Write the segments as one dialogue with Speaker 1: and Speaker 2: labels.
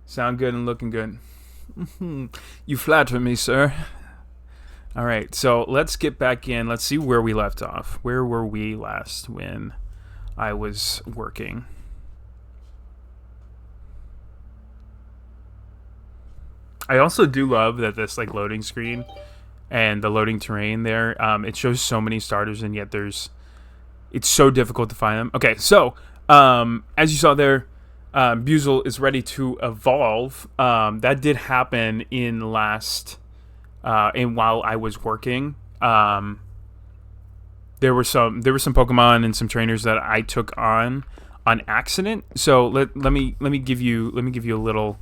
Speaker 1: Sound good and looking good. You flatter me, sir. All right, so let's get back in. Let's see where we left off. Where were we last when I was working? I also do love that this like loading screen and the loading terrain there. It shows so many starters, and yet it's so difficult to find them. Okay, so as you saw there, Buzel is ready to evolve. That did happen in while I was working. There were some Pokemon and some trainers that I took on accident. So let me give you a little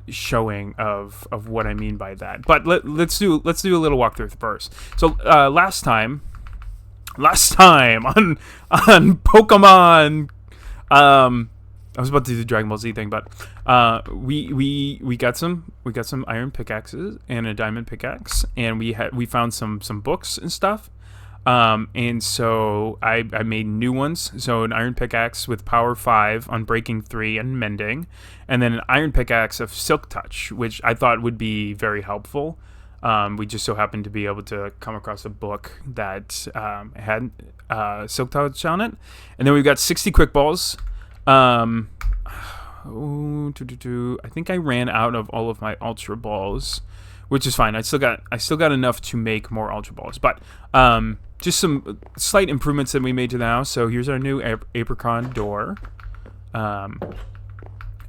Speaker 1: showing of what I mean by that. But let's do a little walkthrough first. So last time on Pokemon, I was about to do the Dragon Ball Z thing, but we got some iron pickaxes and a diamond pickaxe, and we found some books and stuff. And so I made new ones. So an iron pickaxe with power 5, unbreaking 3, and mending, and then an iron pickaxe of silk touch, which I thought would be very helpful. We just so happened to be able to come across a book that had silk touch on it, and then we've got 60 quick balls. I think I ran out of all of my ultra balls, which is fine. I still got enough to make more ultra balls, but just some slight improvements that we made to the house. So here's our new apricot door.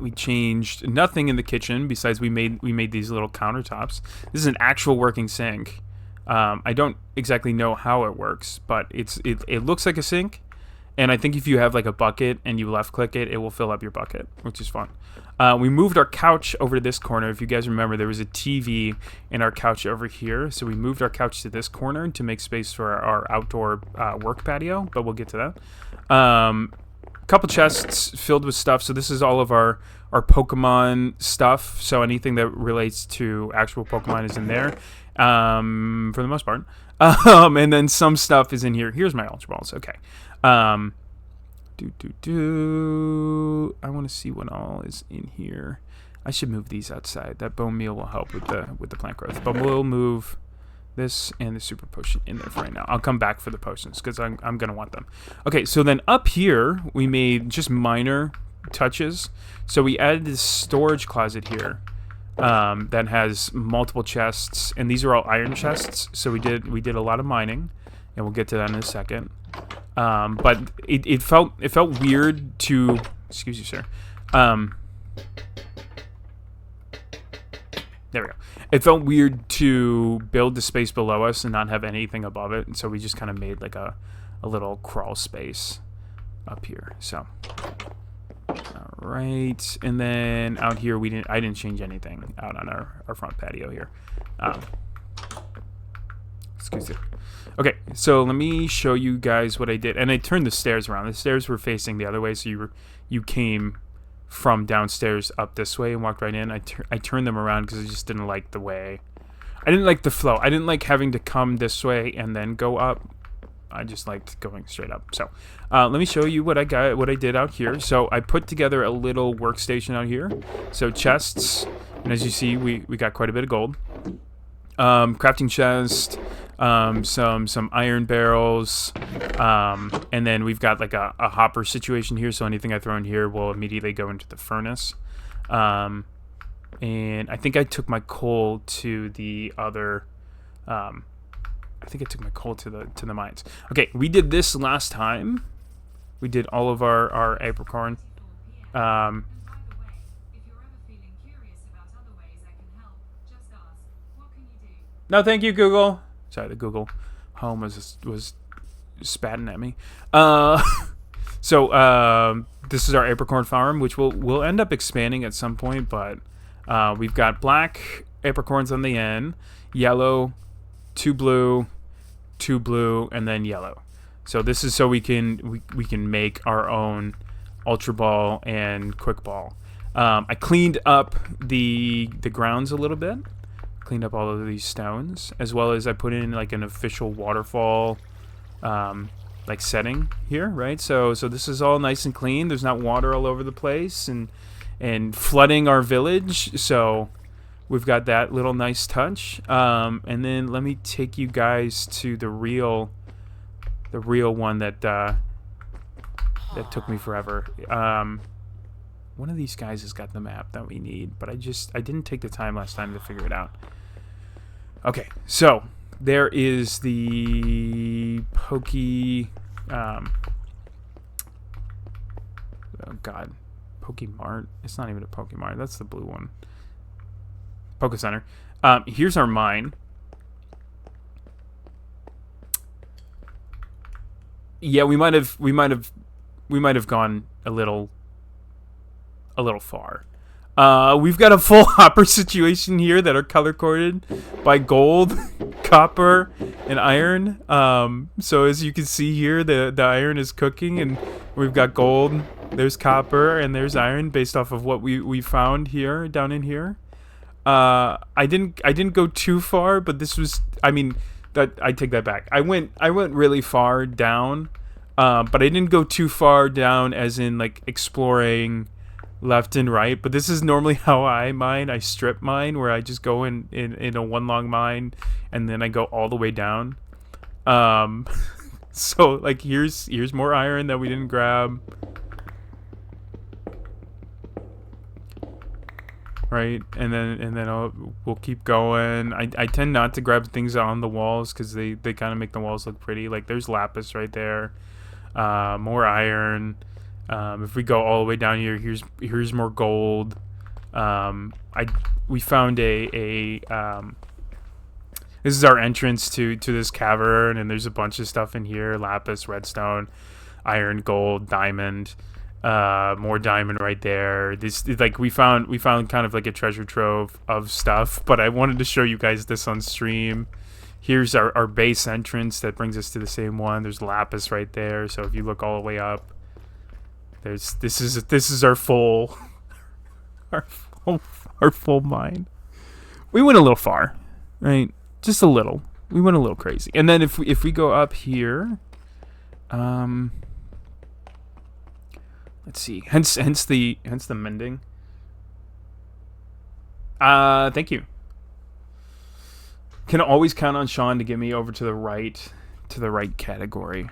Speaker 1: We changed nothing in the kitchen besides we made these little countertops. This is an actual working sink. I don't exactly know how it works, but it looks like a sink. And I think if you have like a bucket and you left click it, it will fill up your bucket, which is fun. We moved our couch over to this corner. If you guys remember, there was a TV and our couch over here. So we moved our couch to this corner to make space for our outdoor work patio, but we'll get to that. Couple chests filled with stuff. So this is all of our Pokemon stuff. So anything that relates to actual Pokemon is in there, for the most part. And then some stuff is in here. Here's my Ultra Balls. Okay. I want to see what all is in here. I should move these outside. That bone meal will help with the plant growth. But we'll move this and the super potion in there for right now. I'll come back for the potions because I'm gonna want them. Okay, so then up here we made just minor touches. So we added this storage closet here that has multiple chests, and these are all iron chests. So we did a lot of mining, and we'll get to that in a second. But it felt weird to, excuse you, sir. There we go. It felt weird to build the space below us and not have anything above it, and so we just kind of made like a little crawl space up here. So, all right, and then out here I didn't change anything out on our front patio here. Excuse me. Okay, so let me show you guys what I did. And I turned the stairs around. The stairs were facing the other way, so you came from downstairs up this way and walked right in. I turned them around because I just didn't like the way. I didn't like the flow. I didn't like having to come this way and then go up. I just liked going straight up. So let me show you what I did out here. So I put together a little workstation out here. So chests, and as you see, we got quite a bit of gold. Crafting chest, some iron barrels, and then we've got like a hopper situation here, so anything I throw in here will immediately go into the furnace. And I think I took my coal to the other, I think I took my coal to the mines. Okay, we did this last time. We did all of our apricorn. No, thank you, Google. Sorry, the Google Home was spatting at me. So this is our apricorn farm, which we'll end up expanding at some point. But we've got black apricorns on the end, yellow, two blue, and then yellow. So this is so we can make our own Ultra Ball and Quick Ball. I cleaned up the grounds a little bit. Cleaned up all of these stones, as well as I put in like an official waterfall like setting here, right? So this is all nice and clean. There's not water all over the place, and and flooding our village. So we've got that little nice touch. And then let me take you guys to the real one that took me forever. One of these guys has got the map that we need, but I didn't take the time last time to figure it out. Okay, so there is the oh god, Pokemart. It's not even a Pokemart. That's the blue one. Poke Center. Here's our mine. Yeah, we might have gone a little far. We've got a full hopper situation here that are color coded by gold, copper, and iron. So as you can see here, the iron is cooking, and we've got gold. There's copper and there's iron based off of what we found here down in here. I didn't go too far, but this was, I mean, that I take that back. I went really far down, but I didn't go too far down as in like exploring left and right. But this is normally how I mine. I strip mine, where I just go in a one long mine and then I go all the way down. So like here's more iron that we didn't grab. Right, and then we'll keep going. I tend not to grab things on the walls because they kind of make the walls look pretty. Like there's lapis right there, more iron. If we go all the way down here, here's more gold. We found a this is our entrance to this cavern, and there's a bunch of stuff in here: lapis, redstone, iron, gold, diamond. More diamond right there. This, like, we found kind of like a treasure trove of stuff, but I wanted to show you guys this on stream. Here's our base entrance that brings us to the same one. There's lapis right there, so if you look all the way up, this is our full our full mine. We went a little far, right? Just a little. We went a little crazy. And then if we go up here, let's see. Hence the mending. Thank you. Can always count on Sean to get me over to the right category.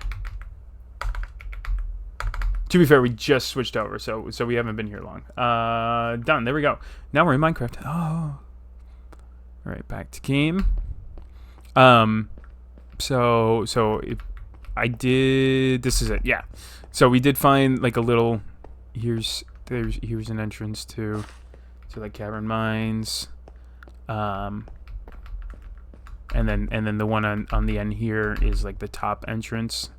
Speaker 1: To be fair, we just switched over, so we haven't been here long. Done. There we go. Now we're in Minecraft. Oh. All right, back to game. So if I did. This is it. Yeah. So we did find like a little. Here's an entrance to like cavern mines. And then the one on the end here is like the top entrance.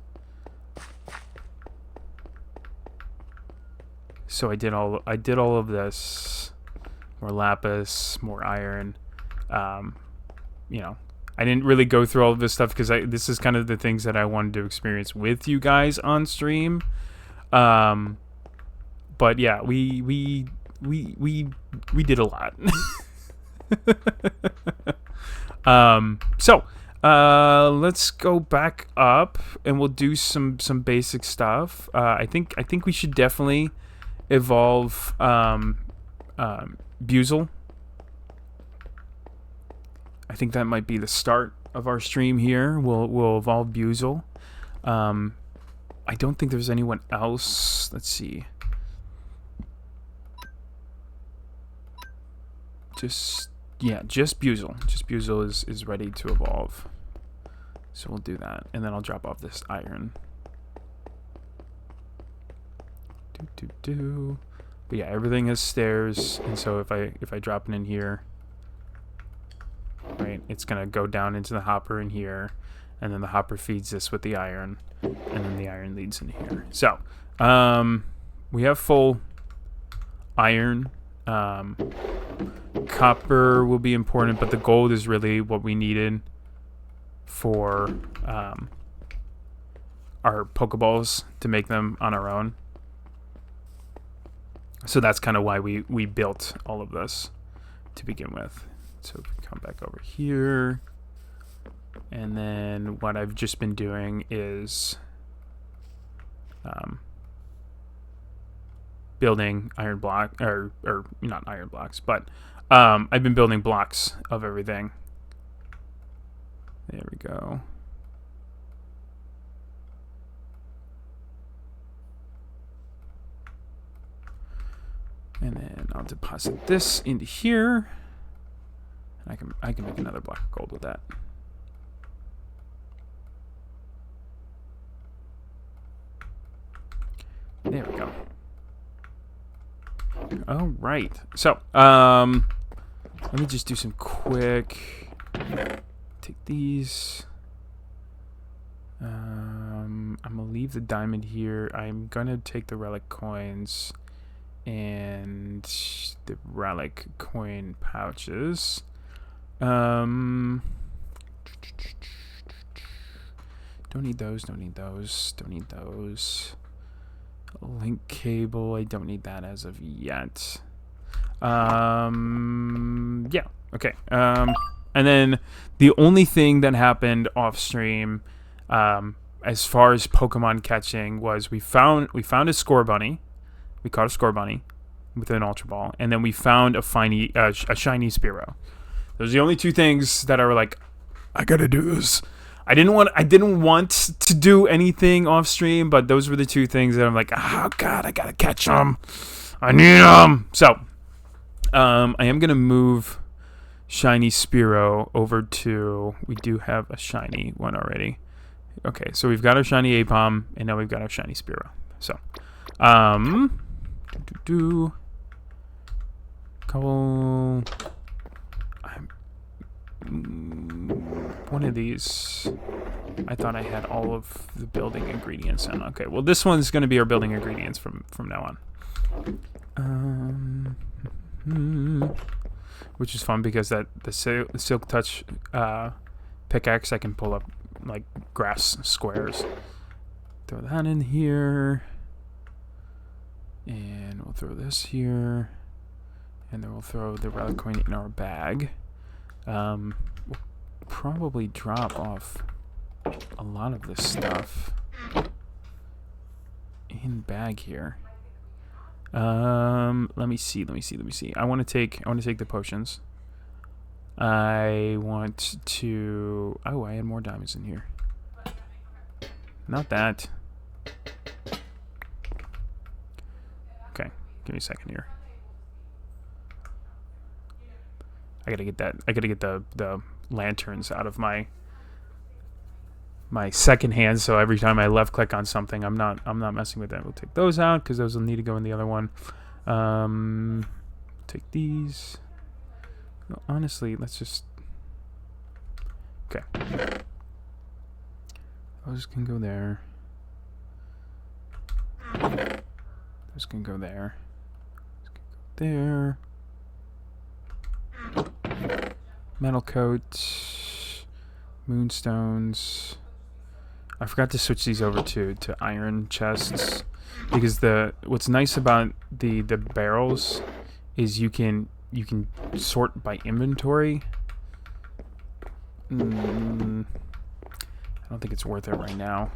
Speaker 1: So I did all of this. More lapis, more iron. You know, I didn't really go through all of this stuff because this is kind of the things that I wanted to experience with you guys on stream. But yeah, we did a lot. So let's go back up and we'll do some basic stuff. I think we should definitely evolve Buzel. I think that might be the start of our stream here. We'll evolve Buzel. I don't think there's anyone else. Let's see. Just Buzel. Just Buzel is ready to evolve. So we'll do that. And then I'll drop off this iron. But yeah, everything has stairs, and so if I drop it in here, right, it's gonna go down into the hopper in here, and then the hopper feeds this with the iron, and then the iron leads in here. So we have full iron. Copper will be important, but the gold is really what we needed for our Pokeballs to make them on our own. So that's kind of why we built all of this to begin with. So if we come back over here, and then what I've just been doing is building iron block, or not iron blocks, but I've been building blocks of everything. There we go. And then I'll deposit this into here. I can make another block of gold with that. There we go. All right. So, let me just do some quick. Take these. I'm gonna leave the diamond here. I'm gonna take the relic coins and the relic coin pouches. Don't need those. Don't need those. Don't need those. Link cable. I don't need that as of yet. Yeah. Okay. And then the only thing that happened off stream, as far as Pokemon catching, was we found a score bunny. We caught a score bunny with an Ultra Ball, and then we found a shiny Spearow. Those are the only two things that I were like, I gotta do this. I didn't want to do anything off stream, but those were the two things that I'm like, oh god, I gotta catch them. I need them. So, I am gonna move shiny Spearow over to. We do have a shiny one already. Okay, so we've got our shiny Apom, and now we've got our shiny Spearow. So, couple. One of these. I thought I had all of the building ingredients in. Okay, well this one's going to be our building ingredients from now on. Which is fun because the Silk Touch pickaxe, I can pull up like grass squares. Throw that in here, and we'll throw this here, and then we'll throw the relic coin in our bag. We'll probably drop off a lot of this stuff in bag here. Let me see. I want to take the potions. I want to. Oh, I had more diamonds in here. Not that. Okay, give me a second here. I gotta get the lanterns out of my second hand, so every time I left click on something, I'm not messing with that. We'll take those out because those will need to go in the other one. Take these. No, honestly, let's just. Okay. Those can go there. Those can go there. Those can go there. Metal coat, moonstones. I forgot to switch these over to iron chests because what's nice about the barrels is you can sort by inventory. I don't think it's worth it right now.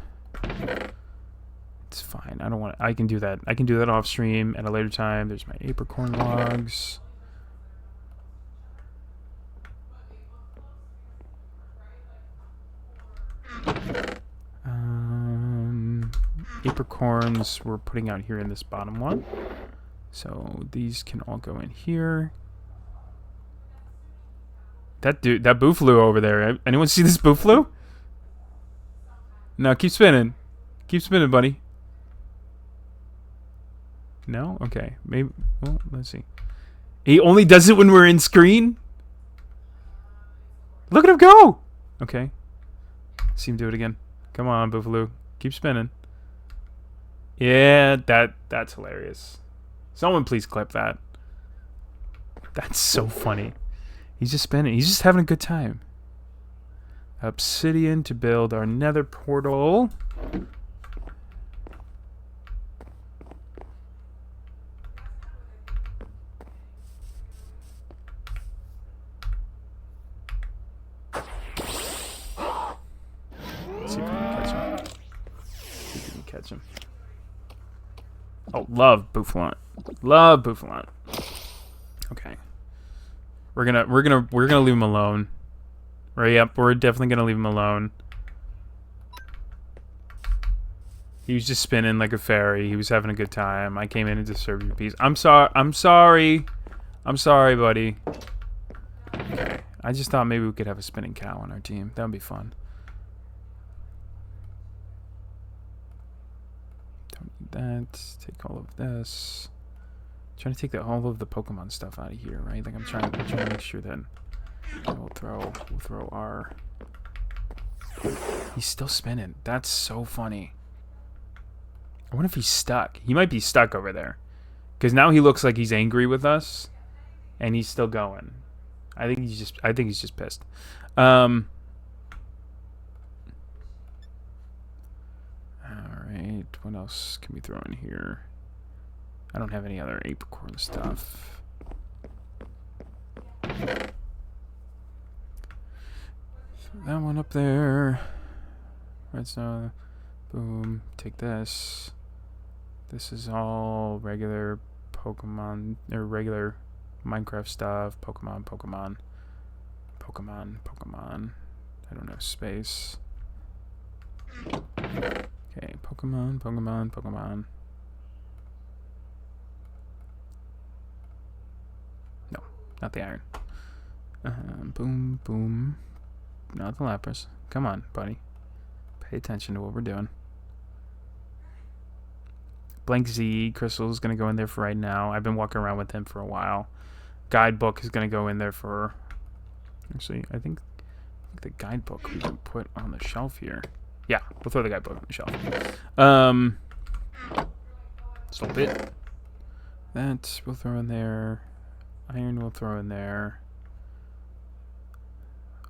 Speaker 1: It's fine. I don't want. I can do that. I can do that off stream at a later time. There's my apricorn logs. Apricorns we're putting out here in this bottom one, so these can all go in here. That Bouflou over there. Anyone see this Bouflou? No, keep spinning, buddy. No, okay, maybe. Well, let's see. He only does it when we're in screen. Look at him go. Okay, see him do it again. Come on, Bouflou, keep spinning. Yeah, that's hilarious. Someone please clip that. That's so funny. He's just spinning. He's just having a good time. Obsidian to build our nether portal. Let's see if we can catch him. See if we can catch him. Oh, love Boufflant. Love Bouffalot. Okay. We're gonna leave him alone. Right, yep, we're definitely gonna leave him alone. He was just spinning like a fairy. He was having a good time. I came in and disturbed your peace. I'm sorry. I'm sorry. I'm sorry, buddy. Okay. I just thought maybe we could have a spinning cow on our team. That would be fun. Don't need that. Take all of this. Trying to take all of the Pokemon stuff out of here, right? Like I'm trying to make sure that we'll throw our. He's still spinning. That's so funny. I wonder if he's stuck. He might be stuck over there, because now he looks like he's angry with us, and he's still going. I think he's just pissed. All right. What else can we throw in here? I don't have any other apricorn stuff. Throw that one up there. Redstone. Boom. Take this. This is all regular Pokemon, or regular Minecraft stuff. Pokemon. I don't have space. Okay, Pokemon. No, not the iron. Boom. Not the Lapras. Come on, buddy. Pay attention to what we're doing. Blank Z Crystal is going to go in there for right now. I've been walking around with him for a while. Guidebook is going to go in there for... Actually, I think the guidebook we can put on the shelf here. Yeah, we'll throw the guidebook on the shelf. Stop it. That we'll throw in there. Iron we'll throw in there.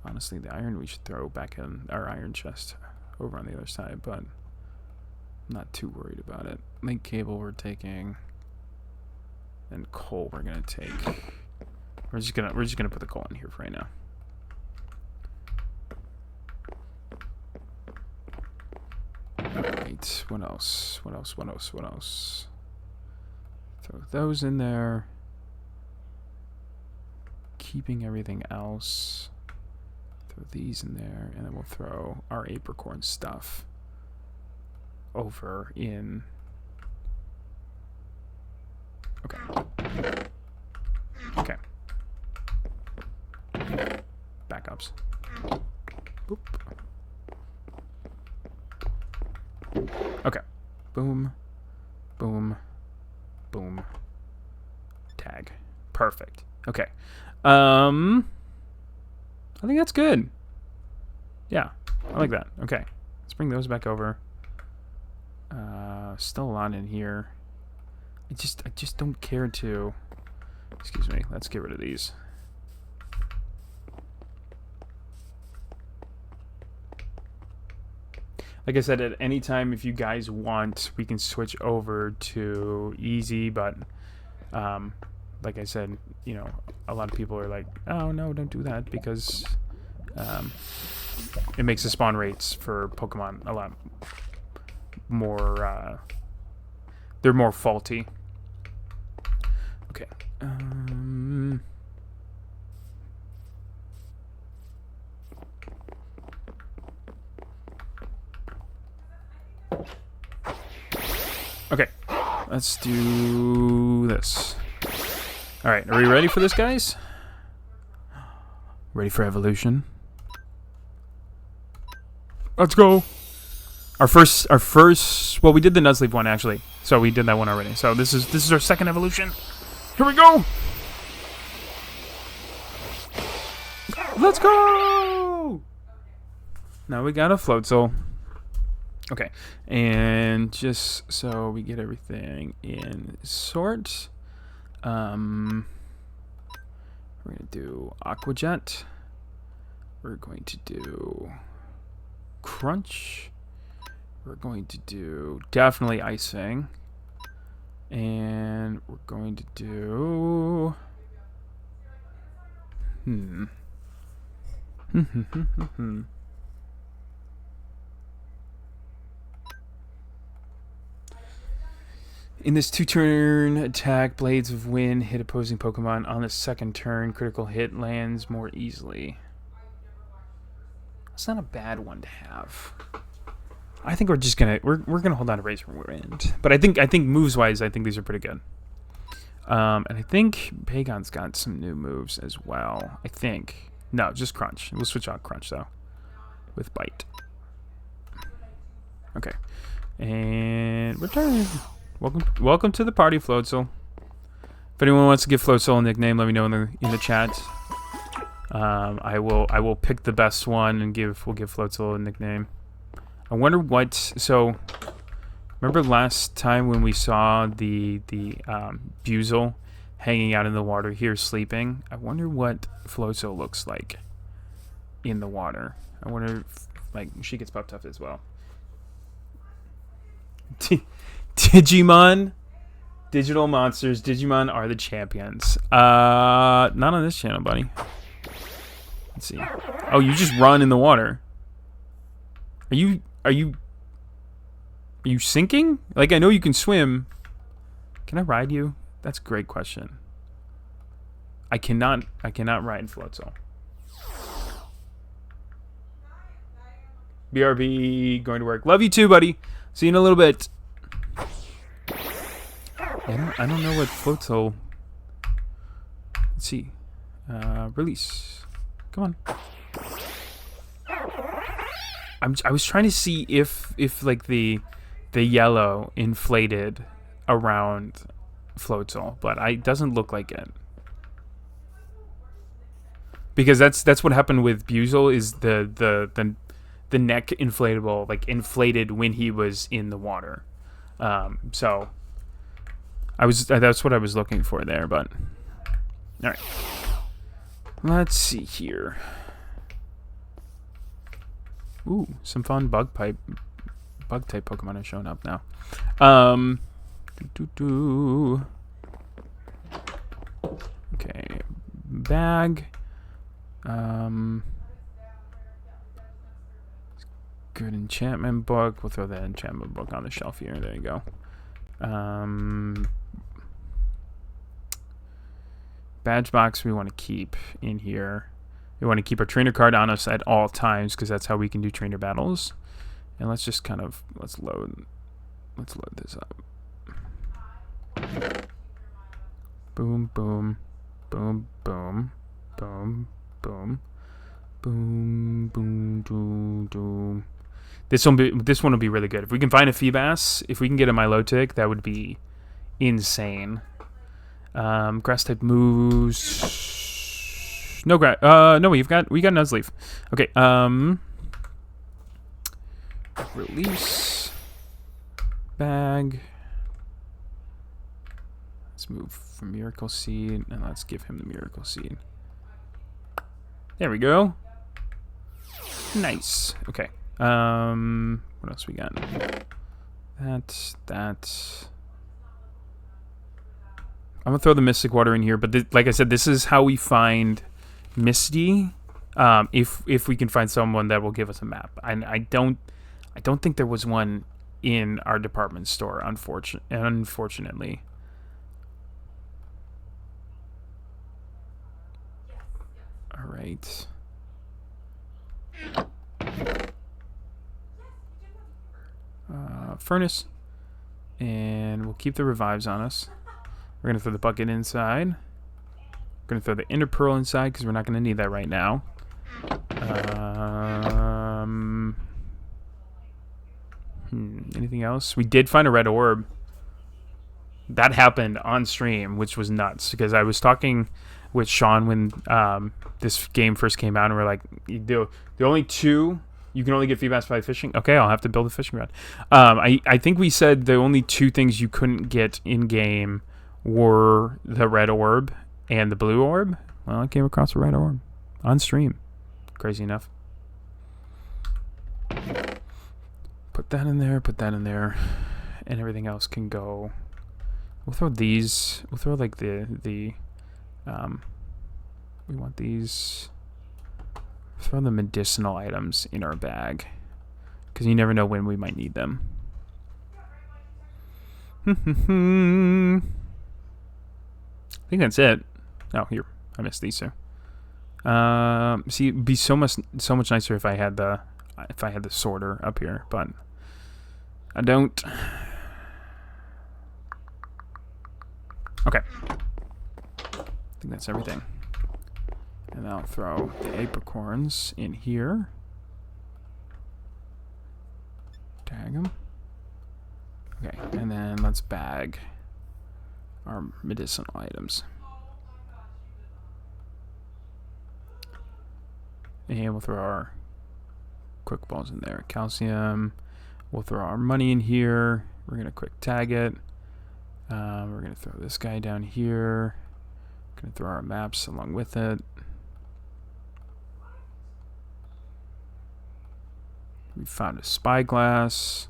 Speaker 1: Honestly, the iron we should throw back in our iron chest over on the other side, but I'm not too worried about it. Link cable we're taking, and coal we're gonna take. We're just gonna put the coal in here for right now. Alright, what else? Throw those in there. Keeping everything else. Throw these in there, and then we'll throw our apricorn stuff over in. Okay. Backups. Boop. Okay. Boom. Tag. Perfect. Okay. I think that's good. Yeah, I like that. Okay. Let's bring those back over. Still a lot in here. I just don't care to. Excuse me. Let's get rid of these. Like I said, at any time, if you guys want, we can switch over to easy. But, like I said, you know, a lot of people are like, "Oh no, don't do that," because it makes the spawn rates for Pokemon a lot more. They're more faulty. Okay. Okay, let's do this. All right, are we ready for this, guys? Ready for evolution? Let's go. Our first. Well, we did the Nuzleaf one actually, so we did that one already. So this is our second evolution. Here we go. Let's go. Now we got a Floatzel. Okay, and just so we get everything in sort, we're gonna do Aqua Jet. We're going to do Crunch. We're going to do definitely Icing, and we're going to do In this 2-turn attack, Blades of Wind hit opposing Pokemon on the second turn. Critical hit lands more easily. That's not a bad one to have. I think we're just gonna we're gonna hold on to Razor Wind, but I think moves wise, I think these are pretty good. And I think Pagon's got some new moves as well. I think just Crunch. We'll switch out Crunch though, with Bite. Okay, and return. Welcome to the party, Floatzel. If anyone wants to give Floatzel a nickname, let me know in the chat. I will pick the best one and we'll give Floatzel a nickname. I wonder what. So, remember last time when we saw the Buizel hanging out in the water here sleeping? I wonder what Floatzel looks like in the water. I wonder if she gets puffed up as well. Digimon, digital monsters. Digimon are the champions. Not on this channel, buddy. Let's see. Oh, you just run in the water. Are you sinking? Like, I know you can swim. Can I ride you? That's a great question. I cannot ride Floatzel. BRB going to work. Love you too, buddy. See you in a little bit. I don't know what Floatzel. Let's see. Release. Come on. I was trying to see if like the yellow inflated around Floatzel, but it doesn't look like it. Because that's what happened with Buizel, is the neck inflatable, like inflated when he was in the water. So that's what I was looking for there, but all right. Let's see here. Ooh, some fun bug type Pokemon are showing up now. Okay, bag. Good enchantment book. We'll throw that enchantment book on the shelf here. There you go. Badge box we want to keep in here. We want to keep our trainer card on us at all times because that's how we can do trainer battles. And let's just let's load this up. Boom, boom, boom, boom, boom, boom, boom, boom, boom, boom. This one will be really good. If we can find a Feebas, if we can get a Milotic, that would be insane. Grass type moves. No grass. No, we got Nuzleaf. Okay. Release. Bag. Let's move from Miracle Seed and let's give him the Miracle Seed. There we go. Nice. Okay. What else we got? That. I'm gonna throw the Mystic Water in here, but like I said, this is how we find Misty. If we can find someone that will give us a map. I don't think there was one in our department store, unfortunately. All right. Furnace, and we'll keep the revives on us. We're gonna throw the bucket inside. We're gonna throw the inner pearl inside because we're not gonna need that right now. Anything else? We did find a red orb. That happened on stream, which was nuts because I was talking with Sean when this game first came out, and we're like, the only two you can only get Feebas by fishing. Okay, I'll have to build a fishing rod. I think we said the only two things you couldn't get in game were the red orb and the blue orb. Well, I came across a red orb on stream. Crazy enough. Put that in there, and everything else can go. We'll throw these. We'll throw like we want these. Throw the medicinal items in our bag because you never know when we might need them. I think that's it. Oh, here. I missed these two. See, it'd be so much nicer if I had the sorter up here, but I don't. Okay. I think that's everything. And I'll throw the apricorns in here. Tag them. Okay, and then let's bag our medicinal items. And we'll throw our quick balls in there. Calcium. We'll throw our money in here. We're going to quick tag it. We're going to throw this guy down here. Going to throw our maps along with it. We found a spyglass.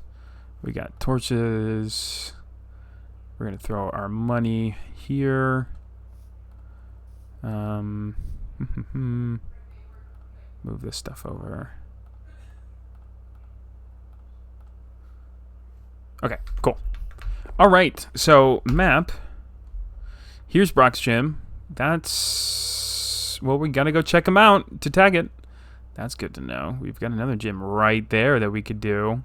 Speaker 1: We got torches. We're going to throw our money here. Move this stuff over. Okay, cool. All right, so map. Here's Brock's gym. That's... well, we got to go check him out to tag it. That's good to know. We've got another gym right there that we could do.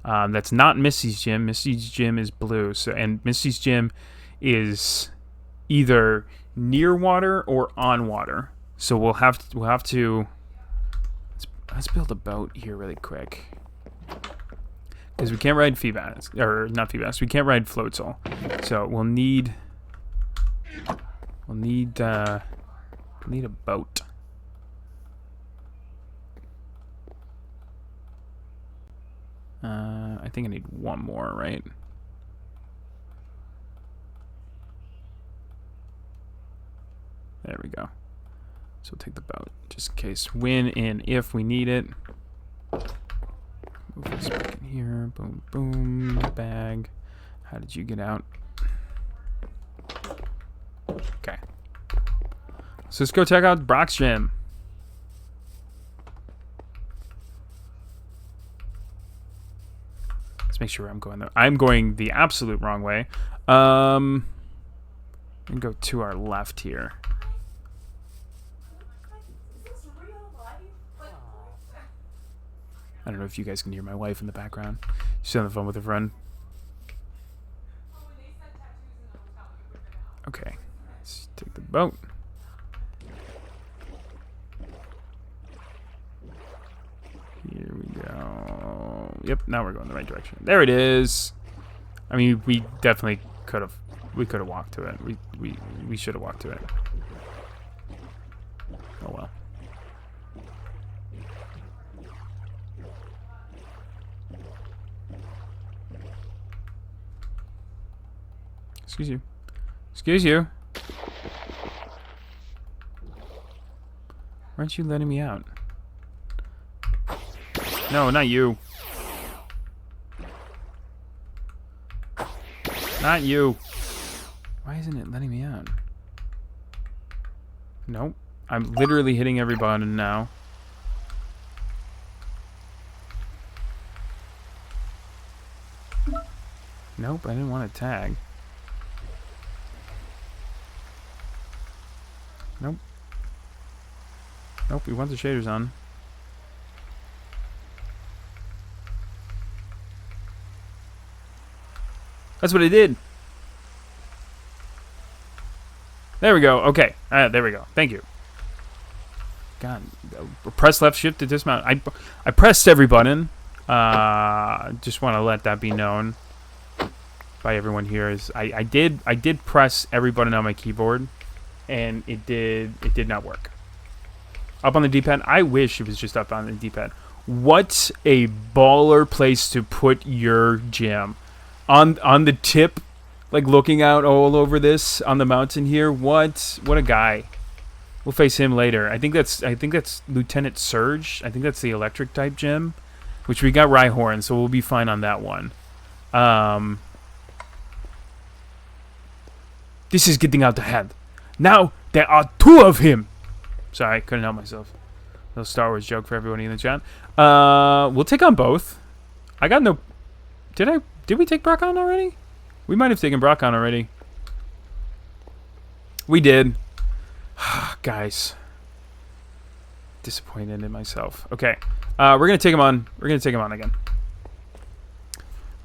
Speaker 1: That's not Missy's gym. Missy's gym is blue. So, and Missy's gym is either near water or on water. So we'll have to let's build a boat here really quick. Because we can't ride Feebas, or not Feebas. We can't ride Floatzel. So we'll need a boat. I think I need one more, right? There we go. So we'll take the boat, just in case. When and if we need it. Move this back in here. Boom, boom. Bag. How did you get out? Okay. So let's go check out Brock's gym. Let's make sure I'm going the absolute wrong way. And go to our left here. I don't know if you guys can hear my wife in the background. She's on the phone with a friend. Okay, let's take the boat. Here we go. Yep, now we're going the right direction. There it is. I mean, we definitely could have. We could have walked to it. We should have walked to it. Oh well. Excuse you. Excuse you. Why aren't you letting me out? No, not you. Not you. Why isn't it letting me out? Nope. I'm literally hitting every button now. Nope, I didn't want to tag. Nope. Nope, we want the shaders on. That's what I did. There we go. Okay. There we go. Thank you. God. Press left shift to dismount. I pressed every button. Just want to let that be known by everyone here. Is I did press every button on my keyboard, and it did not work. Up on the D-pad. I wish it was just up on the D-pad. What a baller place to put your gym. On the tip, like looking out all over this on the mountain here. What a guy. We'll face him later. I think that's Lieutenant Surge. I think that's the electric type gym, which we got Rhyhorn, so we'll be fine on that one. This is getting out of hand. Now there are two of him. Sorry, I couldn't help myself. Little Star Wars joke for everybody in the chat. We'll take on both. I got no. Did we take Brock on already? We might have taken Brock on already. We did. Guys. Disappointed in myself. Okay. We're going to take him on. We're going to take him on again.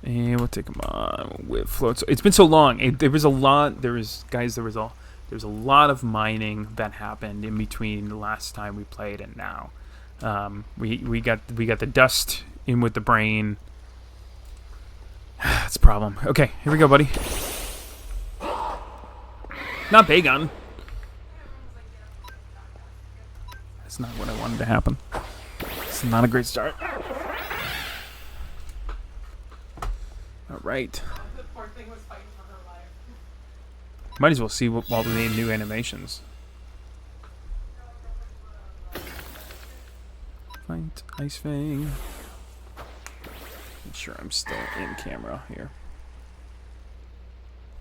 Speaker 1: And we'll take him on with floats. It's been so long. There was a lot. There was a lot of mining that happened in between the last time we played and now. We got the dust in with the brain. That's a problem. Okay, here we go, buddy. Not Bagon. That's not what I wanted to happen. It's not a great start. All right.
Speaker 2: The poor thing was fighting for her life.
Speaker 1: Might as well see while we need new animations. Fight Ice Fang. Make sure I'm still in camera here.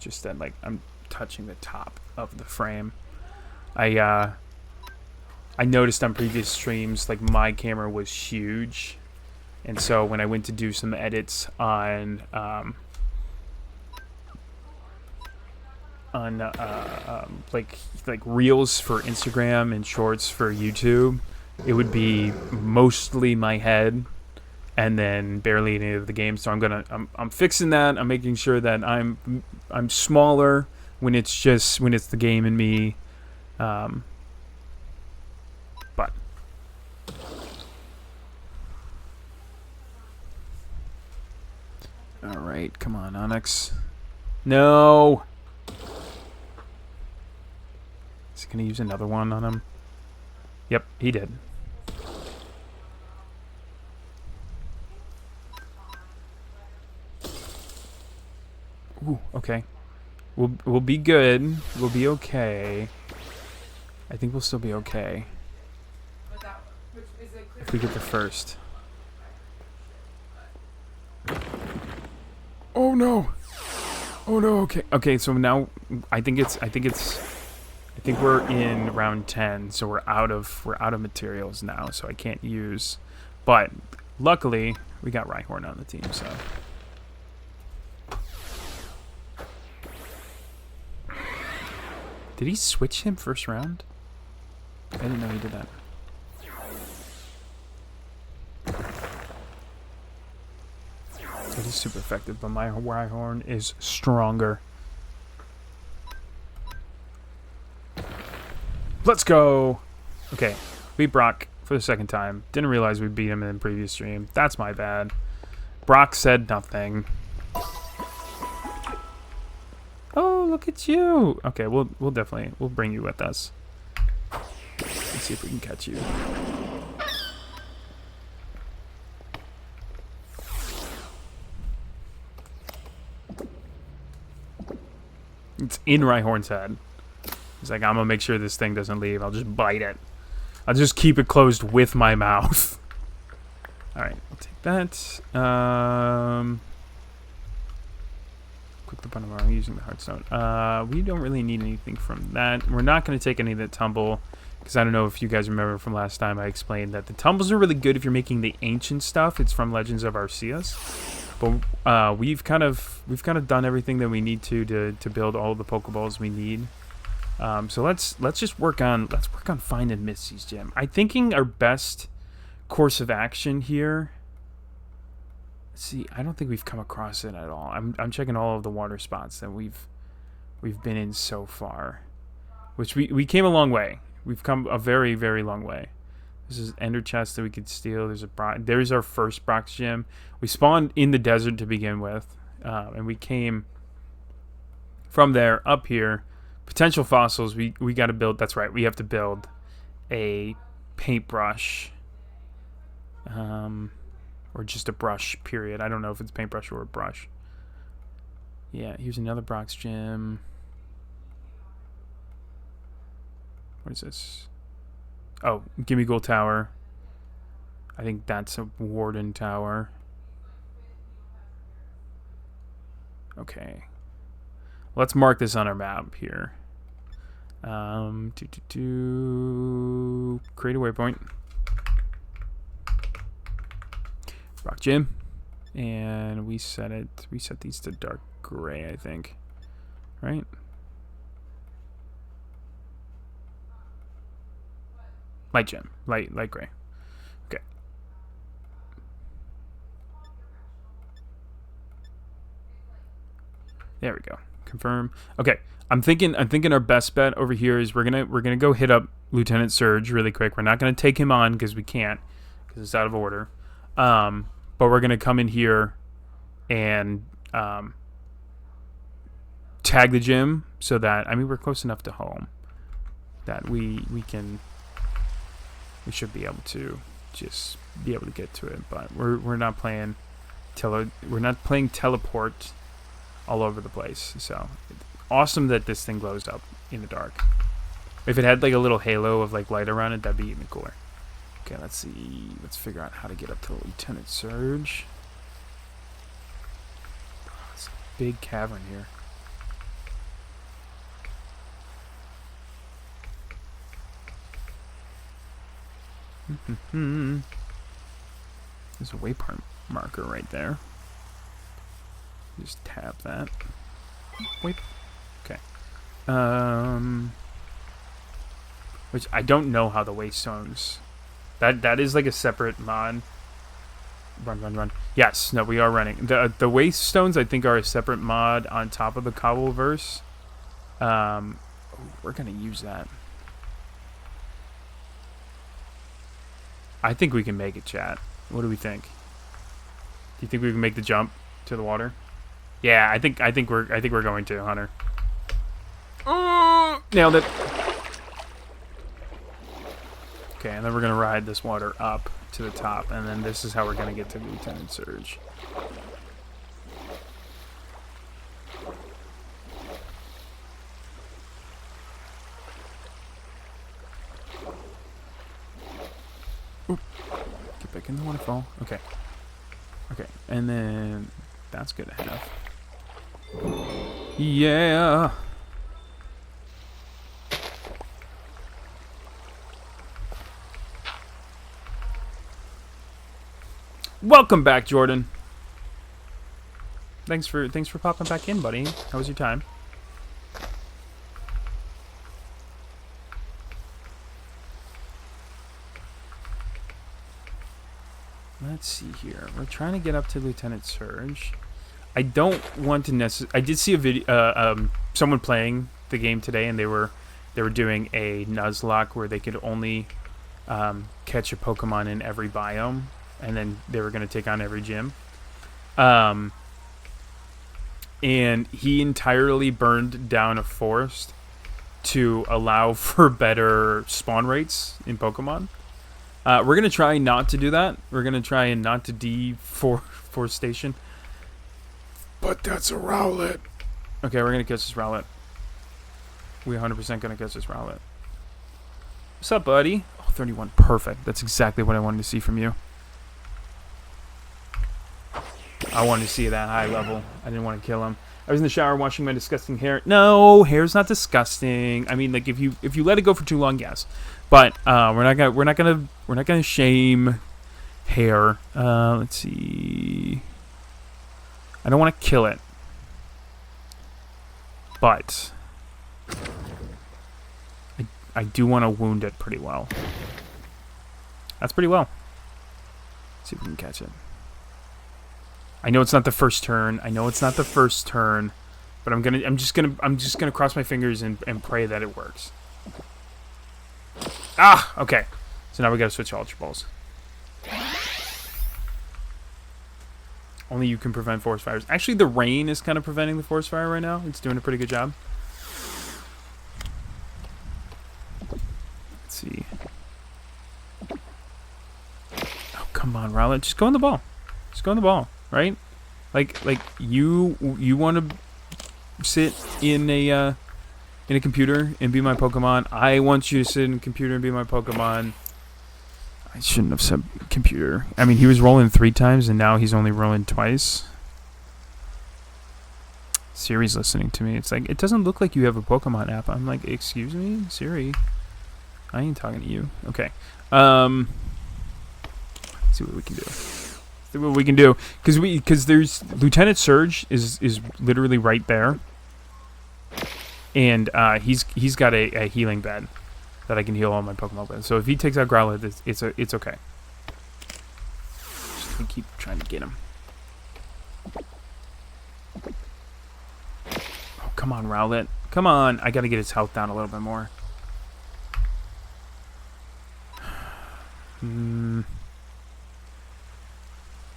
Speaker 1: Just that, like, I'm touching the top of the frame. I noticed on previous streams, like, my camera was huge. And so when I went to do some edits on like reels for Instagram and shorts for YouTube, it would be mostly my head and then barely any of the game. So I'm fixing that. I'm making sure that I'm smaller when it's the game and me. But all right, come on, Onyx. No. Is he gonna use another one on him? Yep, he did. Ooh, okay. We'll be good. We'll be okay. I think we'll still be okay. If we get the first. Oh no! Oh no! Okay. Okay. So now I think we're in round 10. So we're out of materials now. So I can't use. But luckily we got Rhyhorn on the team. So. Did he switch him first round? I didn't know he did that. It is super effective, but my Rhyhorn is stronger. Let's go! Okay, beat Brock for the second time. Didn't realize we beat him in the previous stream. That's my bad. Brock said nothing. Oh, look at you! Okay, we'll bring you with us. Let's see if we can catch you. It's in Rhyhorn's head. He's like, I'm gonna make sure this thing doesn't leave. I'll just bite it. I'll just keep it closed with my mouth. Alright, I'll take that. Quick look on tomorrow using the Heartstone. We don't really need anything from that. We're not going to take any of the tumble, because I don't know if you guys remember from last time I explained that the tumbles are really good if you're making the ancient stuff. It's from Legends of Arceus. But we've kind of done everything that we need to build all the Pokeballs we need. So let's just work on finding Misty's gym. I'm thinking our best course of action here. Let's see, I don't think we've come across it at all. I'm checking all of the water spots that we've been in so far, which we came a long way. We've come a very, very long way. This is Ender chest that we could steal. There's our first Brock's gym. We spawned in the desert to begin with, and we came from there up here. Potential fossils. We got to build. That's right. We have to build a paintbrush, or just a brush. Period. I don't know if it's paintbrush or a brush. Yeah. Here's another Brock's gym. What is this? Oh, Gimme Gold Tower. I think that's a Warden Tower. Okay. Let's mark this on our map here. Create a waypoint. Rock Gym. And we set these to dark gray, I think. Right? Light gem. Light gray. Okay. There we go. Confirm. Okay. I'm thinking our best bet over here is we're gonna go hit up Lieutenant Surge really quick. We're not gonna take him on because we can't, because it's out of order. But we're gonna come in here and tag the gym so that, I mean, we're close enough to home that we should be able to just be able to get to it. But we're not playing teleport all over the place. So awesome that this thing glows up in the dark. If it had like a little halo of like light around it, that'd be even cooler. Okay, let's see. Let's figure out how to get up to Lieutenant Surge. It's a big cavern here. There's a waypoint marker right there. Just tap that. Wait. Okay. Which I don't know how the waystones. That is like a separate mod. Run. Yes. No, we are running. The waystones I think are a separate mod on top of the Cobbleverse. We're gonna use that. I think we can make it, chat. What do we think? Do you think we can make the jump to the water? Yeah, I think we're going to, Hunter. Oh, nailed it. Okay, and then we're gonna ride this water up to the top, and then this is how we're gonna get to Lieutenant Surge. Get back in the waterfall. Okay. Okay, and then that's good to have. Yeah. Welcome back, Jordan. Thanks for popping back in, buddy. How was your time? Let's see here. We're trying to get up to Lieutenant Surge. I don't want to I did see a video, someone playing the game today, and they were doing a Nuzlocke where they could only catch a Pokemon in every biome, and then they were going to take on every gym. And he entirely burned down a forest to allow for better spawn rates in Pokemon. We're going to try not to do that. We're going to try and not to deforestation. But that's a Rowlet. Okay, we're going to catch this Rowlet. We're 100% going to catch this Rowlet. What's up, buddy? Oh, 31. Perfect. That's exactly what I wanted to see from you. I wanted to see that high level. I didn't want to kill him. I was in the shower washing my disgusting hair. No, hair's not disgusting. I mean, like if you let it go for too long, yes. But we're not gonna shame hair. Let's see. I don't want to kill it, but I do want to wound it pretty well. That's pretty well. Let's see if we can catch it. I know it's not the first turn. But I'm just gonna cross my fingers and pray that it works. Ah, okay. So now we gotta switch Ultra Balls. Only you can prevent forest fires. Actually, the rain is kind of preventing the forest fire right now. It's doing a pretty good job. Let's see. Oh, come on, Rowlet. Just go in the ball. Just go in the ball, right? Like you want to sit in a computer and be my Pokemon. I want you to sit in a computer and be my Pokemon. I shouldn't have said computer. I mean, he was rolling 3 times, and now he's only rolling twice. Siri's listening to me. It's like, it doesn't look like you have a Pokemon app. I'm like, excuse me, Siri? I ain't talking to you. Okay. Let's see what we can do. See what we can do, because there's Lieutenant Surge is literally right there, and he's got a healing bed that I can heal all my Pokemon with. So if he takes out Growlithe, it's okay. Just gonna keep trying to get him. Oh, come on, Rowlet. Come on. I gotta get his health down a little bit more.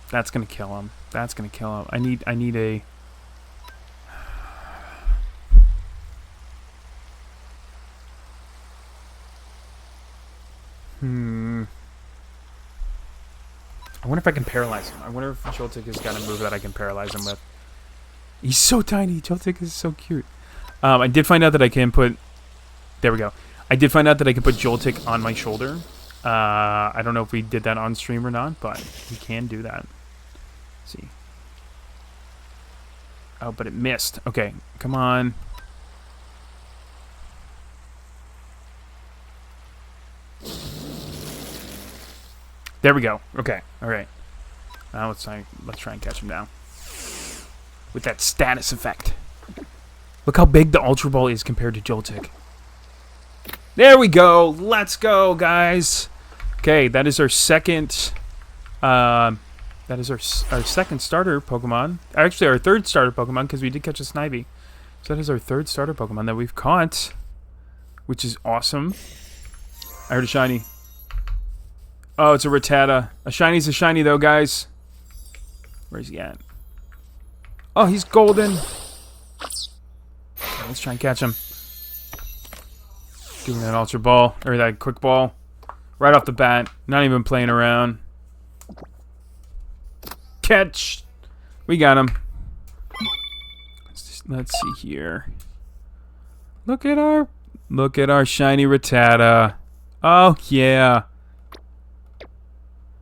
Speaker 1: That's gonna kill him. That's gonna kill him. I need a... I wonder if I can paralyze him. I wonder if Joltik has got a move that I can paralyze him with. He's so tiny. Joltik is so cute. I did find out that I can put... There we go. I did find out that I can put Joltik on my shoulder. I don't know if we did that on stream or not, but we can do that. Let's see. Oh, but it missed. Okay, come on. There we go. Okay, all right. Now let's try and catch him down with that status effect. Look how big the Ultra Ball is compared to Joltik. There we go. Let's go, guys. Okay, that is our second. That is our second starter Pokemon. Actually, our third starter Pokemon, because we did catch a Snivy. So that is our third starter Pokemon that we've caught, which is awesome. I heard a shiny. Oh, it's a Rattata. A shiny's a shiny, though, guys. Where's he at? Oh, he's golden. Okay, let's try and catch him. Doing that Ultra Ball, or that Quick Ball. Right off the bat. Not even playing around. Catch! We got him. Let's see here. Look at our shiny Rattata. Oh, yeah.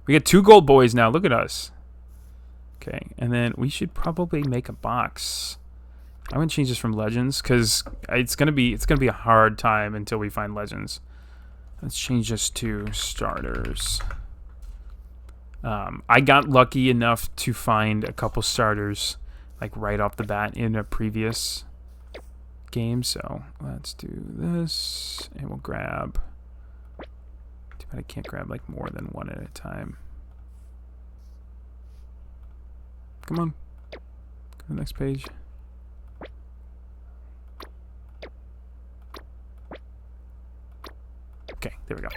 Speaker 1: We got 2 gold boys now. Look at us. Okay, and then we should probably make a box. I'm gonna change this from Legends because it's gonna be a hard time until we find Legends. Let's change this to starters. I got lucky enough to find a couple starters like right off the bat in a previous game. So let's do this, and we'll grab. Too bad I can't grab like more than one at a time. Come on. Go to the next page. Okay, there we go.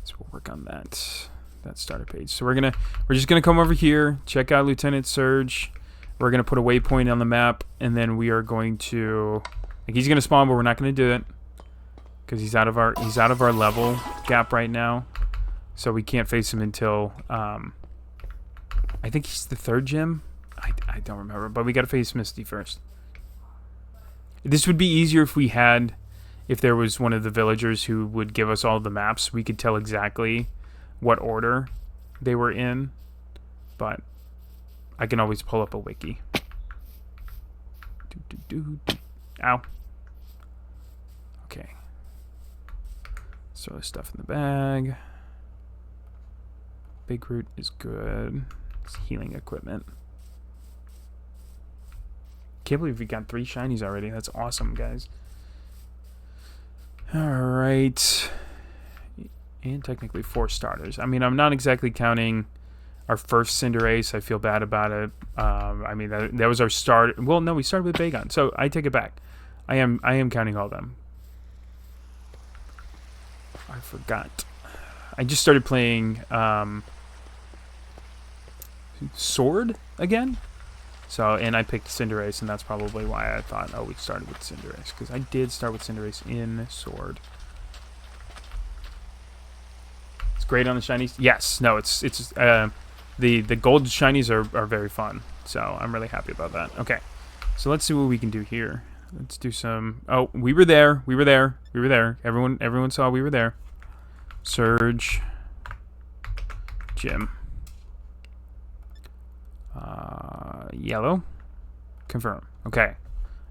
Speaker 1: So we'll work on that starter page. So we're just gonna come over here, check out Lieutenant Surge. We're gonna put a waypoint on the map, and then we are going to like he's gonna spawn, but we're not gonna do it because he's out of our level gap right now. So we can't face him until I think he's the 3rd gym. I don't remember, but we gotta face Misty first. This would be easier if there was one of the villagers who would give us all the maps. We could tell exactly what order they were in, but I can always pull up a wiki. Ow. Okay. Throw this stuff in the bag. Big Root is good. It's healing equipment. Can't believe we got 3 shinies already. That's awesome, guys. Alright. And technically 4 starters. I mean, I'm not exactly counting our first Cinderace. I feel bad about it. I mean, that was our start. Well, no, we started with Bagon. So I take it back. I am counting all of them. I forgot. I just started playing Sword again. So, and I picked Cinderace, and that's probably why I thought, oh, we started with Cinderace. Because I did start with Cinderace in Sword. It's great on the shinies. Yes, no, it's the gold shinies are very fun. So I'm really happy about that. Okay, so let's see what we can do here. Let's do some. Oh, we were there. We were there. We were there. Everyone saw we were there. Surge. Gym. Yellow. Confirm. Okay.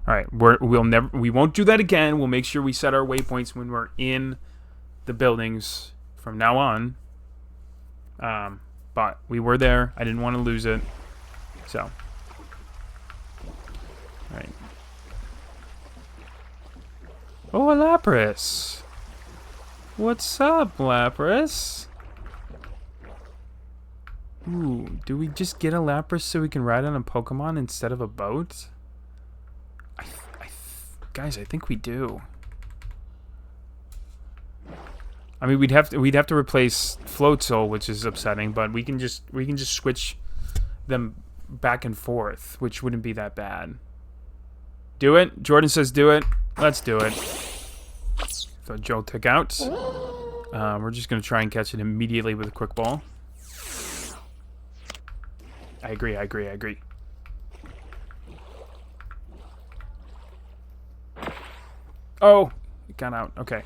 Speaker 1: All right. We won't do that again. We'll make sure we set our waypoints when we're in the buildings from now on. But but we were there. I didn't want to lose it. So. All right. Oh, a Lapras. What's up, Lapras? Ooh, do we just get a Lapras so we can ride on a Pokemon instead of a boat? Guys, I think we do. I mean, we'd have to replace Floatzel, which is upsetting, but we can just switch them back and forth, which wouldn't be that bad. Do it. Jordan says do it. Let's do it. So Joe took out. We're just gonna try and catch it immediately with a quick ball. I agree. Oh, it got out. Okay.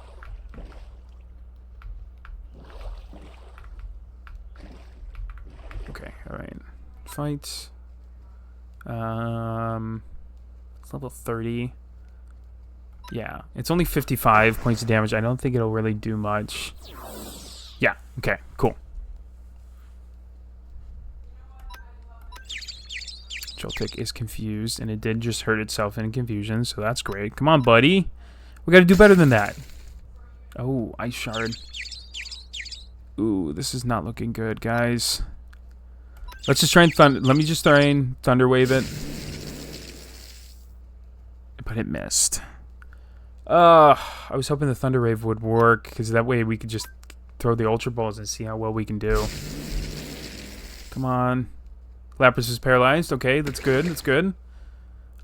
Speaker 1: Okay, alright. Fight. It's level 30. Yeah, it's only 55 points of damage. I don't think it'll really do much. Yeah, okay, cool. Joltik is confused, and it did just hurt itself in confusion, so that's great. Come on, buddy. We gotta do better than that. Oh, Ice Shard. Ooh, this is not looking good, guys. Let's just try and let me just try and Thunder Wave it. But it missed. I was hoping the Thunder Wave would work, because that way we could just throw the Ultra Balls and see how well we can do. Come on. Lapras is paralyzed. Okay, that's good. That's good.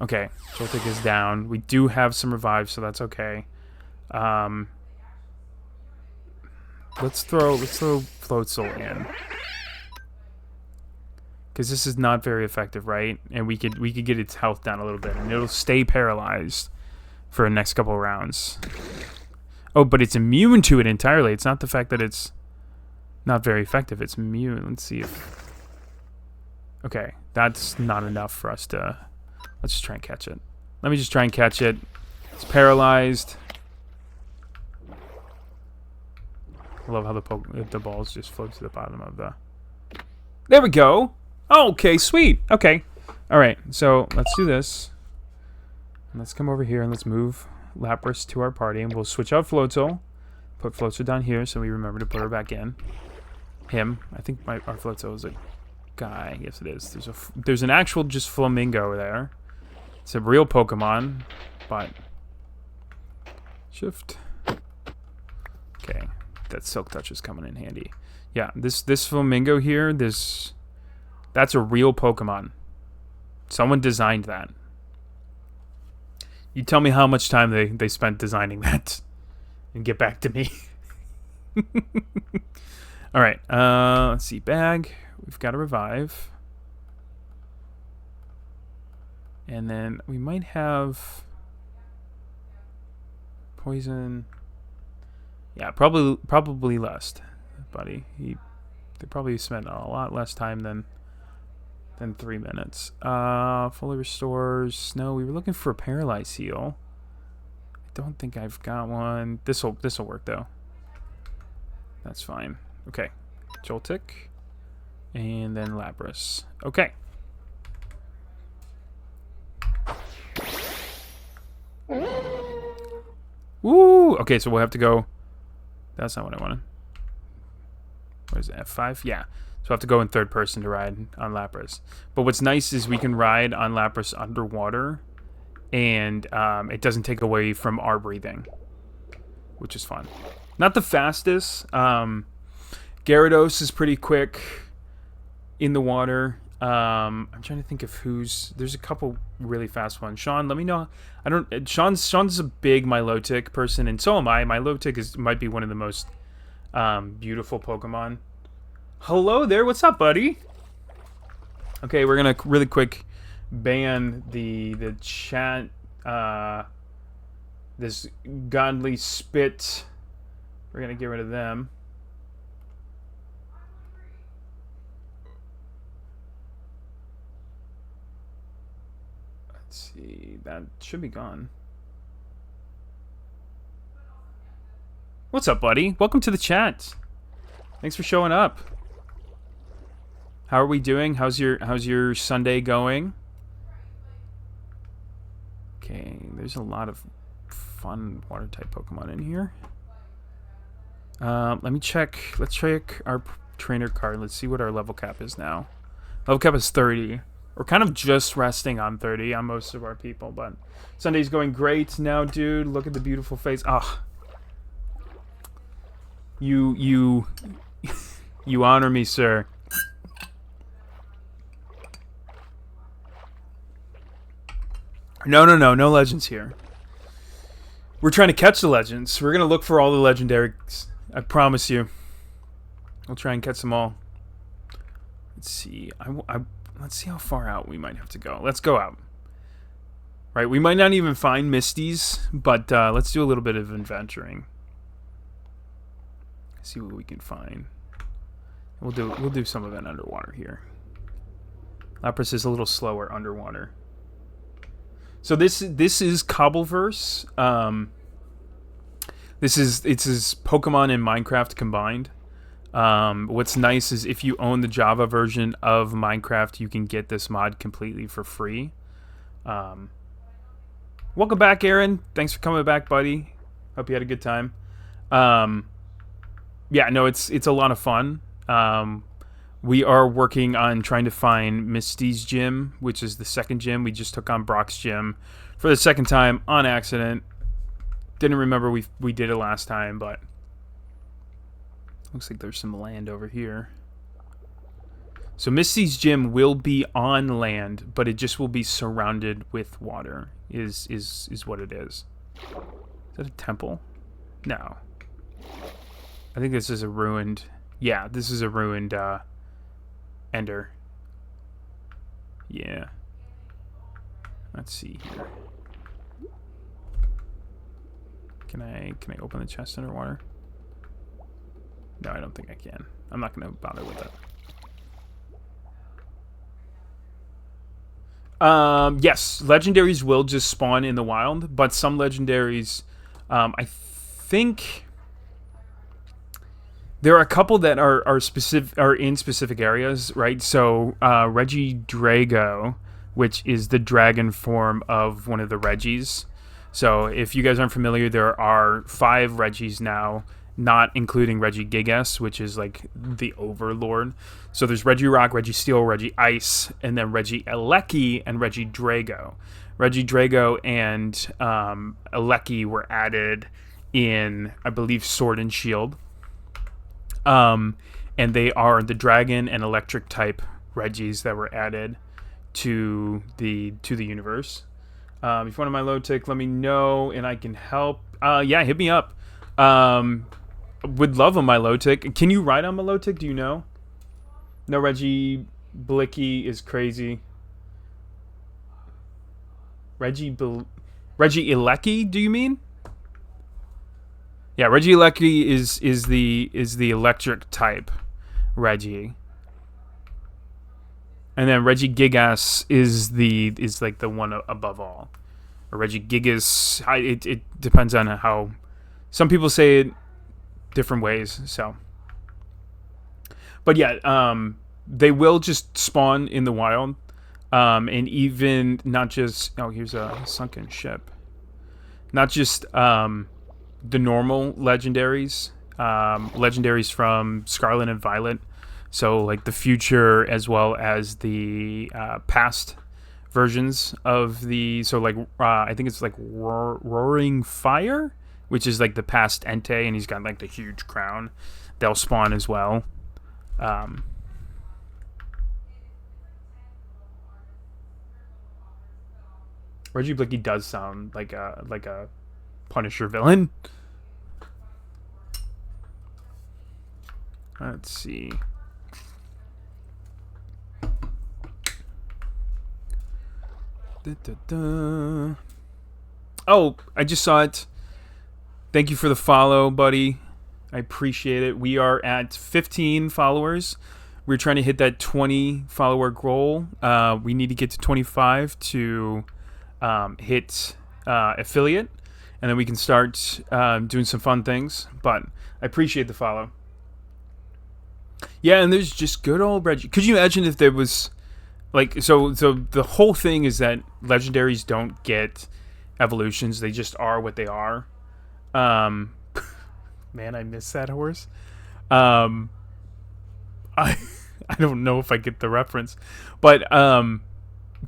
Speaker 1: Okay, Joltik is down. We do have some revives, so that's okay. Let's throw Floatzel in. Because this is not very effective, right? And we could get its health down a little bit, and it'll stay paralyzed for the next couple of rounds. Oh, but it's immune to it entirely. It's not the fact that it's not very effective. It's immune. Let's see if... Okay, that's not enough for us to... Let's just try and catch it. Let me just try and catch it. It's paralyzed. I love how the balls just float to the bottom of the... There we go! Oh, okay, sweet. Okay. Alright, so let's do this. Let's come over here and let's move Lapras to our party. And we'll switch out Floatzel. Put Floatzel down here so we remember to put her back in. Him. I think our Floatzel is a guy. Yes, it is. There's an actual just flamingo there. It's a real Pokemon, but... Shift. Okay. That Silk Touch is coming in handy. Yeah, this flamingo here, that's a real Pokemon. Someone designed that. You tell me how much time they spent designing that, and get back to me. All right. Let's see. Bag. We've got a revive, and then we might have poison. Yeah, probably Lust, buddy. They probably spent a lot less time than 3 minutes. Fully restores. No, we were looking for a paralyze heal. I don't think I've got one. This'll work though. That's fine. Okay, Joltik, and then Lapras. Okay. Woo! Okay, so we'll have to go. That's not what I wanted. What is it, F5? Yeah. So I have to go in third person to ride on Lapras. But what's nice is we can ride on Lapras underwater, and it doesn't take away from our breathing, which is fun. Not the fastest. Gyarados is pretty quick in the water. I'm trying to think of there's a couple really fast ones. Sean, let me know. Sean's a big Milotic person, and so am I. Milotic might be one of the most beautiful Pokemon. Hello there, what's up, buddy? Okay, we're gonna really quick ban the chat. This godly spit. We're gonna get rid of them. Let's see, that should be gone. What's up, buddy? Welcome to the chat. Thanks for showing up. How are we doing? How's your Sunday going? Okay, there's a lot of fun water type Pokemon in here. Let me check. Let's check our trainer card. Let's see what our level cap is now. Level cap is 30. We're kind of just resting on 30 on most of our people, but Sunday's going great now, dude. Look at the beautiful face. Ah, you honor me, sir. No legends here. We're trying to catch the legends. We're gonna look for all the legendaries. I promise you. We'll try and catch them all. Let's see. Let's see how far out we might have to go. Let's go out. Right, we might not even find Misties, but let's do a little bit of adventuring. See what we can find. We'll do some of it underwater here. Lapras is a little slower underwater. So this is Cobbleverse. It's Pokemon and Minecraft combined. What's nice is if you own the Java version of Minecraft, you can get this mod completely for free. Welcome back, Aaron. Thanks for coming back, buddy. Hope you had a good time. Yeah, no, it's a lot of fun. We are working on trying to find Misty's gym, which is the second gym. We just took on Brock's gym for the second time on accident. Didn't remember we did it last time, but looks like there's some land over here. So Misty's gym will be on land, but it just will be surrounded with water. Is what it is. Is that a temple? No. I think this is a ruined. Yeah, this is a ruined Ender. Yeah. Let's see here. Can I open the chest underwater? No, I don't think I can. I'm not going to bother with it. Yes, legendaries will just spawn in the wild, but some legendaries, I think there are a couple that are in specific areas, right? So Regidrago, which is the dragon form of one of the Regis. So if you guys aren't familiar, there are 5 Regis now, not including Regigigas, which is like the overlord. So there's Regirock, Registeel, Regice, and then Regieleki and Regidrago. Regidrago and Eleki were added in, I believe, Sword and Shield. And they are the dragon and electric type Regis that were added to the universe. If you want my low tick, let me know and I can help. Yeah, hit me up. Would love a my low tick. Can you ride on my low tick? Do you know? No, Reggie Blicky is crazy. Regieleki, do you mean? Yeah, Regieleki is the electric type Reggie. And then Regigigas is like the one above all. Or Regigigas, it depends on how some people say it different ways, so. But yeah, they will just spawn in the wild. And even not just here's a sunken ship. Not just the normal legendaries. Legendaries from Scarlet and Violet. So, like, the future as well as the past versions of the... So, like, I think it's, like, Roaring Fire, which is, like, the past Entei, and he's got, like, the huge crown. They'll spawn as well. Reggie Blicky does sound like a Punisher villain. Let's see... Oh, I just saw it. Thank you for the follow, buddy. I appreciate it. We are at 15 followers. We're trying to hit that 20 follower goal. We need to get to 25 to hit affiliate, and then we can start doing some fun things. But I appreciate the follow. Yeah, and there's just good old Reggie. Could you imagine if there was like so the whole thing is that legendaries don't get evolutions; they just are what they are. Um, man, I miss that horse. Um, I I don't know if I get the reference, but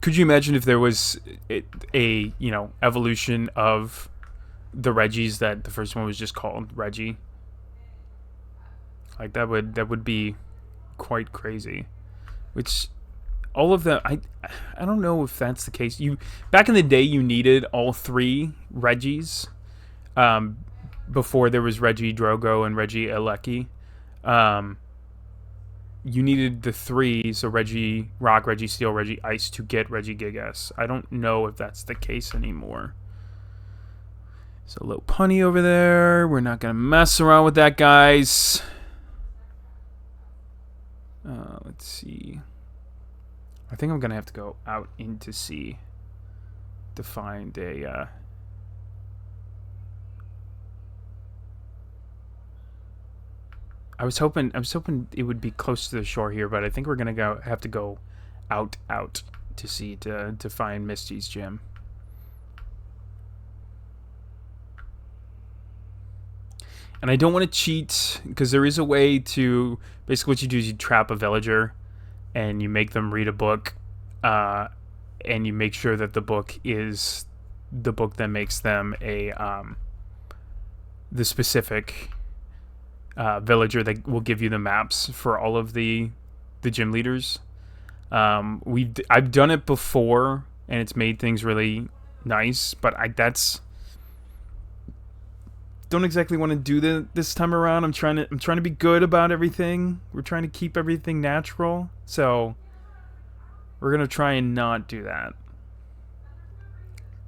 Speaker 1: could you imagine if there was a evolution of the Reggies that the first one was just called Reggie? Like that would be quite crazy. Which all of the I don't know if that's the case. You back in the day you needed all three Reggies um, before there was Reggie Drogo and Reggie Alecki. Um, you needed the three, so Reggie Rock, Reggie Steel, Reggie Ice to get Reggie Gigas. I don't know if that's the case anymore. So low punny over there. We're not gonna mess around with that, guys. Let's see. I think I'm gonna have to go out into sea to find a. I was hoping it would be close to the shore here, but I think we're gonna have to go out to sea to find Misty's gym. And I don't want to cheat because there is a way to basically what you do is you trap a villager and you make them read a book, and you make sure that the book is the book that makes them a the specific villager that will give you the maps for all of the gym leaders. I've done it before and it's made things really nice, but that's don't exactly want to do this time around. I'm trying to be good about everything. We're trying to keep everything natural, so we're gonna try and not do that.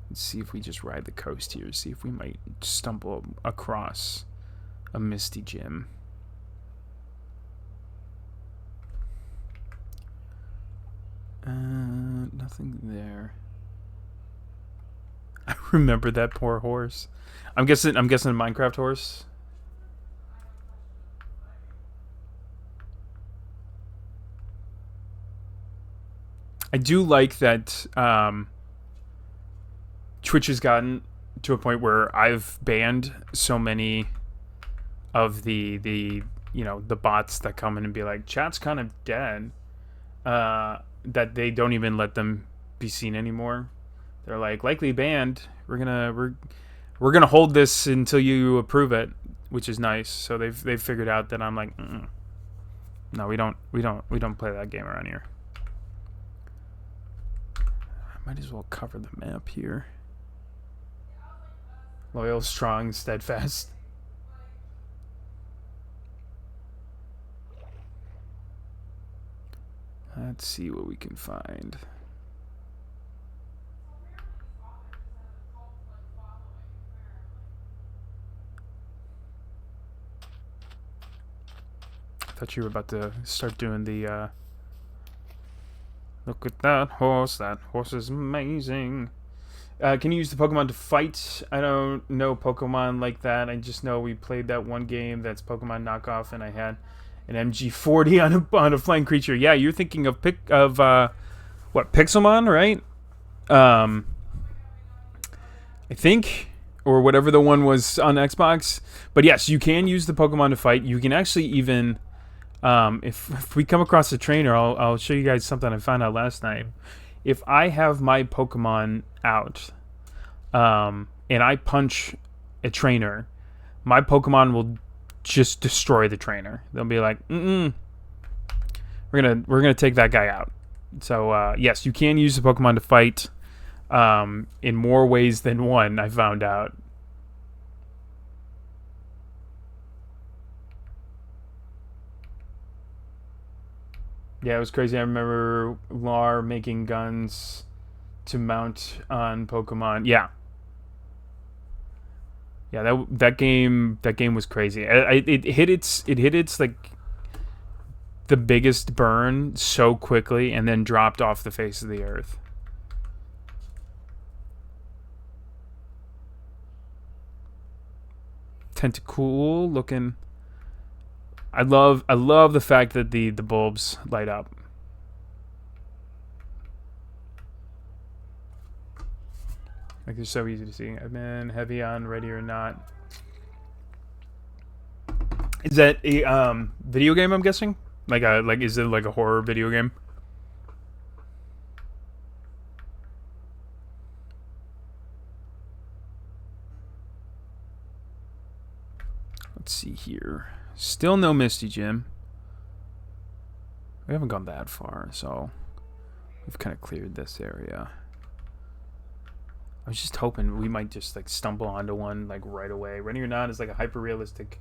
Speaker 1: Let's see if we just ride the coast here. See if we might stumble across a Misty gym. Nothing there. I remember that poor horse. I'm guessing a Minecraft horse. I do like that Twitch has gotten to a point where I've banned so many of the bots that come in and be like, chat's kind of dead, that they don't even let them be seen anymore. They're like, likely banned. We're gonna hold this until you approve it, which is nice. So they've figured out that I'm like, no, we don't play that game around here. I might as well cover the map here. Loyal, strong, steadfast. Let's see what we can find. I thought you were about to start doing the look at that horse is amazing. Can you use the Pokemon to fight? I don't know Pokemon like that. I just know we played that one game that's Pokemon knockoff, and I had an MG40 on a flying creature. Yeah, you're thinking of Pixelmon, right? I think, or whatever the one was on Xbox. But yes, you can use the Pokemon to fight. You can actually even, if we come across a trainer, I'll show you guys something I found out last night. If I have my Pokemon out, and I punch a trainer, my Pokemon will just destroy the trainer. They'll be like, we're gonna take that guy out. So yes, you can use the Pokemon to fight in more ways than one, I found out. Yeah, it was crazy. I remember Lar making guns to mount on Pokemon. Yeah, that game was crazy. It hit its like the biggest burn so quickly and then dropped off the face of the earth. Tentacool looking I love the fact that the bulbs light up. Like they're so easy to see. I've been heavy on Ready or Not. Is that a video game? I'm guessing. Is it like a horror video game? Let's see here. Still no Misty Gym. We haven't gone that far, so we've kind of cleared this area. I was just hoping we might just like stumble onto one like right away. Ready or Not is like a hyper-realistic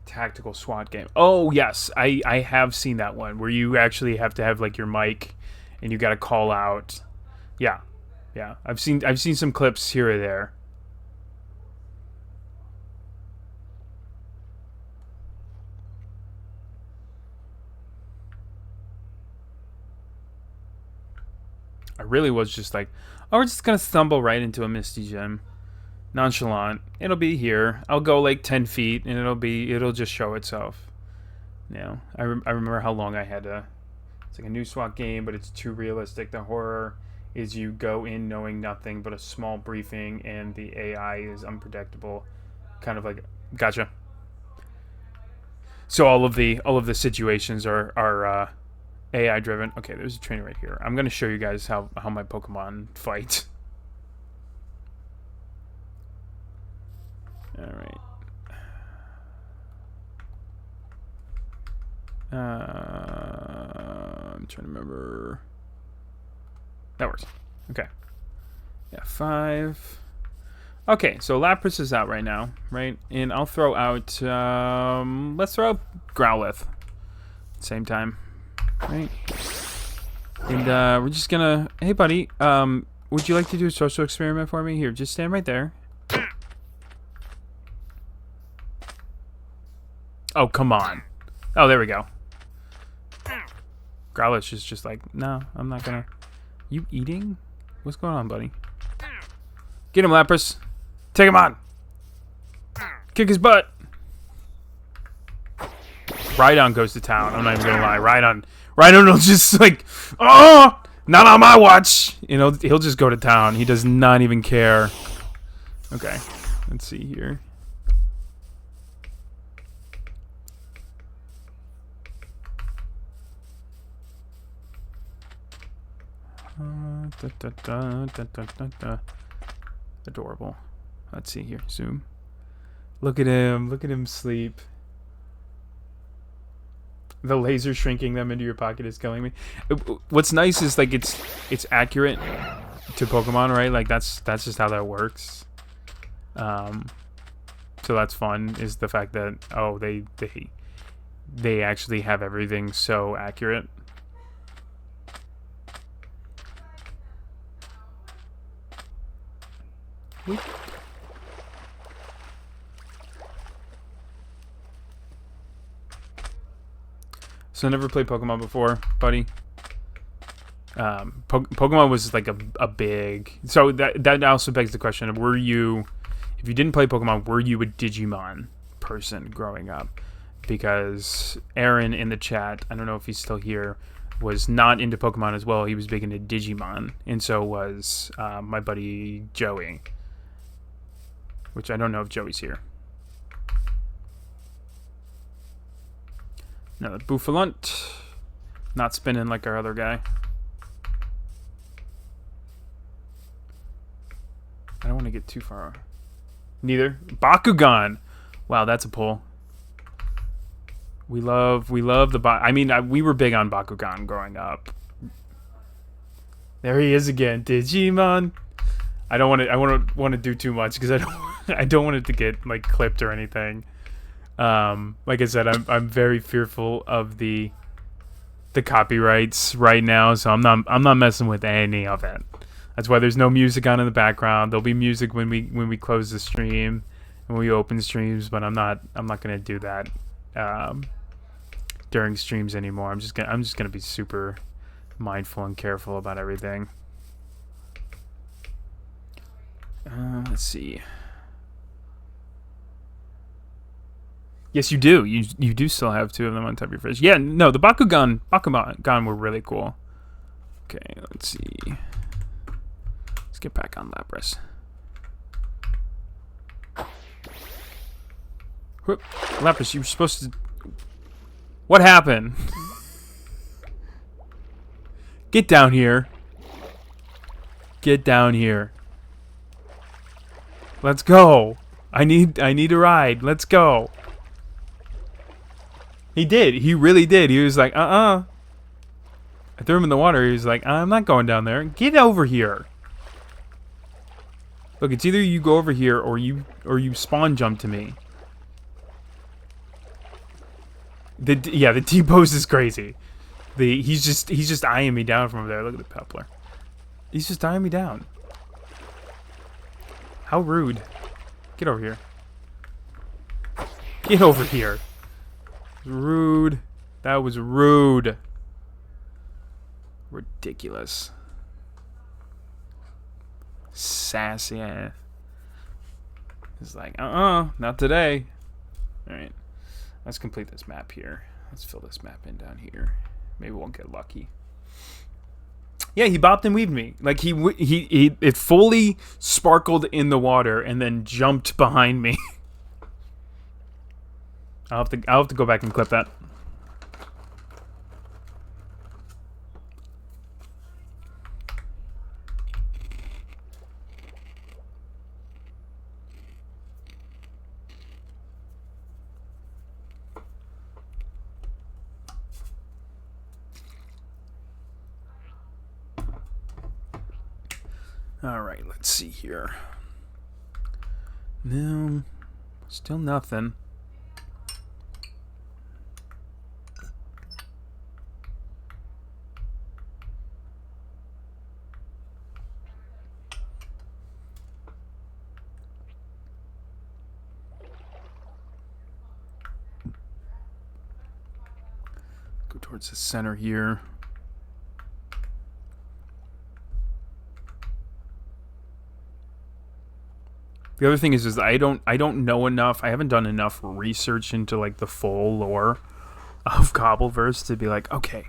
Speaker 1: tactical SWAT game. Oh yes, I have seen that one where you actually have to have like your mic and you got to call out. Yeah, I've seen some clips here or there. I really was just like, oh, we're just gonna stumble right into a Misty Gym. Nonchalant. It'll be here. I'll go like 10 feet and it'll just show itself. You know, I remember how long I had to. It's like a new SWAT game, but it's too realistic. The horror is you go in knowing nothing but a small briefing, and the AI is unpredictable. Kind of like, gotcha. So all of the situations are AI driven. Okay, there's a trainer right here. I'm gonna show you guys how my Pokemon fight. All right. I'm trying to remember. That works. Okay. Yeah, 5. Okay, so Lapras is out right now, right? And I'll throw out. Let's throw out Growlithe. Same time, right? And we're just gonna. Hey, buddy. Would you like to do a social experiment for me? Here, just stand right there. Oh, come on. Oh, there we go. Growlithe is just like, no, I'm not gonna. You eating? What's going on, buddy? Get him, Lapras. Take him on. Kick his butt. Rhydon goes to town. I'm not even gonna lie. Rhydon will just like, oh, not on my watch. You know, he'll just go to town. He does not even care. Okay, let's see here. Adorable. Let's see here. Zoom. Look at him. Look at him sleep. The laser shrinking them into your pocket is killing me. What's nice is like it's accurate to Pokemon, right? Like that's just how that works. So that's fun. Is the fact that they actually have everything so accurate. So never played Pokemon before, buddy. Pokemon was like a big. So that also begs the question of, were you, if you didn't play Pokemon, were you a Digimon person growing up? Because Aaron in the chat, I don't know if he's still here, was not into Pokemon as well. He was big into Digimon, and so was my buddy Joey. Which I don't know if Joey's here. Another Bouffalant. Not spinning like our other guy. I don't want to get too far. Neither. Bakugan. Wow, that's a pull. We love the I mean, we were big on Bakugan growing up. There he is again. Digimon. I don't want to do too much because I don't want it to get like clipped or anything. Like I said, I'm very fearful of the copyrights right now, so I'm not messing with any of it. That's why there's no music on in the background. There'll be music when we close the stream and when we open streams, but I'm not gonna do that during streams anymore. I'm just gonna be super mindful and careful about everything. Let's see. Yes, you do. You do still have 2 of them on top of your fridge. Yeah, no, the Bakugan were really cool. Okay, let's see. Let's get back on Lapras. Whoop. Lapras, you were supposed to... What happened? Get down here. Get down here. Let's go. I need a ride. Let's go. He did. He really did. He was like, I threw him in the water. He was like, I'm not going down there. Get over here. Look, it's either you go over here or you spawn jump to me. The T-pose is crazy. He's just eyeing me down from over there. Look at the Pepler. He's just eyeing me down. How rude. Get over here. Get over here. Rude. That was rude. Ridiculous. Sassy. It's like, not today. Alright. Let's complete this map here. Let's fill this map in down here. Maybe we'll get lucky. Yeah, he bopped and weaved me. Like it fully sparkled in the water and then jumped behind me. I'll have to go back and clip that. Alright, let's see here. No, still nothing. Go towards the center here. The other thing is I don't know enough. I haven't done enough research into like the full lore of Cobbleverse to be like, okay,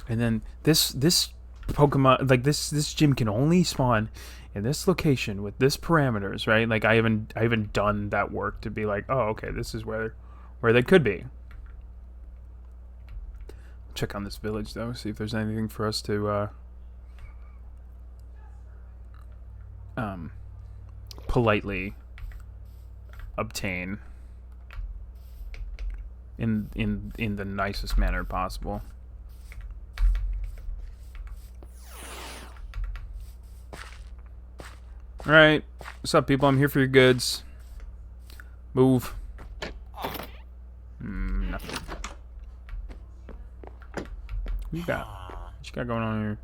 Speaker 1: and then this Pokemon, like this gym can only spawn in this location with this parameters, right? Like I haven't done that work to be like, oh, okay, this is where they could be. Check on this village though, see if there's anything for us to politely obtain in the nicest manner possible. Alright, what's up people? I'm here for your goods. Move. Nothing. What you got going on here?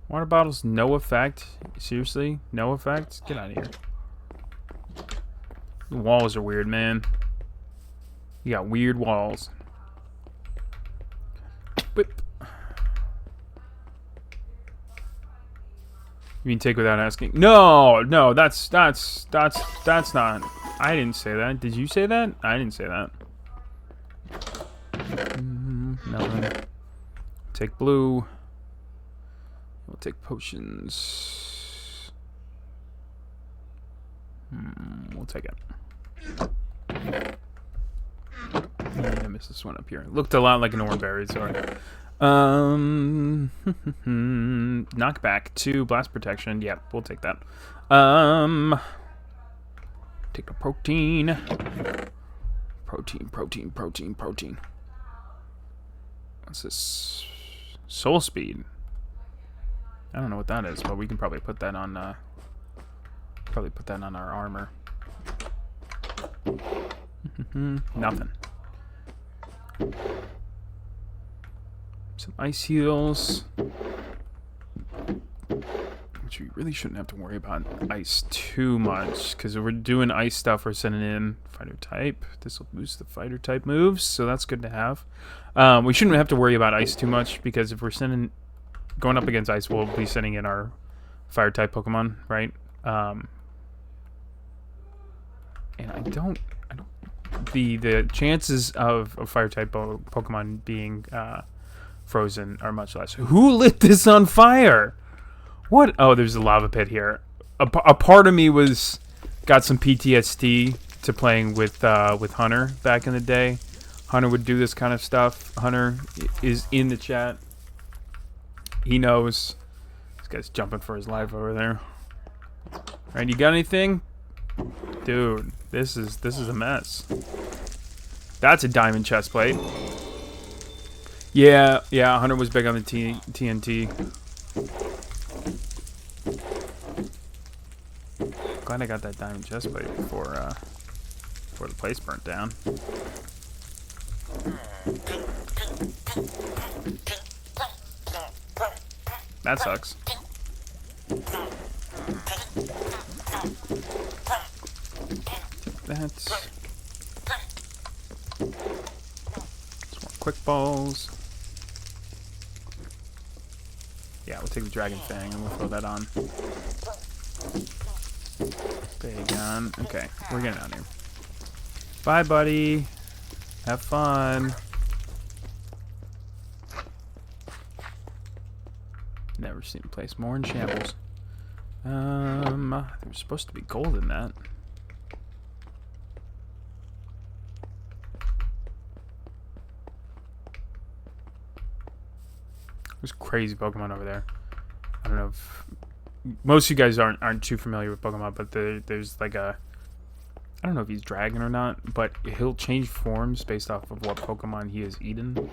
Speaker 1: Water bottles, no effect. Seriously? No effect? Get out of here. The walls are weird, man. You got weird walls. Whip. You mean take without asking? No, that's not. I didn't say that. Did you say that? I didn't say that. Nothing. Take blue. We'll take potions. We'll take it. Yeah, I missed this one up here. Looked a lot like an oranberry, sorry. Knockback 2, blast protection. Yep, we'll take that. Take the protein. Protein. What's this? Soul speed. I don't know what that is, but we can probably put that on our armor. Nothing. Some ice heals, which we really shouldn't have to worry about ice too much, because if we're doing ice stuff, we're sending in fighter type. This will boost the fighter type moves, so that's good to have. We shouldn't have to worry about ice too much, because if we're going up against ice, we'll be sending in our fire type Pokemon, right? And I don't the chances of fire type Pokemon being frozen are much less. Who lit this on fire? What? Oh, there's a lava pit here. A part of me got some PTSD to playing with Hunter back in the day. Hunter would do this kind of stuff. Hunter is in the chat. He knows. This guy's jumping for his life over there. All right, you got anything? Dude, this is a mess. That's a diamond chest plate. Yeah, Hunter was big on the TNT. Glad I got that diamond chest plate before the place burnt down. That sucks. That's some more quick balls. Yeah, we'll take the dragon fang and we'll throw that on. Bagon. Okay, we're getting out of here. Bye, buddy. Have fun. Never seen a place more in shambles. There's supposed to be gold in that. There's crazy Pokemon over there. I don't know if most of you guys aren't too familiar with Pokemon, but there's like a, I don't know if he's dragon or not, but he'll change forms based off of what Pokemon he has eaten.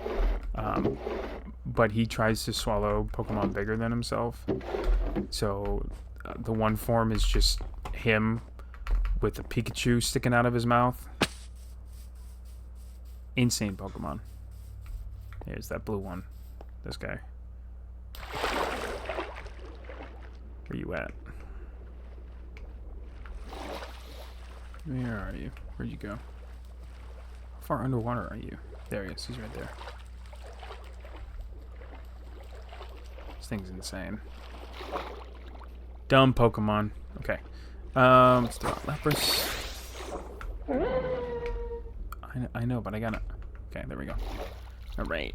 Speaker 1: But he tries to swallow Pokemon bigger than himself. So the one form is just him with a Pikachu sticking out of his mouth. Insane Pokemon. Here's that blue one. This guy. Where you at? Where are you? Where'd you go? How far underwater are you? There he is. He's right there. This thing's insane. Dumb Pokemon. Okay. Let's throw out Lapras. I know, but I gotta... Okay, there we go. Alright.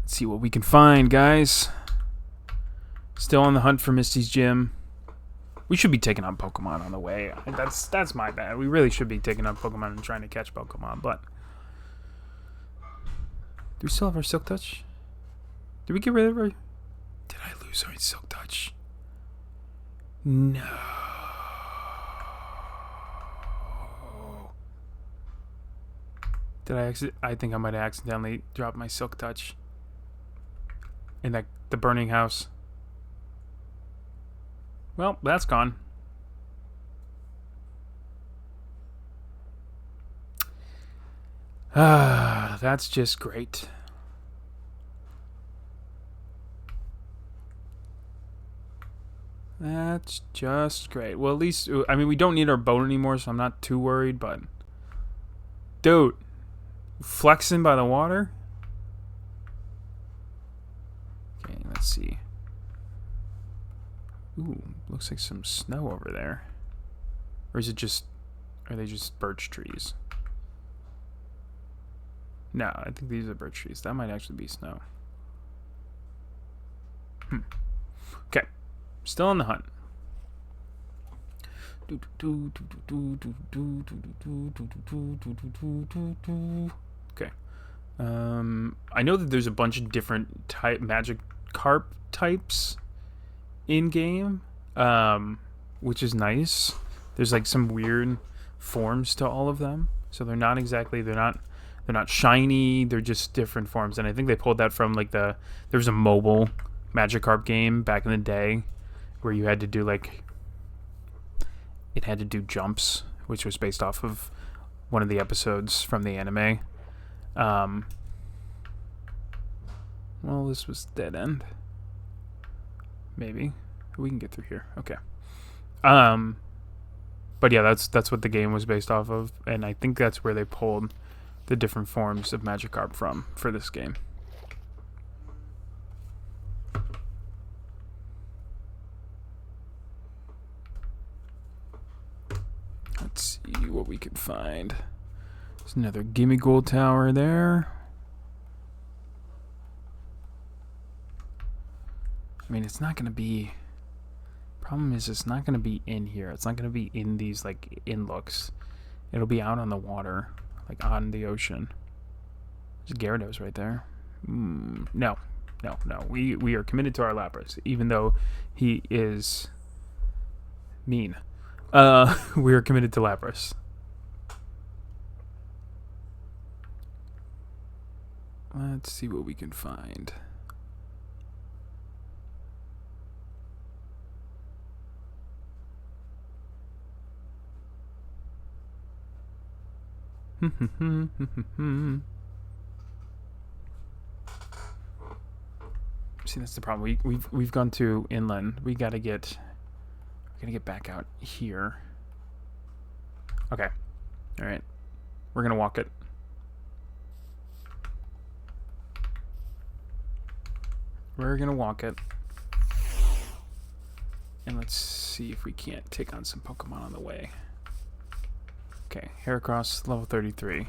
Speaker 1: Let's see what we can find, guys. Still on the hunt for Misty's gym. We should be taking on Pokemon on the way. That's my bad. We really should be taking on Pokemon and trying to catch Pokemon, but... Do we still have our Silk Touch? Did we get rid of her? Did I lose our Silk Touch? No. Did I think I might have accidentally dropped my Silk Touch in the burning house. Well, that's gone. Ah, that's just great. That's just great. Well, at least, I mean, we don't need our boat anymore, so I'm not too worried, but... Dude, flexing by the water? Okay, let's see. Ooh, looks like some snow over there. Or is it just... Are they just birch trees? No, I think these are birch trees. That might actually be snow. Okay. Still on the hunt. Okay. I know that there's a bunch of different magic carp types in game, which is nice. There's like some weird forms to all of them, so they're not shiny. They're just different forms, and I think they pulled that from like there was a mobile Magikarp game back in the day where you had to do it had to do jumps, which was based off of one of the episodes from the anime. Well, this was dead end. Maybe we can get through here. Okay. But yeah, that's what the game was based off of, and I think that's where they pulled the different forms of Magikarp from for this game. Let's see what we can find. There's another gimme gold tower there. I mean, it's not going to be... Problem is, it's not going to be in here. It's not going to be in these, like, in-looks. It'll be out on the water, like, on the ocean. There's Gyarados right there. No. We are committed to our Lapras, even though he is mean. We are committed to Lapras. Let's see what we can find. See, that's the problem. We've gone to inland. We're gonna get back out here. Okay. All right. We're gonna walk it. We're gonna walk it. And let's see if we can't take on some Pokemon on the way. Okay, Heracross, level 33.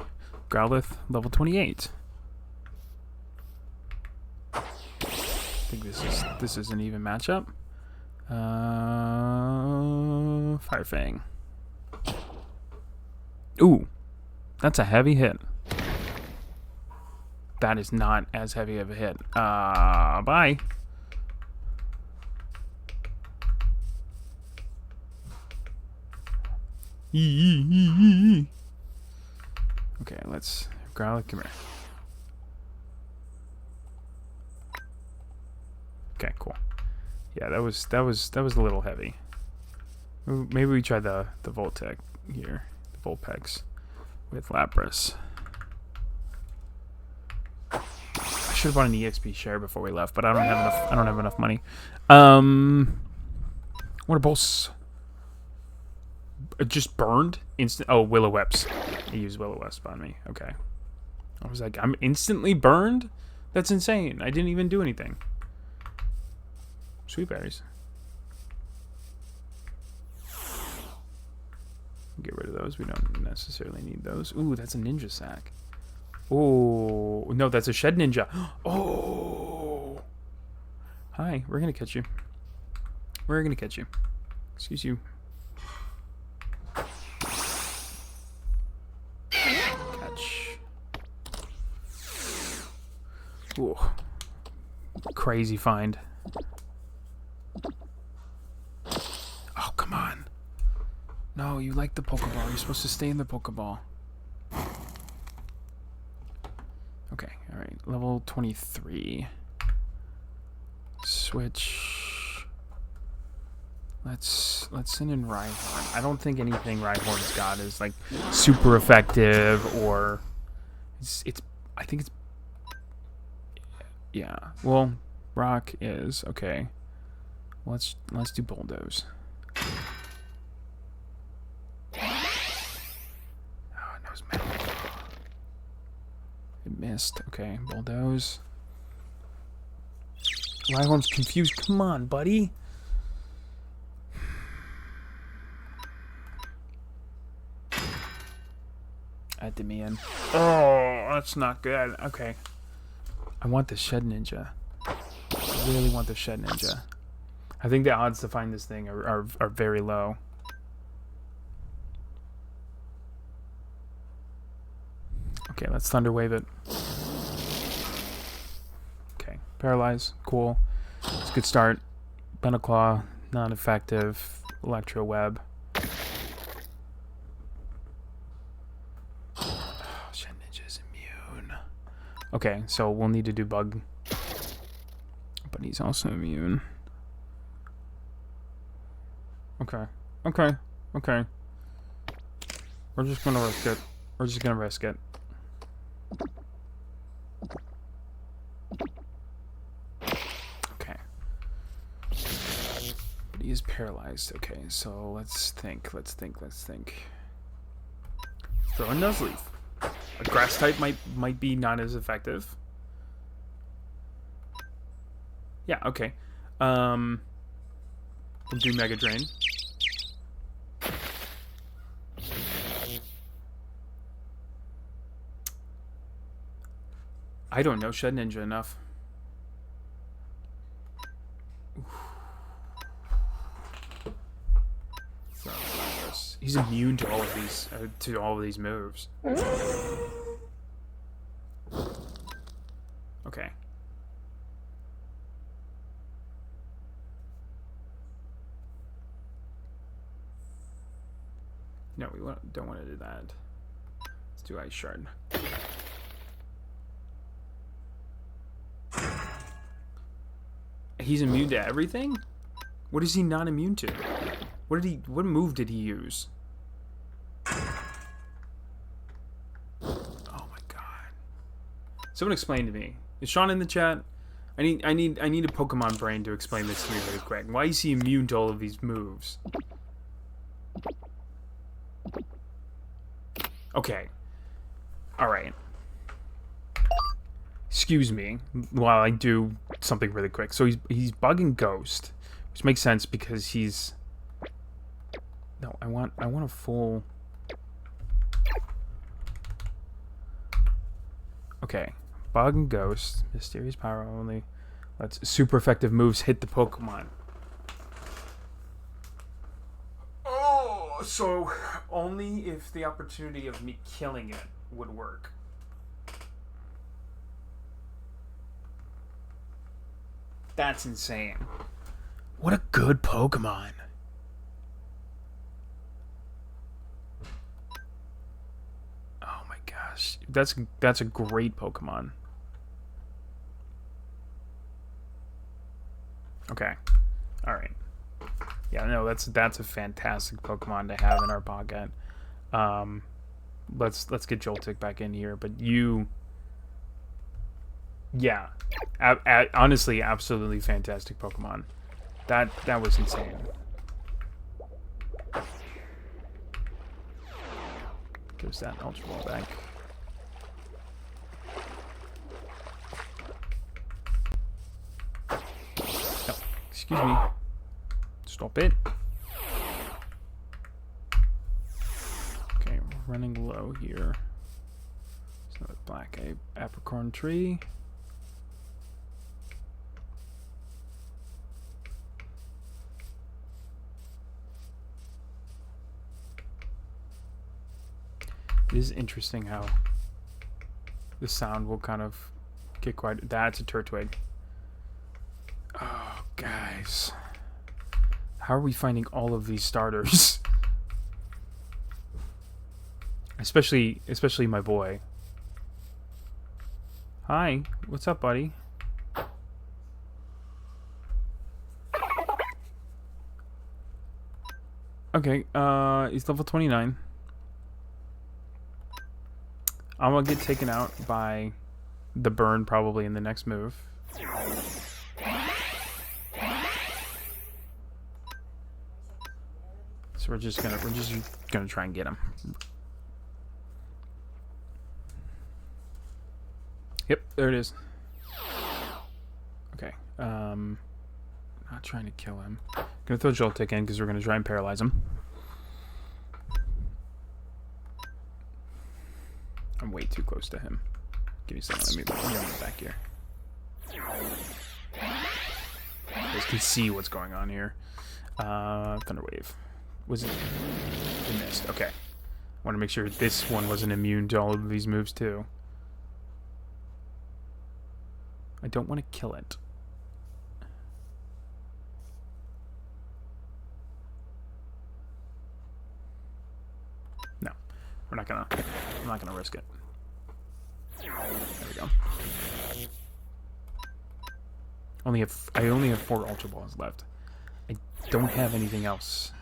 Speaker 1: Growlithe, level 28. I think this is an even matchup. Firefang. Ooh, that's a heavy hit. That is not as heavy of a hit. Bye. Okay, let's Growlithe, come here. Okay, cool. Yeah, that was a little heavy. Maybe we try the Voltec here, the Vulpix with Lapras. I should have bought an EXP share before we left, but I don't have enough money. What a boss. It just burned instant. Oh, Will-O-Wisp. He used Will-O-Wisp on me. Okay. I was like, I'm instantly burned? That's insane. I didn't even do anything. Sweet berries. Get rid of those. We don't necessarily need those. Ooh, that's a ninja sack. Oh, no, that's a shed ninja. Oh. Hi, we're going to catch you. We're going to catch you. Excuse you. Catch. Ooh. Crazy find. Oh, come on. No, you like the Pokeball. You're supposed to stay in the Pokeball. Okay, alright. Level 23. Switch. Let's send in Rhyhorn. I don't think anything Rhyhorn's got is like super effective or I think it's yeah. Well, Rock is okay. Let's do Bulldoze. Oh, it knows metal. It missed. Okay, Bulldoze. Rhyhorn's confused. Come on, buddy. Add me in. Oh, that's not good. Okay. I want the Shed Ninja. I really want the Shed Ninja. I think the odds to find this thing are very low. Okay, let's Thunder Wave it. Okay, Paralyze. Cool. It's a good start. Claw, not effective. Electro Web. Okay, so we'll need to do Bug. But he's also immune. Okay. Okay. Okay. We're just gonna risk it. We're just gonna risk it. Okay. But he is paralyzed. Okay, so let's think. Throw a Nuzleaf. A grass type might be not as effective. Yeah, okay. We'll do Mega Drain. I don't know Shed Ninja enough. He's immune to all of these moves. Okay. No, we don't want to do that. Let's do Ice Shard. He's immune to everything? What is he not immune to? What move did he use? Oh my god. Someone explain to me. Is Sean in the chat? I need a Pokemon brain to explain this to me really quick. Why is he immune to all of these moves? Okay. Alright. Excuse me while I do something really quick. So he's bugging Ghost, which makes sense because he's... No, I want a full... Okay. Bug and Ghost. Mysterious power only. Let's super effective moves hit the Pokemon. Oh, so only if the opportunity of me killing it would work. That's insane. What a good Pokemon. Oh my gosh. That's a great Pokemon. Okay. Alright. Yeah, no, that's a fantastic Pokemon to have in our pocket. Let's get Joltik back in here, but you... Yeah. Honestly, absolutely fantastic Pokemon. That was insane. Gives that Ultra Ball back. No, excuse me. Stop it. Okay, we're running low here. It's another black apricorn tree. It is interesting how the sound will kind of get quite... That's a Turtwig. Oh, guys. How are we finding all of these starters? Especially my boy. Hi. What's up, buddy? Okay, he's level 29. I'm gonna get taken out by the burn probably in the next move. So we're just gonna try and get him. Yep, there it is. Okay. Not trying to kill him. Gonna throw Joltik in because we're gonna try and paralyze him. I'm way too close to him. Give me a second. Let me move back here. You guys can see what's going on here. Thunder Wave. Was it? It missed. Okay. Want to make sure this one wasn't immune to all of these moves too. I don't want to kill it. No, I'm not gonna risk it. There we go. I only have 4 Ultra Balls left. I don't have anything else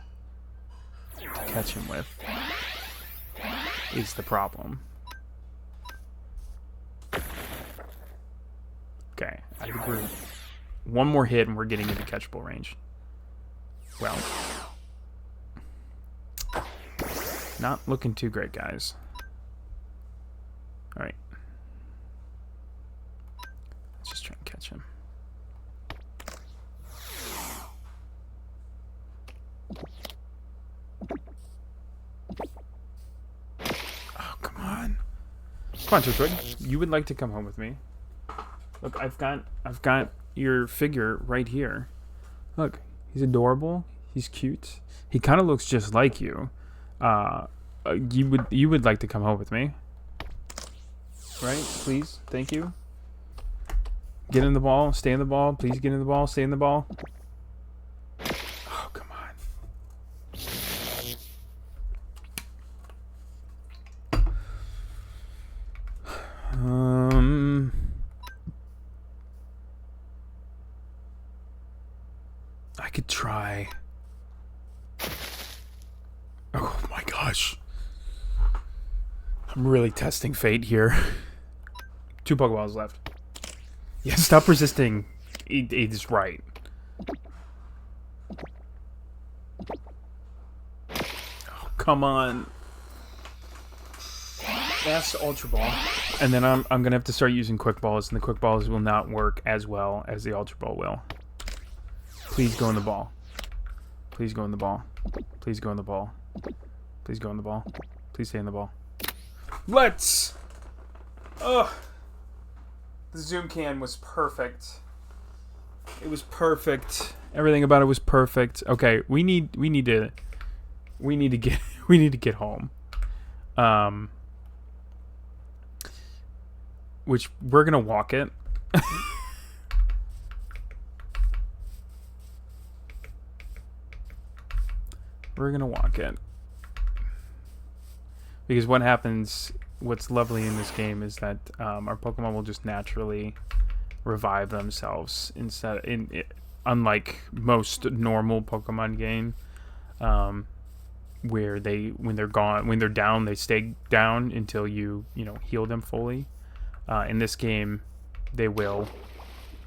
Speaker 1: to catch him with. Is the problem. Okay, I think we're one more hit and we're getting into catchable range. Well, not looking too great, guys. All right, let's just try and catch him. Oh, come on. Come on, Turtwig. You would like to come home with me. Look, I've got your figure right here. Look, he's adorable. He's cute. He kind of looks just like you. You would like to come home with me, right? Please, thank you. Get in the ball. Stay in the ball. Please get in the ball. Stay in the ball. Oh, come on. I could try. Oh my gosh. I'm really testing fate here. 2 Pokeballs left. Yeah, stop resisting. It is right. Oh, come on. That's Ultra Ball. And then I'm gonna have to start using Quick Balls, and the Quick Balls will not work as well as the Ultra Ball will. Please go in the ball. Please go in the ball. Please go in the ball. Please go in the ball. Please stay in the ball. Let's! Ugh. The zoom can was perfect. It was perfect. Everything about it was perfect. Okay, we need to get home. Which we're gonna walk it. We're gonna walk it. Because what happens, what's lovely in this game is that our Pokemon will just naturally revive themselves unlike most normal Pokemon game, where when they're down, they stay down until you heal them fully. In this game, they will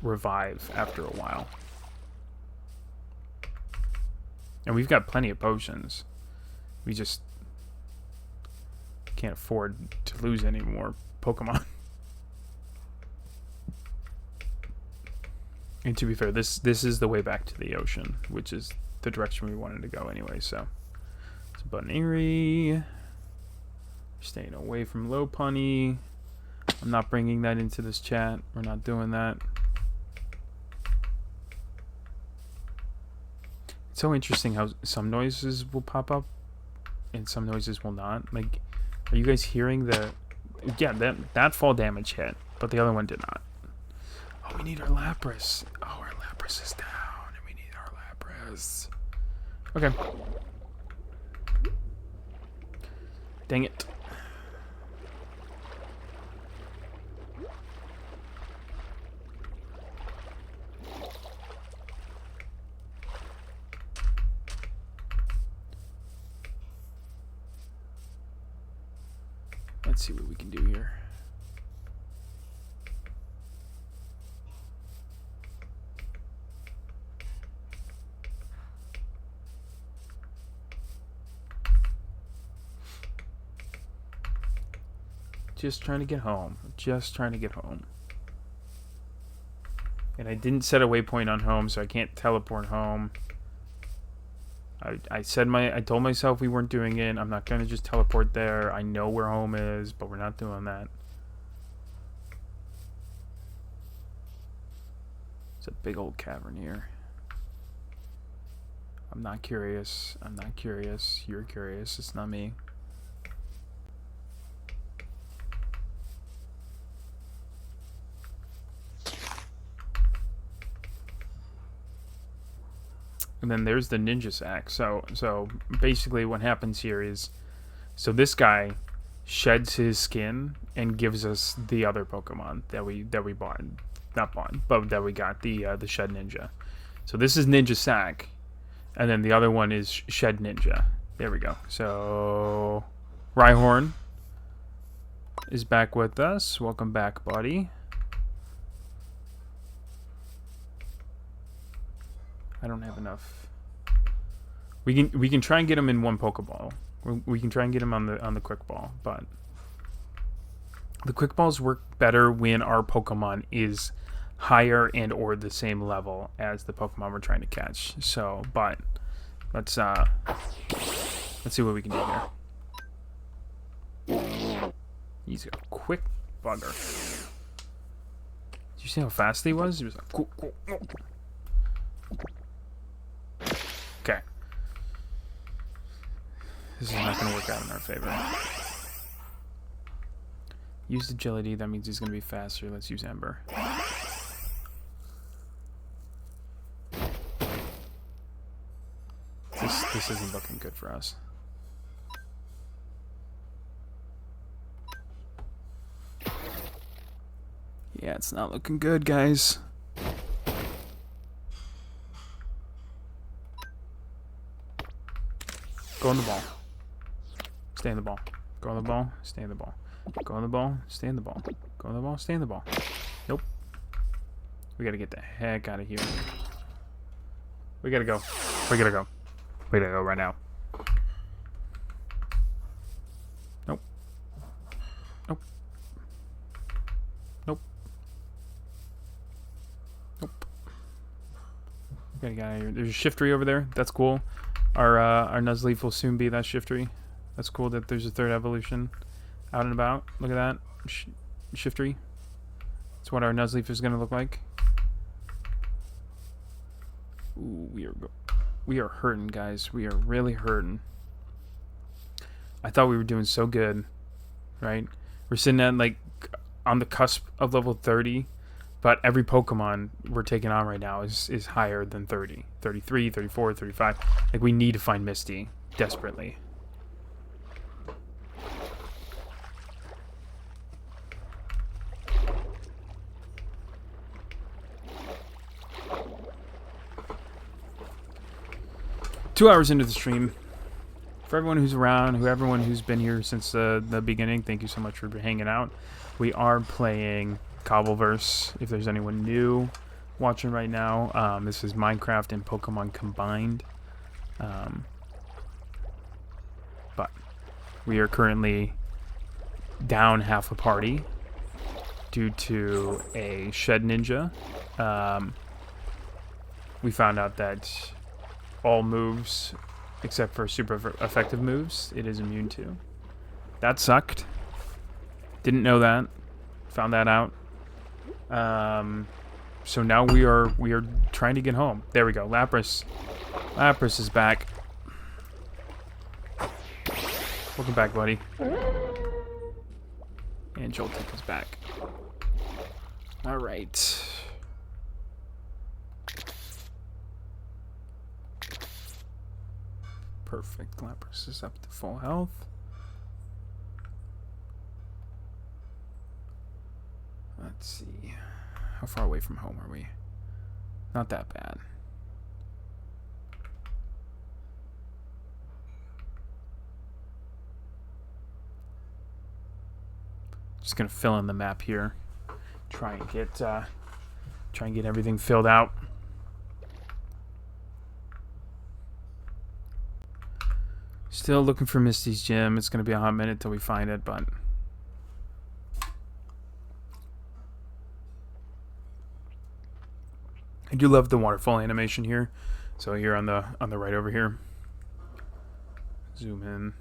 Speaker 1: revive after a while. And we've got plenty of potions. We just can't afford to lose any more Pokemon. And to be fair, this is the way back to the ocean, which is the direction we wanted to go anyway. So it's Button Eerie. Staying away from Lopunny. I'm not bringing that into this chat. We're not doing that. It's so interesting how some noises will pop up and some noises will not. Like, are you guys hearing the... Yeah, that fall damage hit, but the other one did not. Oh, we need our Lapras. Oh, our Lapras is down, and we need our Lapras. Okay. Dang it. Let's see what we can do here. Just trying to get home. Just trying to get home. And I didn't set a waypoint on home, so I can't teleport home. I told myself we weren't doing it. I'm not gonna just teleport there. I know where home is, but we're not doing that. It's a big old cavern here. I'm not curious. I'm not curious. You're curious. It's not me. And then there's the ninja sack. So basically what happens here is, so this guy sheds his skin and gives us the other Pokemon that we bought, not bought, but that we got, the shed ninja. So this is ninja sack, and then the other one is shed ninja. There we go. So Rhyhorn is back with us. Welcome back, buddy. I don't have enough. We can try and get him in one Pokeball. We can try and get him on the Quick Ball, but the Quick Balls work better when our Pokemon is higher and or the same level as the Pokemon we're trying to catch. So, but let's see what we can do here. He's a quick bugger. You see how fast he was? He was like, cool, cool, cool. Okay. This is not going to work out in our favor. Use agility. That means he's going to be faster. Let's use Ember. This isn't looking good for us. Yeah, it's not looking good, guys. Go on the ball. Stay in the ball. Go on the ball. Stay in the ball. Go on the ball. Stay in the ball. Go on the ball. Stay in the ball. Nope. We gotta get the heck out of here. We gotta go. We gotta go. We gotta go right now. Nope. Nope. Nope. Nope. We gotta get out of here. There's a Shiftry over there. That's cool. Our Nuzleaf will soon be that Shiftry. That's cool that there's a third evolution out and about. Look at that. Shiftry. That's what our Nuzleaf is gonna look like. Ooh, we are hurting, guys. We are really hurting. I thought we were doing so good, right? We're sitting at like on the cusp of level 30, but every Pokemon we're taking on right now is higher than 30. 33, 34, 35. Like, we need to find Misty desperately. Two hours into the stream. For everyone who's around, everyone who's been here since the beginning, thank you so much for hanging out. We are playing Cobbleverse. If there's anyone new watching right now, this is Minecraft and Pokemon combined. But we are currently down half a party due to a shed ninja. We found out that all moves except for super effective moves it is immune to. That sucked. Didn't know that. Found that out. So now we are trying to get home. There we go. Lapras is back. Welcome back, buddy. And Joltik is back. All right. Perfect. Lapras is up to full health. Let's see. How far away from home are we? Not that bad. Just gonna fill in the map here. Try and get everything filled out. Still looking for Misty's gym. It's gonna be a hot minute till we find it, but I do love the waterfall animation here. So here on the right over here. Zoom in.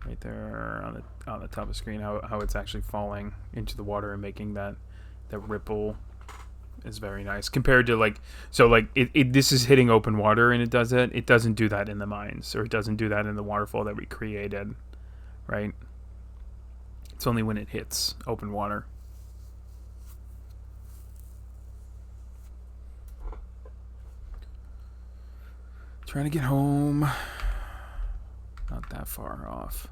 Speaker 1: Right there on the top of the screen, how it's actually falling into the water and making that ripple is very nice compared to this is hitting open water and it doesn't do that in the mines, or it doesn't do that in the waterfall that we created, right? It's only when it hits open water. Trying to get home. Not that far off.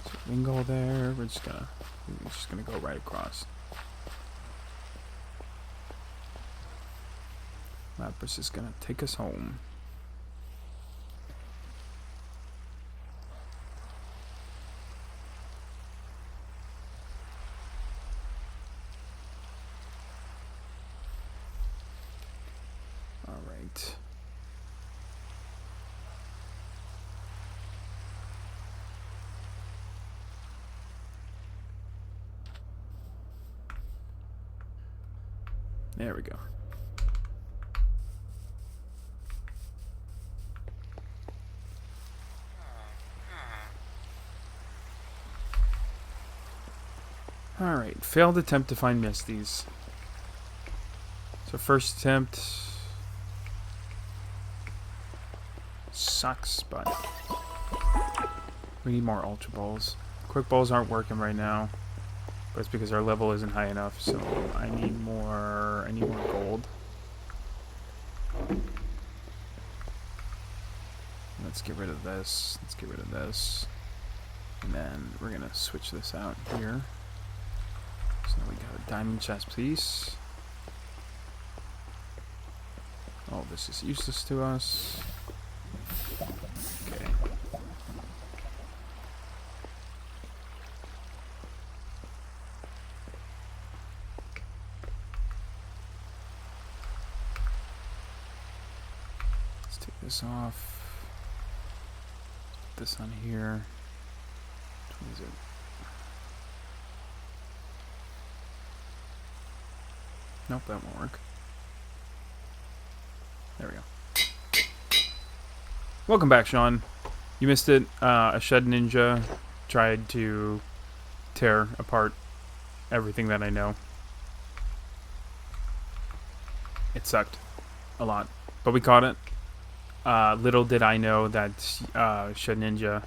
Speaker 1: So Wingull there. We're just gonna go right across. Lapras is gonna take us home. There we go. Alright, failed attempt to find Misties. So first attempt sucks, but we need more Ultra Balls. Quick Balls aren't working right now, but it's because our level isn't high enough, so I need more gold. Let's get rid of this. Let's get rid of this. And then we're gonna switch this out here. So we got a diamond chest piece. Oh, this is useless to us. Okay. Let's take this off. Put this on here. What is it? Nope, that won't work. There we go. Welcome back, Sean. You missed it. A shed ninja tried to tear apart everything that I know. It sucked a lot, but we caught it. Little did I know that shed ninja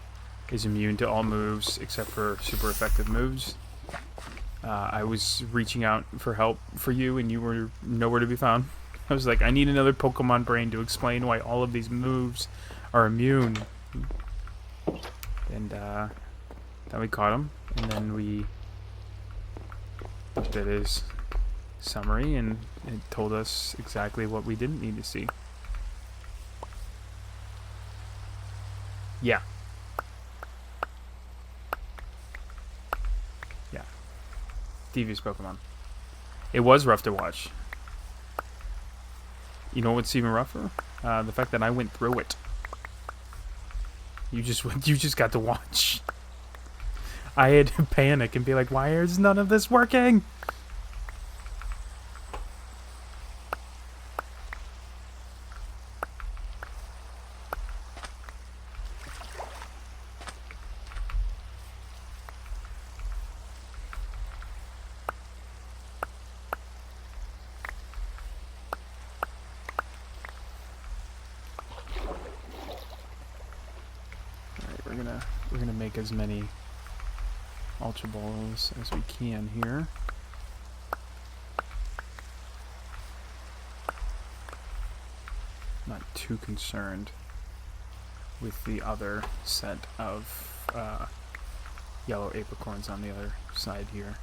Speaker 1: is immune to all moves except for super effective moves. I was reaching out for help for you, and you were nowhere to be found. I was like, I need another Pokemon brain to explain why all of these moves are immune. And then we caught him, and then we looked at his summary, and it told us exactly what we didn't need to see. Yeah. Yeah. Devious Pokemon. It was rough to watch. You know what's even rougher? The fact that I went through it. You just got to watch. I had to panic and be like, why is none of this working? We're gonna make as many Ultra Balls as we can here. Not too concerned with the other set of yellow apricorns on the other side here,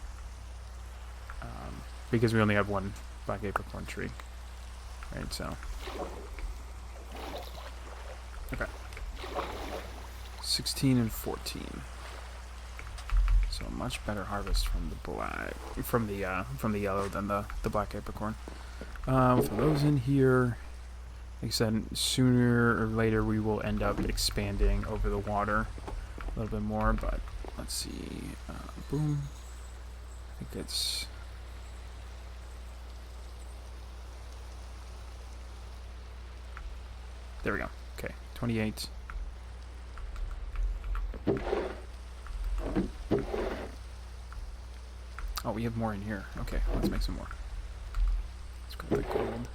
Speaker 1: because we only have one black apricorn tree, right? So, okay. 16 and 14. So a much better harvest from the black, from the yellow than the black apricorn. For those in here, like I said, sooner or later we will end up expanding over the water a little bit more. But let's see. Boom. I think it's. There we go. Okay, 28. Oh, we have more in here. Okay, let's make some more. Let's grab the gold.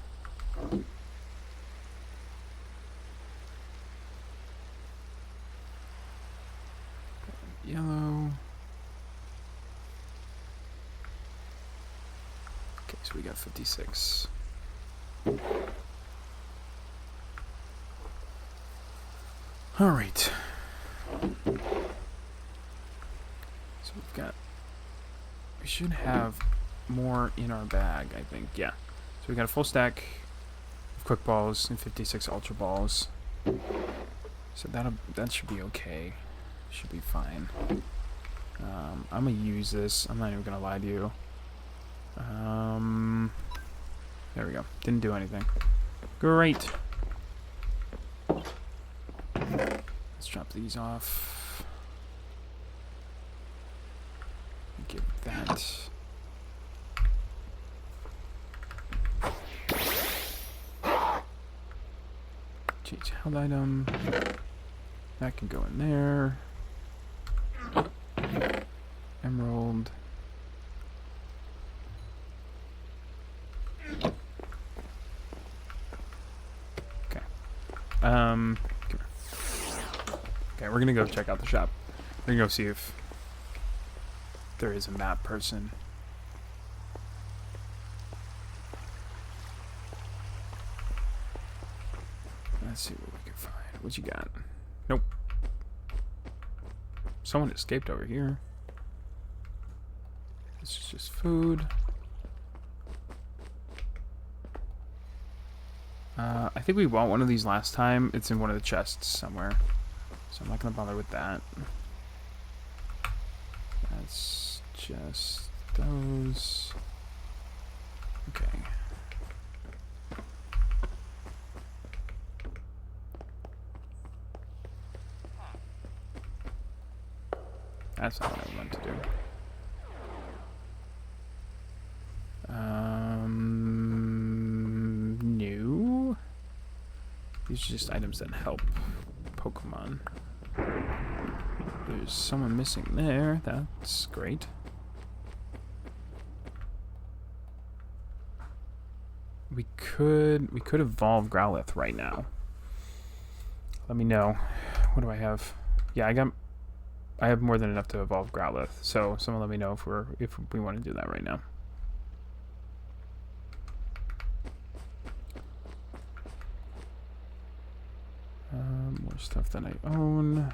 Speaker 1: Yellow. Okay, so we got 56. All right. So we should have more in our bag, I think. Yeah. So we got a full stack of quick balls and 56 ultra balls. So that should be okay. Should be fine. I'm gonna use this. I'm not even gonna lie to you. There we go. Didn't do anything. Great. Let's drop these off. Give that. Change held item. That can go in there. Emerald. Come here. Okay, we're gonna go check out the shop. We're gonna go see if there is a map person. Let's see what we can find. What you got? Nope. Someone escaped over here. This is just food. I think we bought one of these last time. It's in one of the chests somewhere. So I'm not going to bother with that. That's just those. Okay. That's not what I want to do. No. These are just items that help Pokemon. There's someone missing there. That's great. We could evolve Growlithe right now. Let me know. What do I have? Yeah, I have more than enough to evolve Growlithe. So someone let me know if we want to do that right now. More stuff that I own.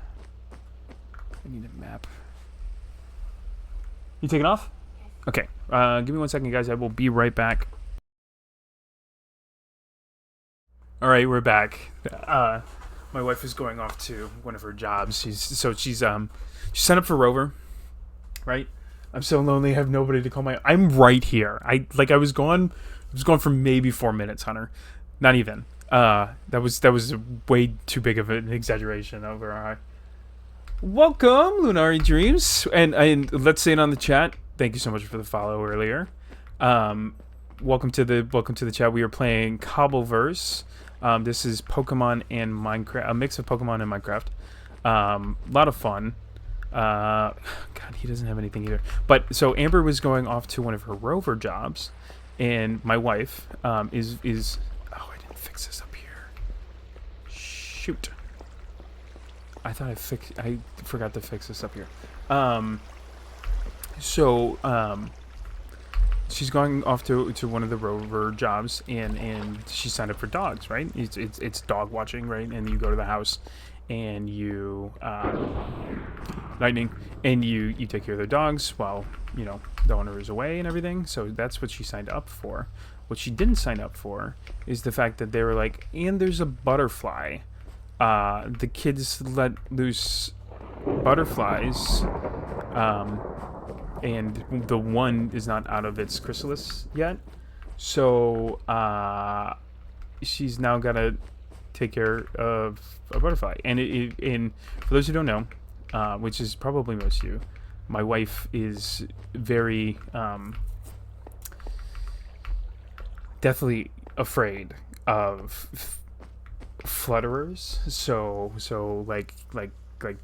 Speaker 1: I need a map. You taking off? Okay. Give me 1 second, guys. I will be right back. All right, we're back. My wife is going off to one of her jobs. She's signed up for Rover, right? I'm so lonely. I have nobody to call my. I'm right here. I was gone for maybe 4 minutes, Hunter. Not even. That was way too big of an exaggeration over our. Welcome, Lunari Dreams, and let's say it on the chat. Thank you so much for the follow earlier. Welcome to the chat. We are playing Cobbleverse. This is Pokemon and Minecraft, a mix of Pokemon and Minecraft. A lot of fun. God, he doesn't have anything either. But so Amber was going off to one of her Rover jobs, and my wife is. Oh, I didn't fix this up here. Shoot. I thought I forgot to fix this up here. She's going off to one of the Rover jobs, and she signed up for dogs, right? It's dog watching, right? And you go to the house, and you lightning, and you take care of the dogs while the owner is away and everything. So that's what she signed up for. What she didn't sign up for is the fact that they were like, and there's a butterfly. The kids let loose butterflies. And the one is not out of its chrysalis yet, so she's now got to take care of a butterfly. And for those who don't know, which is probably most of you, my wife is very definitely afraid of flutterers. So like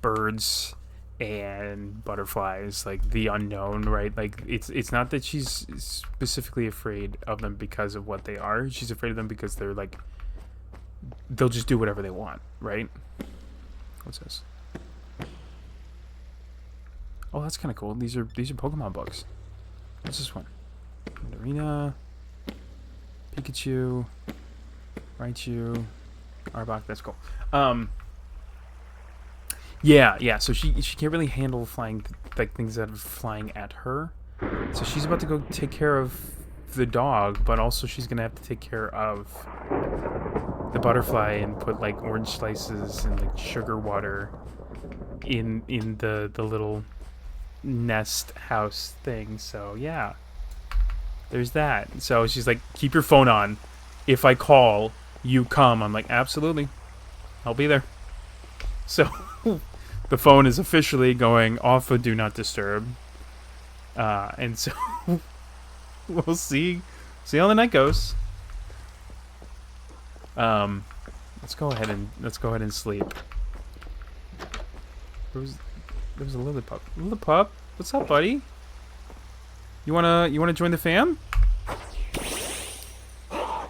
Speaker 1: birds and butterflies, like the unknown, right? Like it's not that she's specifically afraid of them because of what they are. She's afraid of them because they're like, they'll just do whatever they want, right? What's this? Oh, that's kind of cool. These are Pokemon books. What's this one? Arena, Pikachu, Raichu, Arbok. That's cool. Yeah. So she can't really handle flying, like things that are flying at her. So she's about to go take care of the dog, but also she's gonna have to take care of the butterfly and put like orange slices and like sugar water in the little nest house thing. So yeah, there's that. So she's like, keep your phone on. If I call, you come. I'm like, absolutely, I'll be there. So the phone is officially going off of Do Not Disturb. And so we'll see how the night goes. Let's go ahead and sleep. There was a Lillipup. Lillipup, what's up, buddy? You wanna join the fam?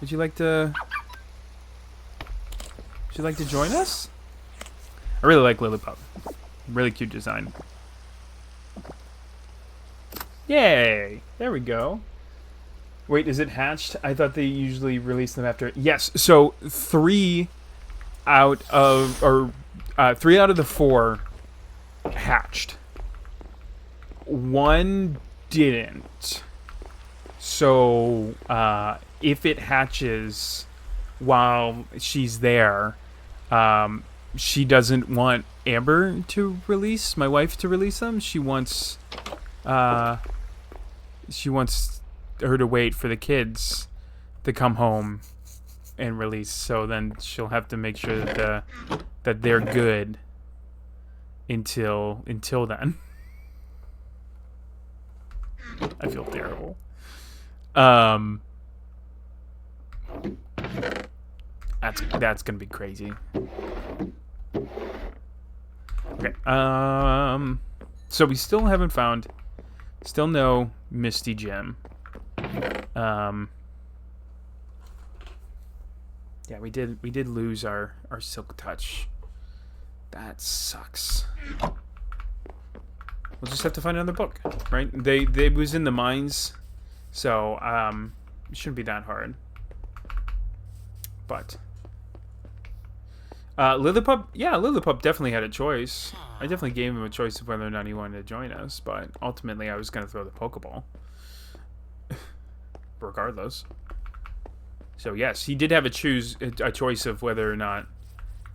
Speaker 1: Would you like to Would you like to join us? I really like Lillipup. Really cute design. Yay! There we go. Wait, is it hatched? I thought they usually release them after. Yes. So 3 out of the 4 hatched. 1 didn't. So if it hatches while she's there, she doesn't want Amber to release, my wife to release them. She wants her to wait for the kids to come home and release. So then she'll have to make sure that they're good until then. I feel terrible. That's gonna be crazy. Okay. So we still haven't found. Still no Misty Gem. Yeah, we did lose our Silk Touch. That sucks. We'll just have to find another book, right? They was in the mines, so it shouldn't be that hard. But Lillipup, yeah, Lillipup definitely had a choice. I definitely gave him a choice of whether or not he wanted to join us, but ultimately I was going to throw the Pokeball. Regardless. So yes, he did have a choice of whether or not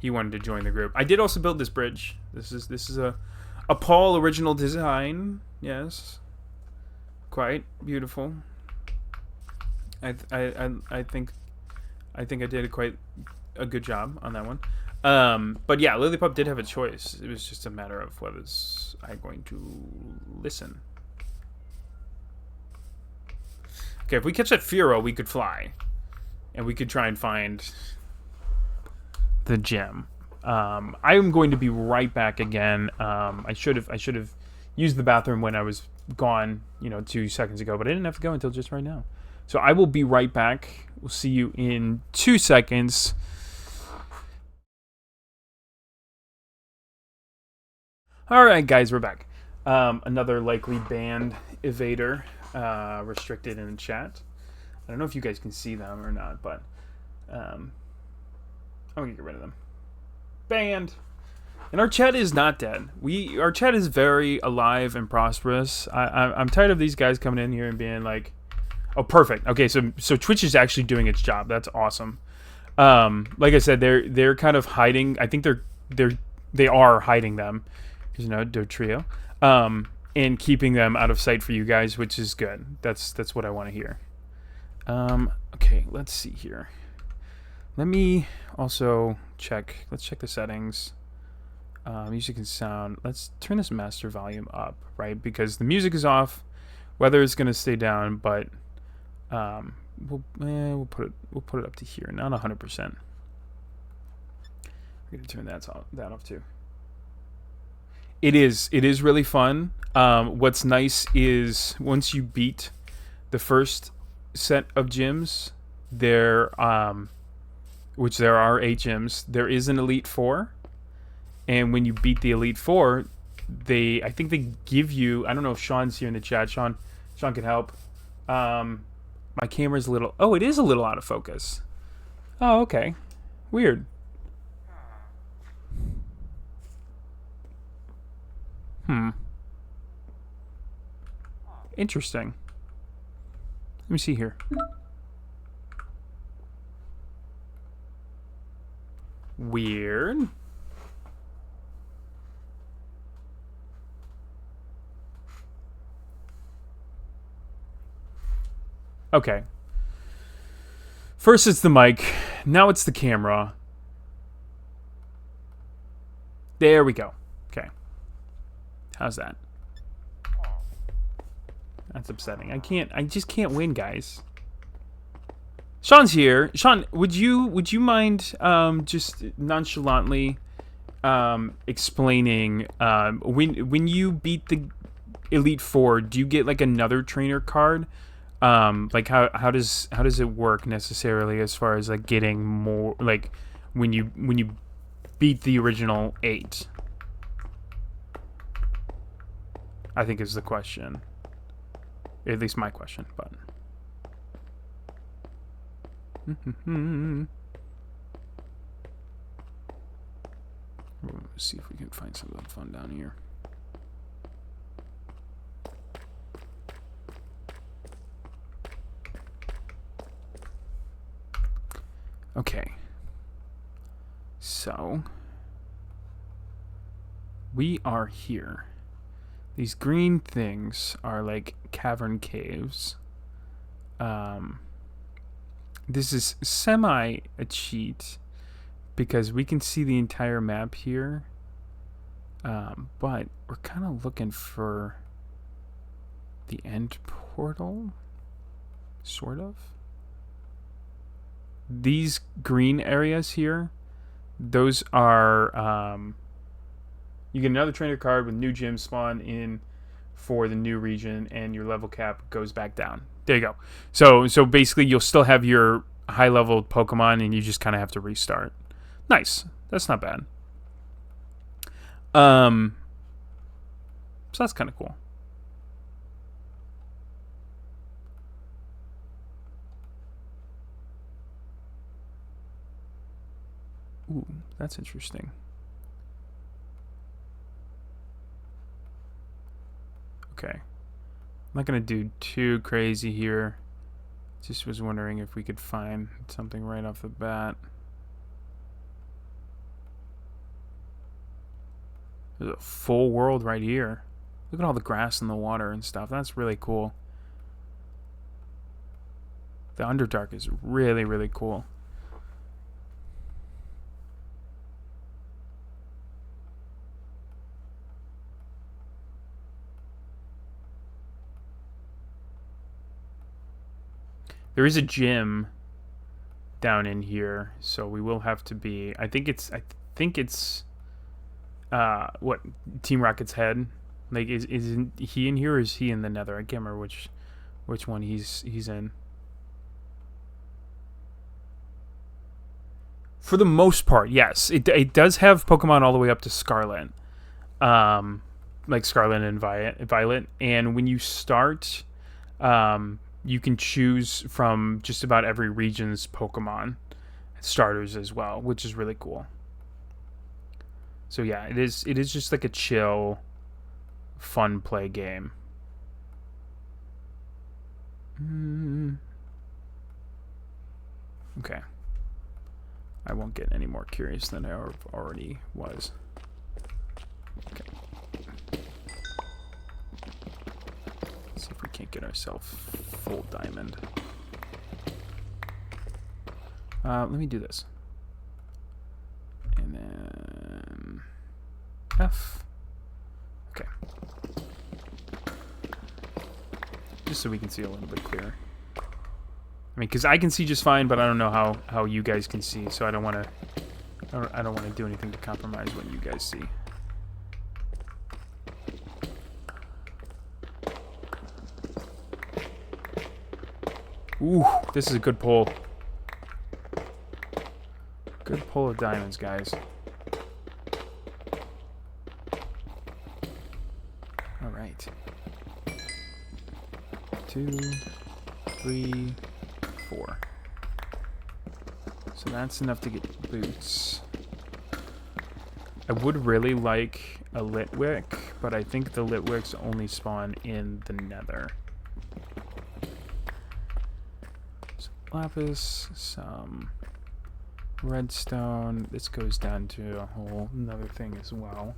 Speaker 1: he wanted to join the group. I did also build this bridge. This is a Paul original design. Yes. Quite beautiful. I think I did quite a good job on that one. But yeah, Lillipup did have a choice. It was just a matter of whether I'm going to listen. Okay, if we catch that Furo, we could fly. And we could try and find the gem. I am going to be right back again. I should have used the bathroom when I was gone, 2 seconds ago, but I didn't have to go until just right now. So I will be right back. We'll see you in 2 seconds. Alright guys, we're back. Another likely banned evader restricted in the chat. I don't know if you guys can see them or not, but I'm going to get rid of them. Banned! And our chat is not dead. Our chat is very alive and prosperous. I'm tired of these guys coming in here and being like, oh, perfect. Okay, so Twitch is actually doing its job. That's awesome. Like I said, they're kind of hiding. I think they are hiding them. Here's another trio. And keeping them out of sight for you guys, which is good. That's what I want to hear. Okay, let's see here. Let me also check. Let's check the settings. Music and sound. Let's turn this master volume up, right? Because the music is off. Weather is gonna stay down, but we'll put it up to here, not 100%. We're gonna turn that off too. It is really fun. What's nice is once you beat the first set of gyms, which there are 8 gyms, there is an Elite Four, and when you beat the Elite Four, I think they give you. I don't know if Sean's here in the chat. Sean can help. My camera's a little. Oh, it is a little out of focus. Oh, okay. Weird. Interesting. Let me see here. Weird. Okay. First it's the mic. Now it's the camera. There we go. Okay. How's that? That's upsetting. I just can't win, guys. Sean's here. Sean, would you mind just nonchalantly explaining when you beat the Elite Four, do you get like another trainer card? Like how does it work necessarily as far as like getting more, like when you beat the original 8? I think is the question. At least my question, but let's see if we can find something fun down here. Okay. So we are here. These green things are like cavern caves. This is semi a cheat because we can see the entire map here. But we're kind of looking for the end portal, sort of. These green areas here, those are, you get another trainer card with new gyms spawn in for the new region, and your level cap goes back down. There you go. So basically, you'll still have your high-level Pokemon, and you just kind of have to restart. Nice. That's not bad. So that's kind of cool. Ooh, that's interesting. Okay. I'm not going to do too crazy here. Just was wondering if we could find something right off the bat. There's a full world right here. Look at all the grass and the water and stuff. That's really cool. The Underdark is really, really cool. There is a gym down in here, so we will have to be. I think it's what, Team Rocket's head. Like, is he in here or is he in the Nether? I can't remember which one he's in. For the most part, yes. It does have Pokemon all the way up to Scarlet. Like Scarlet and Violet. And when you start, you can choose from just about every region's Pokemon starters as well, which is really cool. So yeah, it is just like a chill, fun play game. Okay. I won't get any more curious than I already was. Okay. Let's see if we can't get ourselves full diamond. Let me do this. And then F. Okay. Just so we can see a little bit clearer. I mean, because I can see just fine, but I don't know how you guys can see, so I don't want to do anything to compromise what you guys see. Ooh, this is a good pull. Good pull of diamonds, guys. All right. 2, 3, 4. So that's enough to get boots. I would really like a Litwick, but I think the Litwicks only spawn in the Nether. Some lapis, some redstone. This goes down to a whole another thing as well.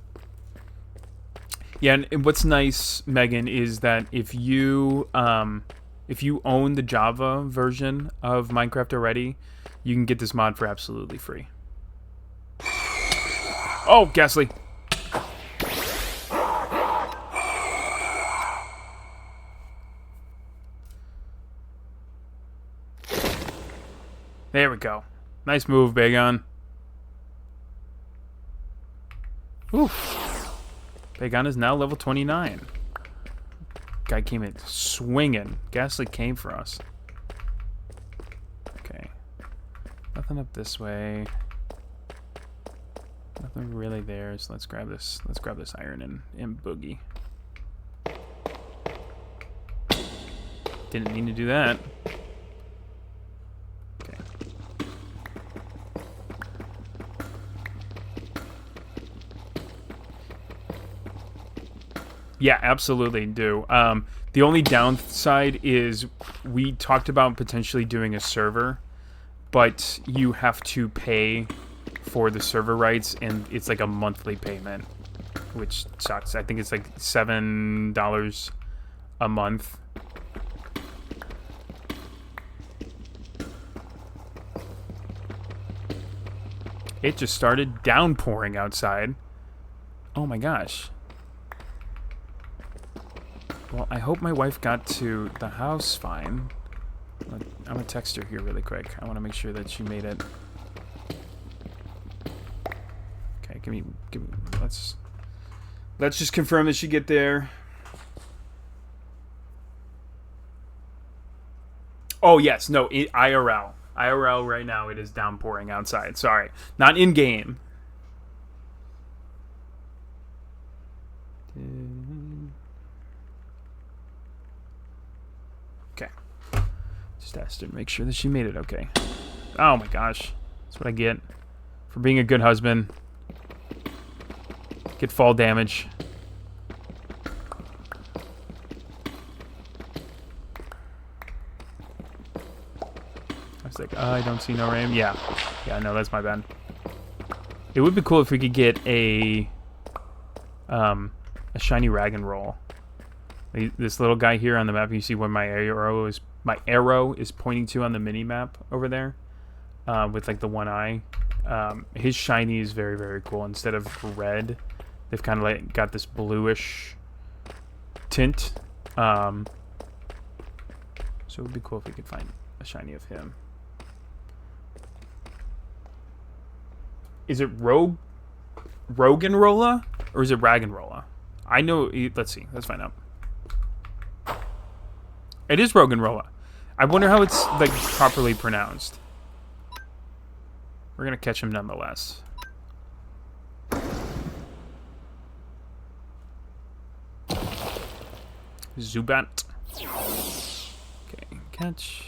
Speaker 1: Yeah, and what's nice, Megan, is that if you own the Java version of Minecraft already, you can get this mod for absolutely free. Oh, Ghastly. There we go. Nice move, Bagon. Ooh. Bagon is now level 29. Guy came in swinging. Ghastly came for us. Okay. Nothing up this way. Nothing really there, so let's grab this. Let's grab this iron and boogie. Didn't mean to do that. Okay. Yeah, absolutely do. The only downside is we talked about potentially doing a server, but you have to pay for the server rights, and it's like a monthly payment, which sucks. I think it's like $7 a month. It just started downpouring outside. Oh my gosh. Well, I hope my wife got to the house fine. I'm gonna text her here really quick. I want to make sure that she made it. Okay, give me. Let's just confirm that she get there. Oh yes, no, IRL. IRL right now it is downpouring outside. Sorry, not in game. Okay. Just asked her to make sure that she made it okay. Oh my gosh. That's what I get for being a good husband. Get fall damage. I was like, I don't see no rain. Yeah. Yeah, no, that's my bad. It would be cool if we could get a shiny rag and roll. This little guy here on the map, you see where my arrow is pointing to on the mini map over there, with like the one eye. His shiny is very, very cool. Instead of red, they've kind of like got this bluish tint. So it would be cool if we could find a shiny of him. Is it Roganrola or is it Rag'n'Rolla? I know. Let's see. Let's find out. It is Roganrolla. I wonder how it's like properly pronounced. We're gonna catch him nonetheless. Zubat. Okay, catch.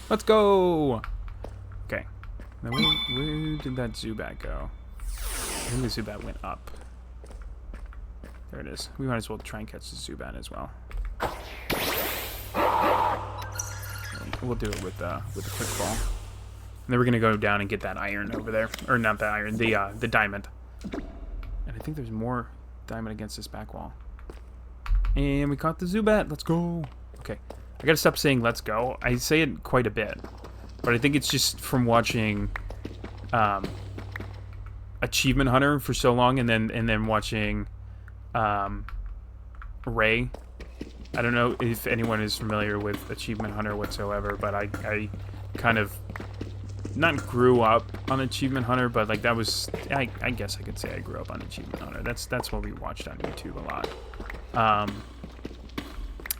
Speaker 1: Let's go. Okay. Now where did that Zubat go? I think the Zubat went up. There it is. We might as well try and catch the Zubat as well. We'll do it with the quick ball. And then we're gonna go down and get that iron over there, or not that iron, the diamond. And I think there's more diamond against this back wall. And we caught the Zubat. Let's go. Okay. I gotta stop saying "let's go." I say it quite a bit, but I think it's just from watching Achievement Hunter for so long, and then watching Ray. I don't know if anyone is familiar with Achievement Hunter whatsoever, but I kind of not grew up on Achievement Hunter, but like that was I guess I could say I grew up on Achievement Hunter. That's what we watched on YouTube a lot.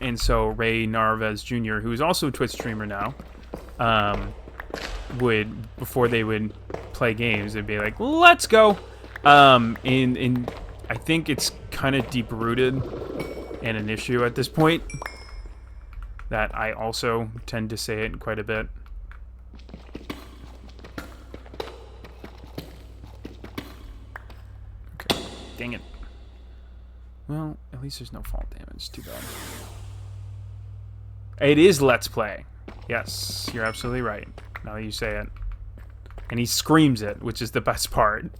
Speaker 1: And so Ray Narvaez Jr., who is also a Twitch streamer now, would, before they would play games, they'd be like, "Let's go." And I think it's kind of deep rooted and an issue at this point that I also tend to say it quite a bit. Okay, dang it. Well, at least there's no fall damage. Too bad. It is Let's Play. Yes, you're absolutely right. Now that you say it. And he screams it, which is the best part.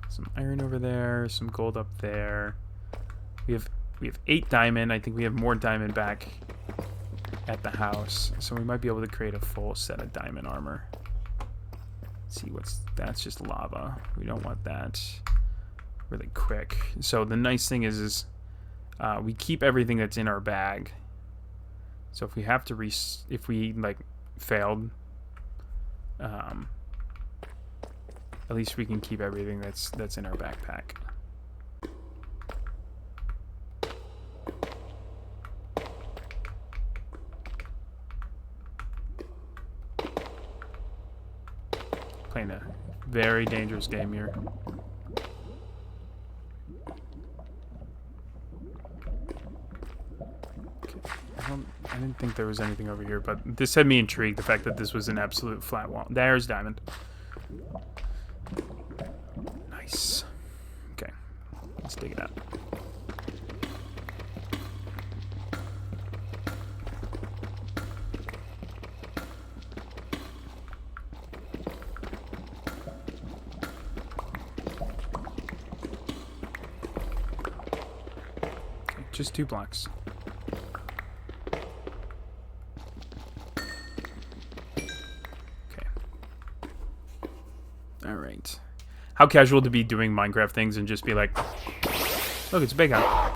Speaker 1: Some iron over there, some gold up there. We have 8 diamond. I think we have more diamond back at the house. So we might be able to create a full set of diamond armor. Let's see that's just lava. We don't want that. Really quick. So the nice thing is we keep everything that's in our bag. So if we have to if we like failed, at least we can keep everything that's in our backpack. Playing a very dangerous game here. Okay. I didn't think there was anything over here, but this had me intrigued, the fact that this was an absolute flat wall. There's diamond. Nice. Okay. Let's dig it out. Okay, just 2 blocks. Alright. How casual to be doing Minecraft things and just be like, look, it's a big guy.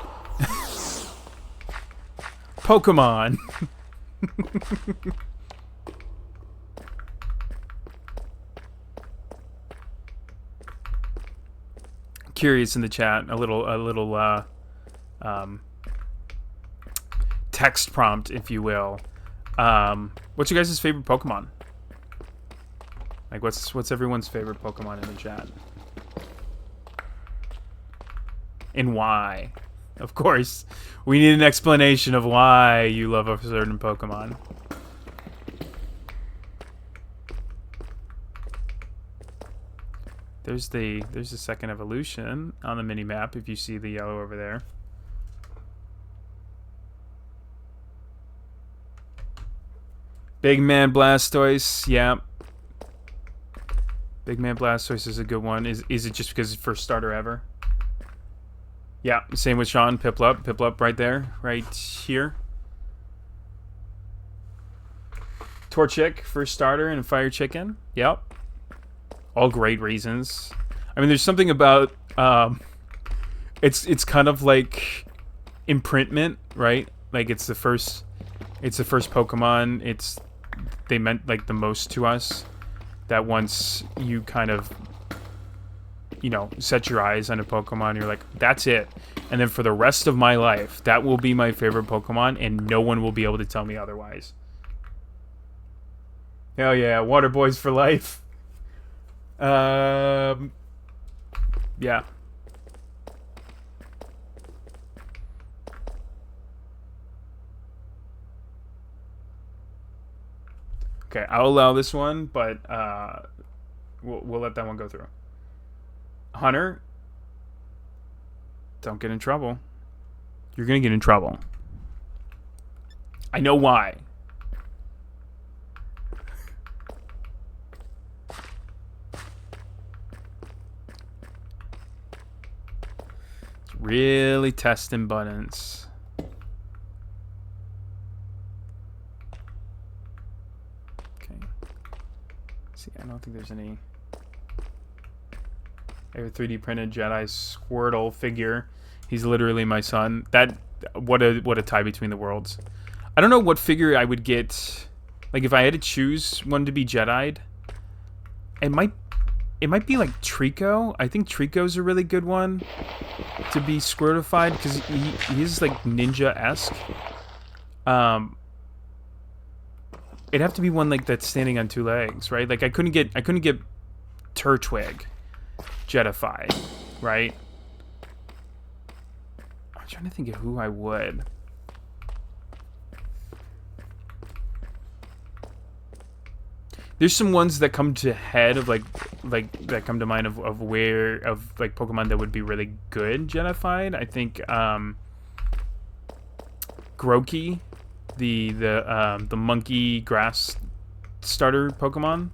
Speaker 1: Pokemon! Curious in the chat, a little text prompt, if you will. What's your guys' favorite Pokemon? Like, what's everyone's favorite Pokemon in the chat? And why? Of course, we need an explanation of why you love a certain Pokemon. There's the second evolution on the mini map. If you see the yellow over there. Big Man Blastoise, yeah. Big Man Blastoise is a good one. Is it just because it's first starter ever? Yeah, same with Sean. Piplup. Piplup right there. Right here. Torchic, first starter, and Fire Chicken. Yep. All great reasons. I mean, there's something about... It's kind of like imprintment, right? Like, it's the first Pokemon. They meant, like, the most to us. That once you kind of, you know, set your eyes on a Pokemon, you're like, that's it. And then for the rest of my life, that will be my favorite Pokemon, and no one will be able to tell me otherwise. Hell yeah, Water Boys for life. Yeah. Okay, I'll allow this one, but we'll let that one go through. Hunter, don't get in trouble. You're gonna get in trouble. I know why. It's really testing buttons. I don't think there's any. I have a 3D printed Jedi Squirtle figure. He's literally my son. What a tie between the worlds. I don't know what figure I would get. Like, if I had to choose one to be Jedi'd, it might be like Trico. I think Trico's a really good one to be Squirtified because he is like ninja-esque. It'd have to be one like that's standing on 2 legs, right? Like I couldn't get Turtwig Jedified, right? I'm trying to think of who I would. There's some ones that come to head of like that come to mind of like Pokemon that would be really good Jedified. I think Grookey, the monkey grass starter Pokemon.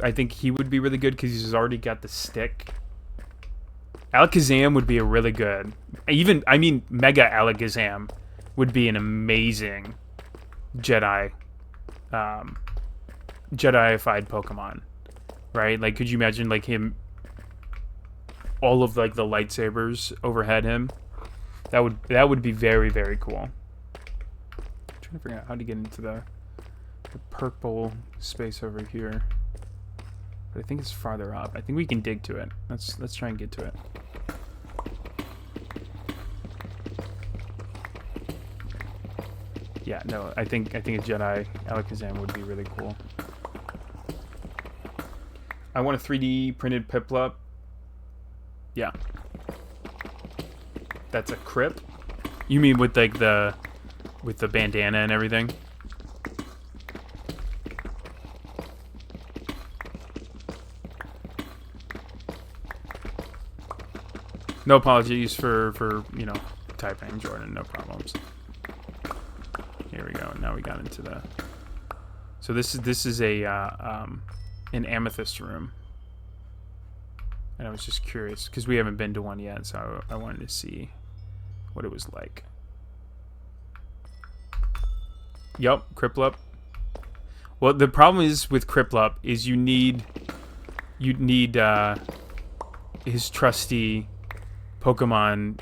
Speaker 1: I think he would be really good because he's already got the stick. Alakazam would be a really good. Mega Alakazam would be an amazing Jedified Pokemon, right? Like, could you imagine like him, all of like the lightsabers overhead him? That would be very, very cool. I'm trying to figure out how to get into the purple space over here. But I think it's farther up. I think we can dig to it. Let's try and get to it. Yeah, no, I think a Jedi Alakazam would be really cool. I want a 3D printed Piplup. Yeah. That's a Crip? You mean with like the bandana and everything? No apologies for you know, typing, Jordan. No problems. Here we go. Now we got into the. So this is a an amethyst room, and I was just curious because we haven't been to one yet, so I wanted to see what it was like. Yup, Criplup. Well, the problem is with Criplup is you need his trusty Pokemon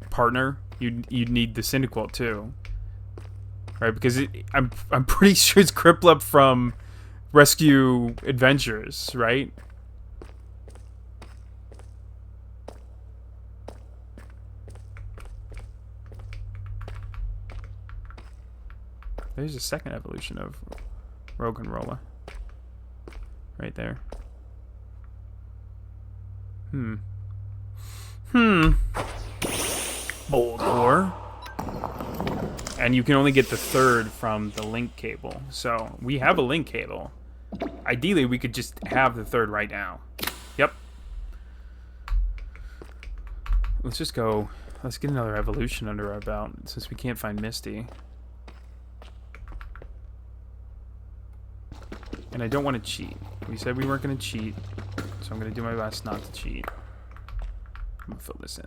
Speaker 1: partner. You'd need the Cyndaquil too, right? Because I'm pretty sure it's Criplup from Rescue Adventures, right? There's a second evolution of Roggenrola. Right there. Boldore. And you can only get the third from the link cable. So, we have a link cable. Ideally, we could just have the third right now. Yep. Let's just go. Let's get another evolution under our belt, since we can't find Misty. And I don't want to cheat. We said we weren't going to cheat, so I'm going to do my best not to cheat. I'm going to fill this in.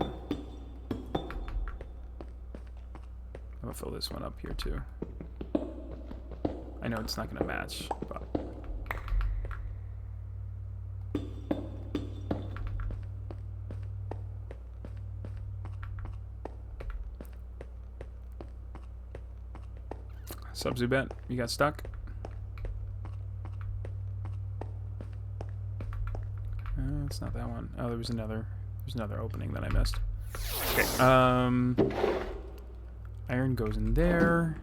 Speaker 1: I'm going to fill this one up here too. I know it's not going to match, but... Subzubat, you got stuck? It's not that one. Oh, there's another opening that I missed. Okay. Iron goes in there.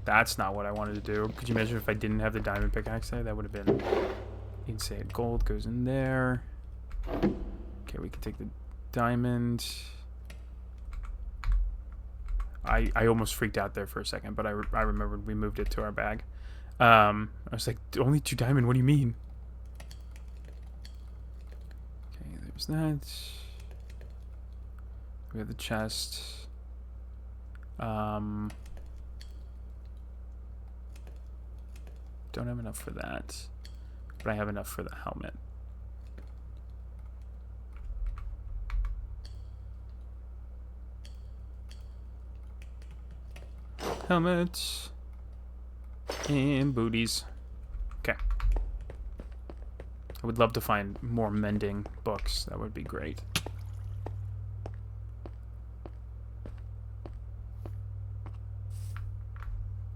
Speaker 1: That's not what I wanted to do. Could you imagine if I didn't have the diamond pickaxe there? That would have been insane. Gold goes in there. Okay, we can take the diamond. I almost freaked out there for a second, but I remembered we moved it to our bag. I was like, only 2 diamond? What do you mean? There's that. We have the chest. Don't have enough for that, but I have enough for the helmet. Helmet and booties. Okay. I would love to find more mending books. That would be great.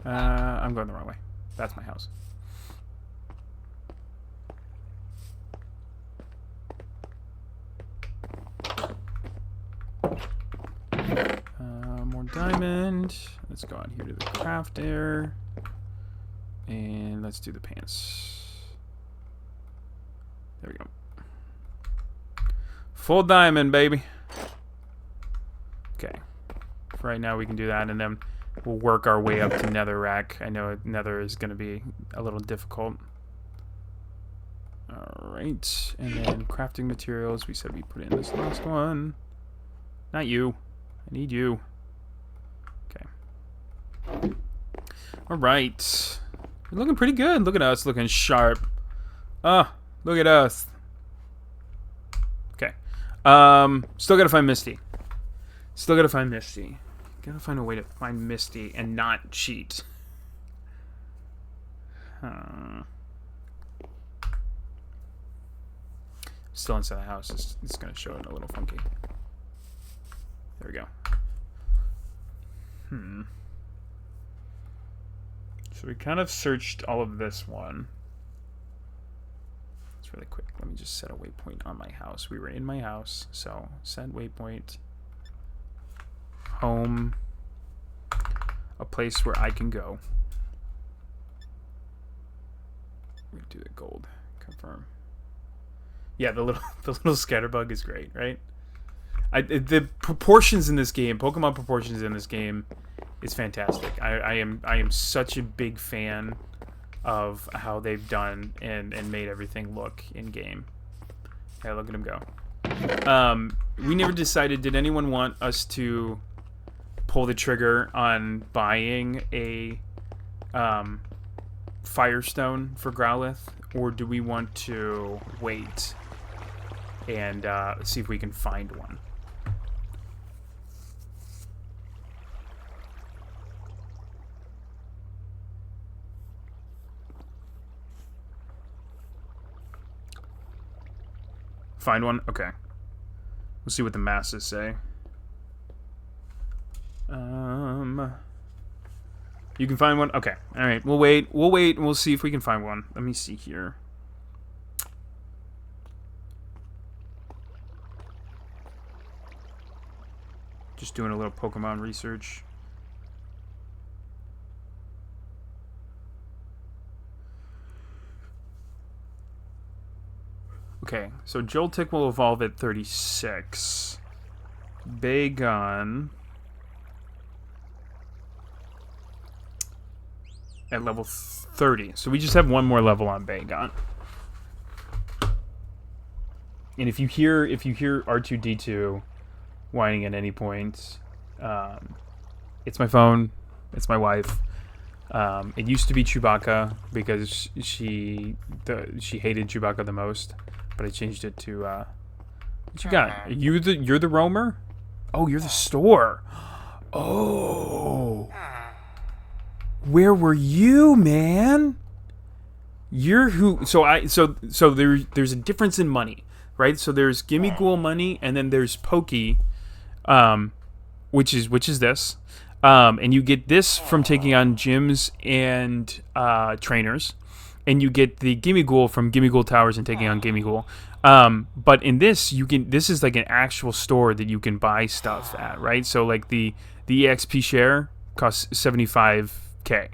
Speaker 1: I'm going the wrong way. That's my house. More diamond. Let's go out here to the craft air. And let's do the pants. There we go. Full diamond, baby. Okay. For right now, we can do that, and then we'll work our way up to Netherrack. I know Nether is going to be a little difficult. Alright. And then crafting materials. We said we put in this last one. Not you. I need you. Okay. Alright. We're looking pretty good. Look at us looking sharp. Ah. Look at us. Okay. Still gotta find Misty. Still gotta find Misty. Gotta find a way to find Misty and not cheat. Still inside the house. It's gonna show it a little funky. There we go. So we kind of searched all of this one. Really quick, let me just set a waypoint on my house. We were in my house, so set waypoint, home, a place where I can go. Do the gold. Confirm. Yeah, the little scatterbug is great, right? The proportions in this game, Pokemon proportions in this game, is fantastic. I am such a big fan of how they've done and made everything look in game. Yeah, look at him go. We never decided. Did anyone want us to pull the trigger on buying a Firestone for Growlithe, or do we want to wait and see if we can find one? Find one? Okay. We'll see what the masses say. You can find one? Okay. Alright, we'll wait. We'll wait and we'll see if we can find one. Let me see here. Just doing a little Pokemon research. Okay, so Joltik will evolve at 36. Bagon at level 30. So we just have one more level on Bagon. And if you hear R2D2 whining at any point, it's my phone, it's my wife. It used to be Chewbacca because she hated Chewbacca the most, but I changed it to what you got? You're the roamer? Oh, you're the store. Oh. Where were you, man? You're who? So there's a difference in money, right? So there's Gimme Ghoul money, and then there's Pokey, which is this, and you get this from taking on gyms and trainers, and you get the Gimme Ghoul from Gimme Ghoul Towers and taking on Gimme Ghoul. But in this, this is like an actual store that you can buy stuff at, right? So like the EXP share costs 75k.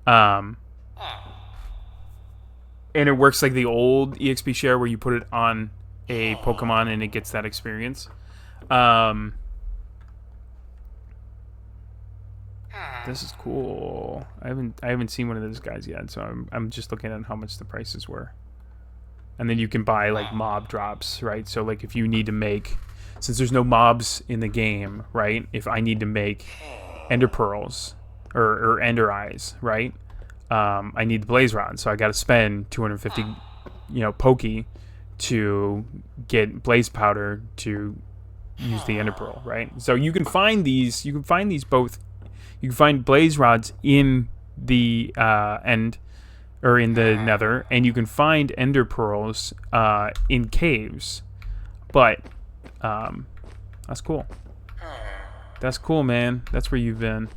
Speaker 1: And it works like the old EXP share where you put it on a Pokemon and it gets that experience. This is cool. I haven't seen one of those guys yet, so I'm just looking at how much the prices were. And then you can buy like mob drops, right? So like if you need to make, since there's no mobs in the game, right? If I need to make Ender Pearls or Ender Eyes, right? I need the Blaze Rod, so I got to spend 250, Pokey to get Blaze Powder to use the Ender Pearl, right? So you can find these. You can find these both. You can find Blaze Rods in the end. Or in the Nether, and you can find Ender Pearls in caves, but that's cool. That's cool, man. That's where you've been.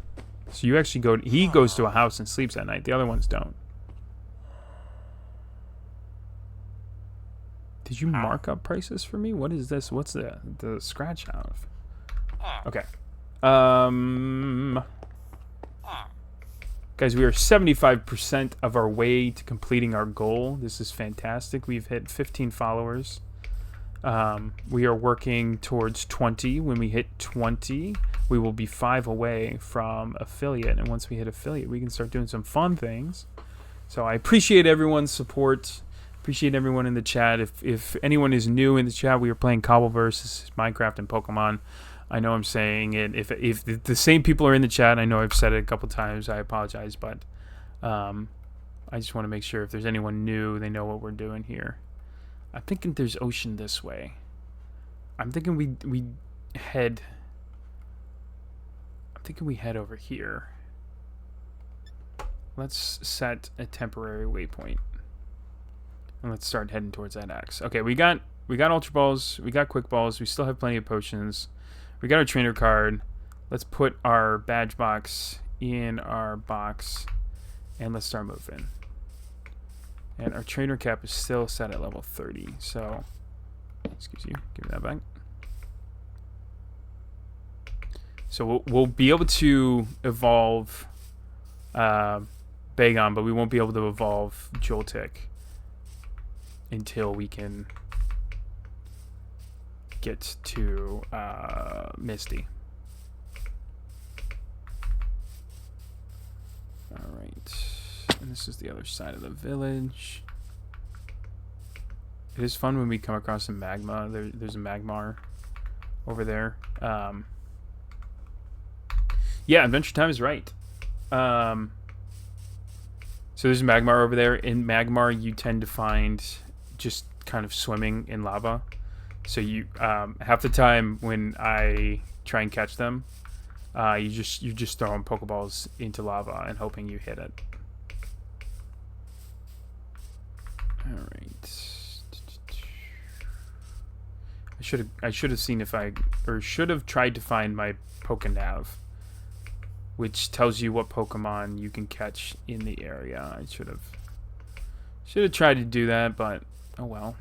Speaker 1: So you actually he goes to a house and sleeps at night. The other ones don't. Did you mark up prices for me? What is this? What's the scratch out of? Okay. Guys, we are 75% of our way to completing our goal. This is fantastic. We've hit 15 followers. We are working towards 20. When we hit 20, we will be 5 away from affiliate. And once we hit affiliate, we can start doing some fun things. So I appreciate everyone's support. Appreciate everyone in the chat. If anyone is new in the chat, we are playing Cobbleverse. This is Minecraft and Pokemon. I know I'm saying it. If the same people are in the chat, I know I've said it a couple times. I apologize, but I just want to make sure if there's anyone new, they know what we're doing here. I'm thinking there's ocean this way. I'm thinking we head. I'm thinking we head over here. Let's set a temporary waypoint, and let's start heading towards that X. Okay, we got Ultra Balls, we got Quick Balls, we still have plenty of potions. We got our trainer card. Let's put our badge box in our box, and let's start moving. And our trainer cap is still set at level 30. So, excuse you, give me that back. So we'll be able to evolve Bagon, but we won't be able to evolve Joltik until we can get to Misty. Alright. And this is the other side of the village. It is fun when we come across a magma. There's a Magmar over there. Yeah, Adventure Time is right. So there's a Magmar over there. In Magmar, you tend to find just kind of swimming in lava. So you half the time when I try and catch them, you're just throwing Pokeballs into lava and hoping you hit it. All right. I should have seen if should have tried to find my Pokenav, which tells you what Pokemon you can catch in the area. I should have tried to do that, but oh well.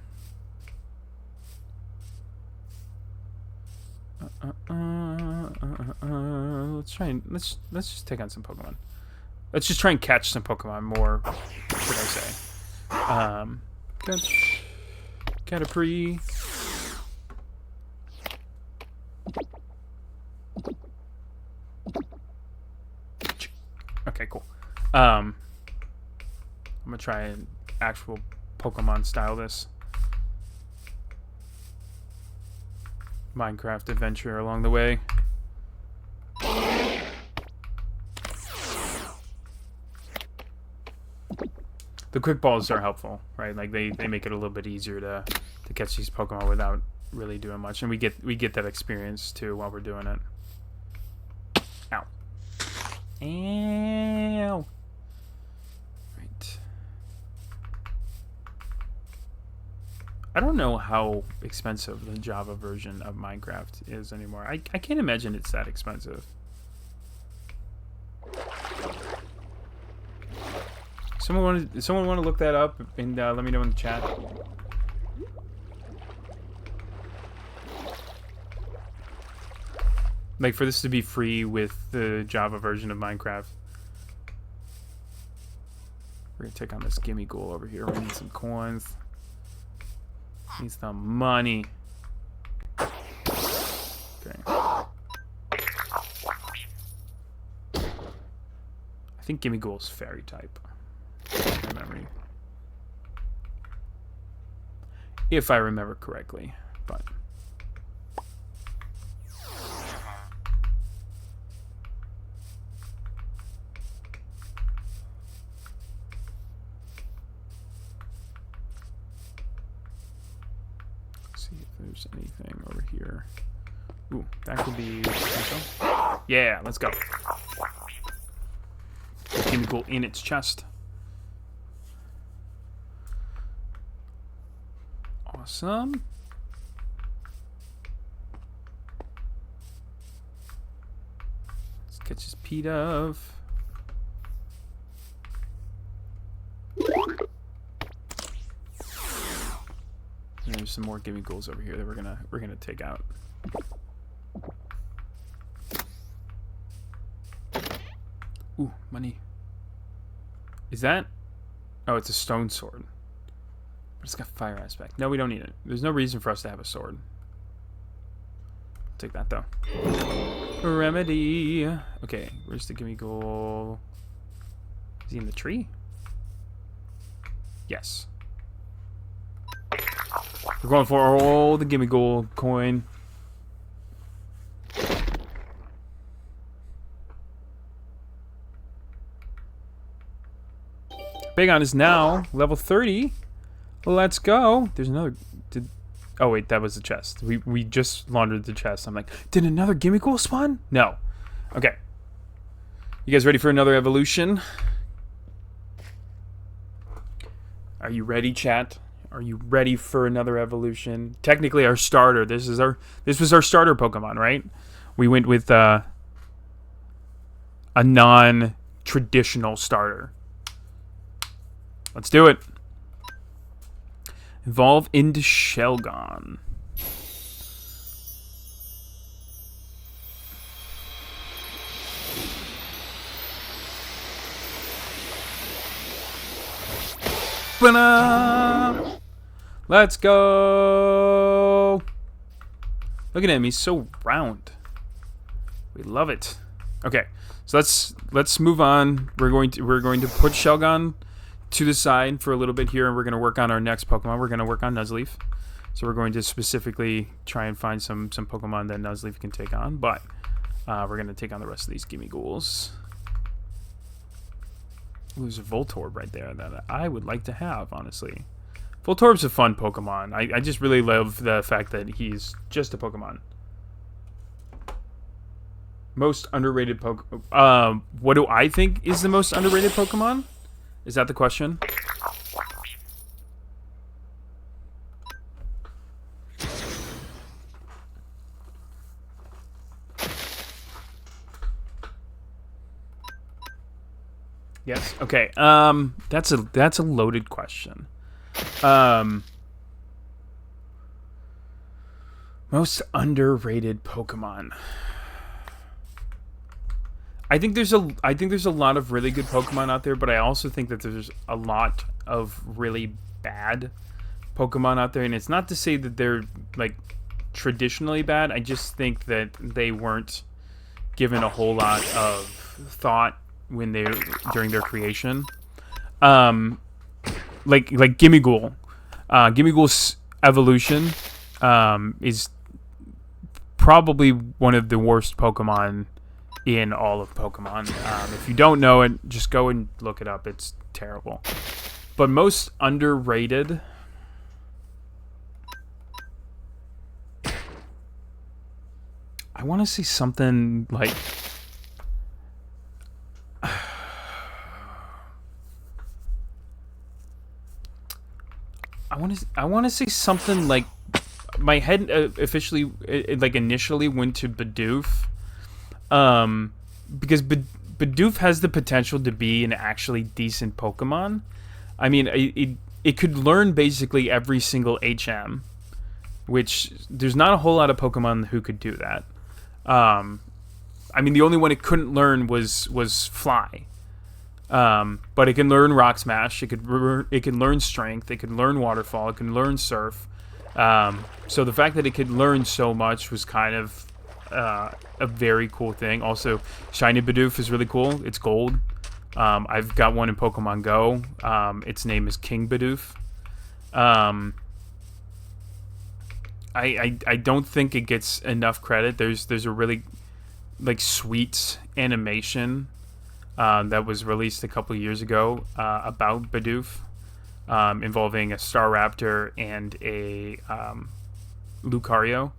Speaker 1: Let's just take on some Pokemon. Let's just try and catch some Pokemon more, should I say. Caterpie. Okay, cool. I'm gonna try an actual Pokemon style this. Minecraft adventure along the way. The quick balls are helpful, right? Like they make it a little bit easier to catch these Pokemon without really doing much, and we get that experience too while we're doing it. Ow. Ow. Right. I don't know how expensive the Java version of Minecraft is anymore. I can't imagine it's that expensive. Someone want to look that up and let me know in the chat. Like for this to be free with the Java version of Minecraft. We're gonna take on this gimme ghoul over here. We need some coins. Need some money. Okay. I think gimme ghoul's fairy type. From memory. If I remember correctly, but. See if there's anything over here. Ooh, that could be potential. Yeah, let's go. Gimme ghoul in its chest. Awesome. Let's catch his P-Dove. And there's some more gimme ghouls over here that we're gonna take out. Ooh, money. Is that? Oh, it's a stone sword. But it's got fire aspect. No, we don't need it. There's no reason for us to have a sword. Take that though. Remedy. Okay, where's the gimme ghoul? Is he in the tree? Yes. We're going for all the gimme ghoul coin. Bagon is now level 30. Let's go. There's another. Oh wait, that was the chest. We just laundered the chest. I'm like, did another gimme ghoul spawn? No. Okay. You guys ready for another evolution? Are you ready, chat? Are you ready for another evolution? Technically, our starter. This was our starter Pokemon, right? We went with a non-traditional starter. Let's do it. Evolve into Shelgon. Ba-da! Let's go. Look at him. He's so round. We love it. Okay, so let's move on. We're going to put Shelgon to the side for a little bit here, and we're going to work on our next Pokemon. We're going to work on Nuzleaf. So we're going to specifically try and find some Pokemon that Nuzleaf can take on, but we're going to take on the rest of these Gimme Ghouls. Ooh, there's a Voltorb right there that I would like to have, honestly. Voltorb's a fun Pokemon. I just really love the fact that he's just a Pokemon. Most underrated Pokemon. What do I think is the most underrated Pokemon? Is that the question? Yes. Okay. That's a loaded question. Most underrated Pokemon. I think there's a lot of really good Pokemon out there, but I also think that there's a lot of really bad Pokemon out there, and it's not to say that they're like traditionally bad. I just think that they weren't given a whole lot of thought when they during their creation. Like Gimme Ghoul. Gimme Ghoul's evolution is probably one of the worst Pokemon in all of Pokemon. If you don't know it, just go and look it up. It's terrible. But most underrated... I want to see something like... I want to see something like... My head initially went to Bidoof. Because Bidoof has the potential to be an actually decent Pokemon. I mean, it could learn basically every single HM, which there's not a whole lot of Pokemon who could do that. I mean, the only one it couldn't learn was Fly. But it can learn Rock Smash. It can learn Strength. It can learn Waterfall. It can learn Surf. So the fact that it could learn so much was kind of a very cool thing. Also, Shiny Bidoof is really cool. It's gold. I've got one in Pokemon Go. Its name is King Bidoof. I don't think it gets enough credit. There's a really sweet animation that was released a couple years ago about Bidoof, involving a Staraptor and a Lucario,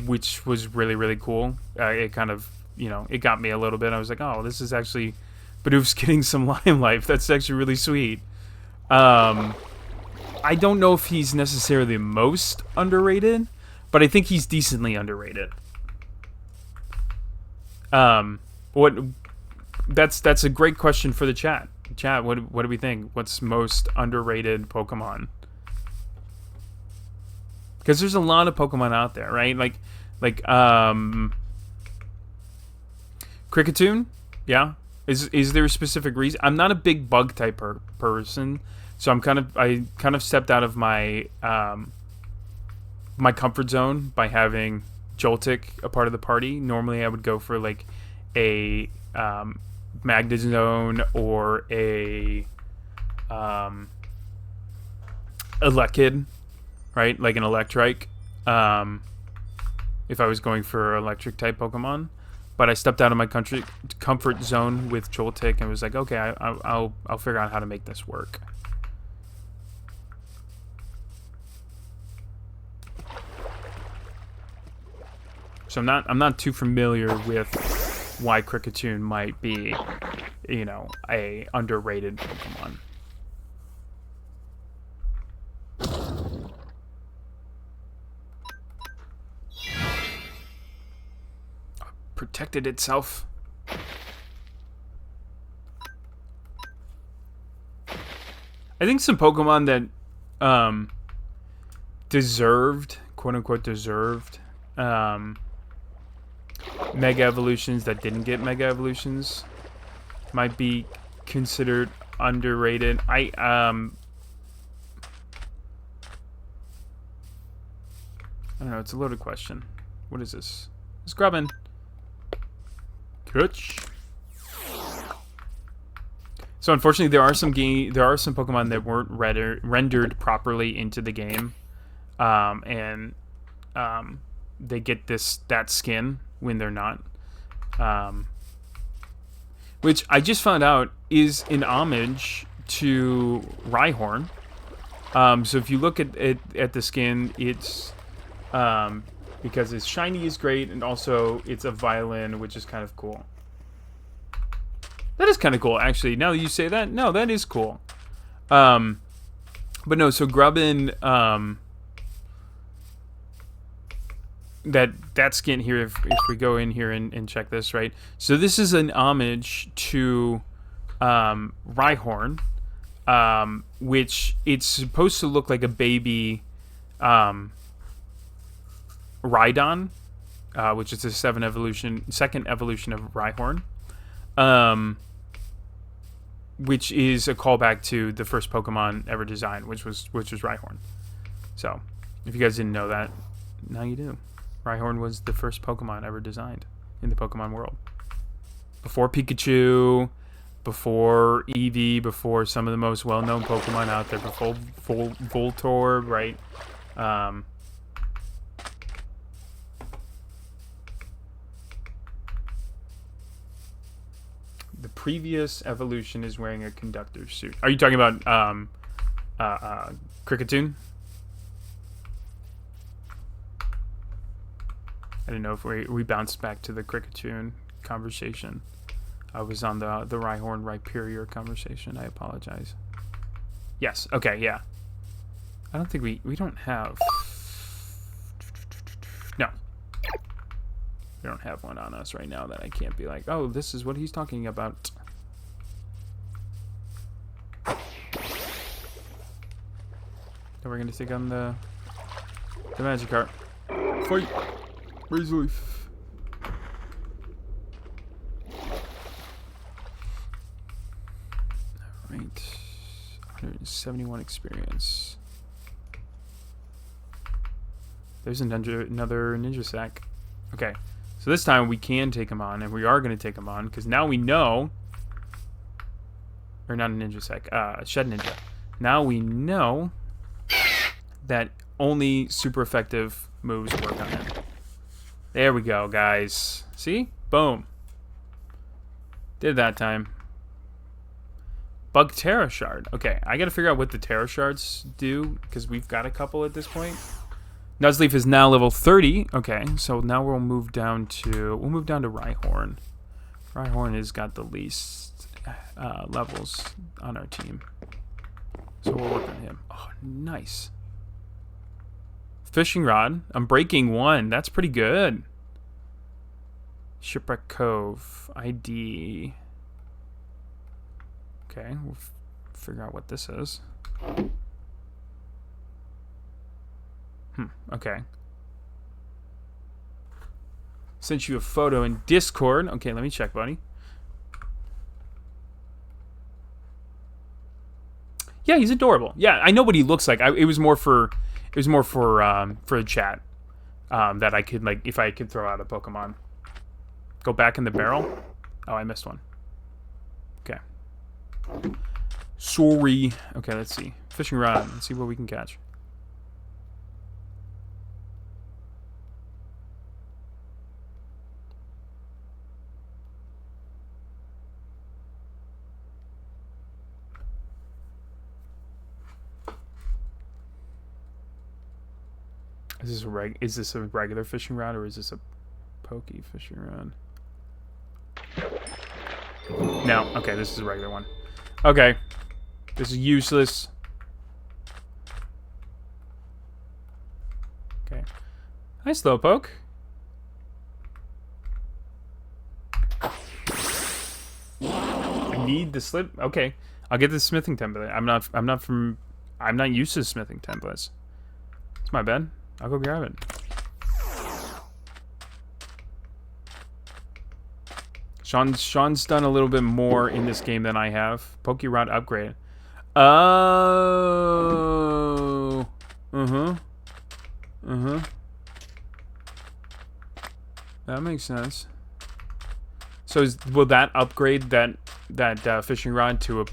Speaker 1: which was really cool. It kind of, it got me a little bit. I was like, oh, this is actually Bidoof's getting some limelight. That's actually really sweet. I don't know if he's necessarily the most underrated, but I think he's decently underrated. That's a great question for the chat. Chat, what do we think? What's most underrated Pokemon? Because there's a lot of Pokemon out there, right? Like Kricketune, yeah. Is there a specific reason? I'm not a big bug type person, so I kind of stepped out of my my comfort zone by having Joltik a part of the party. Normally, I would go for like a Magnezone or a Elekid, right? Like an Electrike. If I was going for electric type Pokemon, but I stepped out of my comfort zone with Joltik and was like, okay, I'll figure out how to make this work. So I'm not too familiar with why Kricketune might be, a underrated Pokemon. Protected itself. I think some Pokemon that deserved, quote unquote deserved, Mega Evolutions that didn't get Mega Evolutions might be considered underrated. I don't know. It's a loaded question. What is this? It's grubbin. Catch. So unfortunately, there are some Pokemon that weren't rendered properly into the game, and they get that skin when they're not, which I just found out is an homage to Rhyhorn. So if you look at the skin, it's because it's shiny is great, and also it's a violin, which is kind of cool. That is kind of cool, actually. Now that you say that, no, that is cool. But no, so Grubbin, that skin here, if we go in here and check this, right? So this is an homage to Rhyhorn, which it's supposed to look like a baby Rhydon, which is the second evolution of Rhyhorn. Which is a callback to the first Pokemon ever designed, which was Rhyhorn. So, if you guys didn't know that, now you do. Rhyhorn was the first Pokemon ever designed in the Pokemon world. Before Pikachu, before Eevee, before some of the most well-known Pokemon out there, before Voltorb, right? The previous evolution is wearing a conductor's suit. Are you talking about Kricketune? I don't know if we bounced back to the Kricketune conversation. I was on the Rhyhorn Rhyperior conversation. I apologize. Yes. Okay. Yeah. I don't think we don't have. No. We don't have one on us right now that I can't be like, oh, this is what he's talking about. Then we're gonna take on the Magikarp. Fight! Razor Leaf. Alright. 171 experience. There's another Ninja Sack. Okay. So this time we can take him on, and we are going to take him on, because now we know... Or not a Ninja Sack, Shed Ninja. Now we know that only super effective moves work on him. There we go, guys. See? Boom. Did that time. Bug Terra Shard. Okay, I gotta figure out what the Terra Shards do, because we've got a couple at this point. Nuzleaf is now level 30. Okay, so now we'll move down to Rhyhorn. Rhyhorn has got the least levels on our team. So we'll work on him. Oh, nice. Fishing Rod. I'm breaking 1. That's pretty good. Shipwreck Cove. ID. Okay, we'll figure out what this is. Okay. Sent you a photo in Discord. Okay, let me check, buddy. Yeah, he's adorable. Yeah, I know what he looks like. It was more for a chat. That I could, like, if I could throw out a Pokemon. Go back in the barrel. Oh, I missed one. Okay. Sorry. Okay, let's see. Fishing rod. Let's see what we can catch. Is this a regular fishing rod, or is this a pokey fishing rod? No. Okay, this is a regular one. Okay. This is useless. Okay. Hi, Slowpoke. I need the slip. Okay. I'll get the smithing template. I'm not used to smithing templates. It's my bad. I'll go grab it. Sean's done a little bit more in this game than I have. Pokérod upgrade. Oh. That makes sense. So will that upgrade that fishing rod to a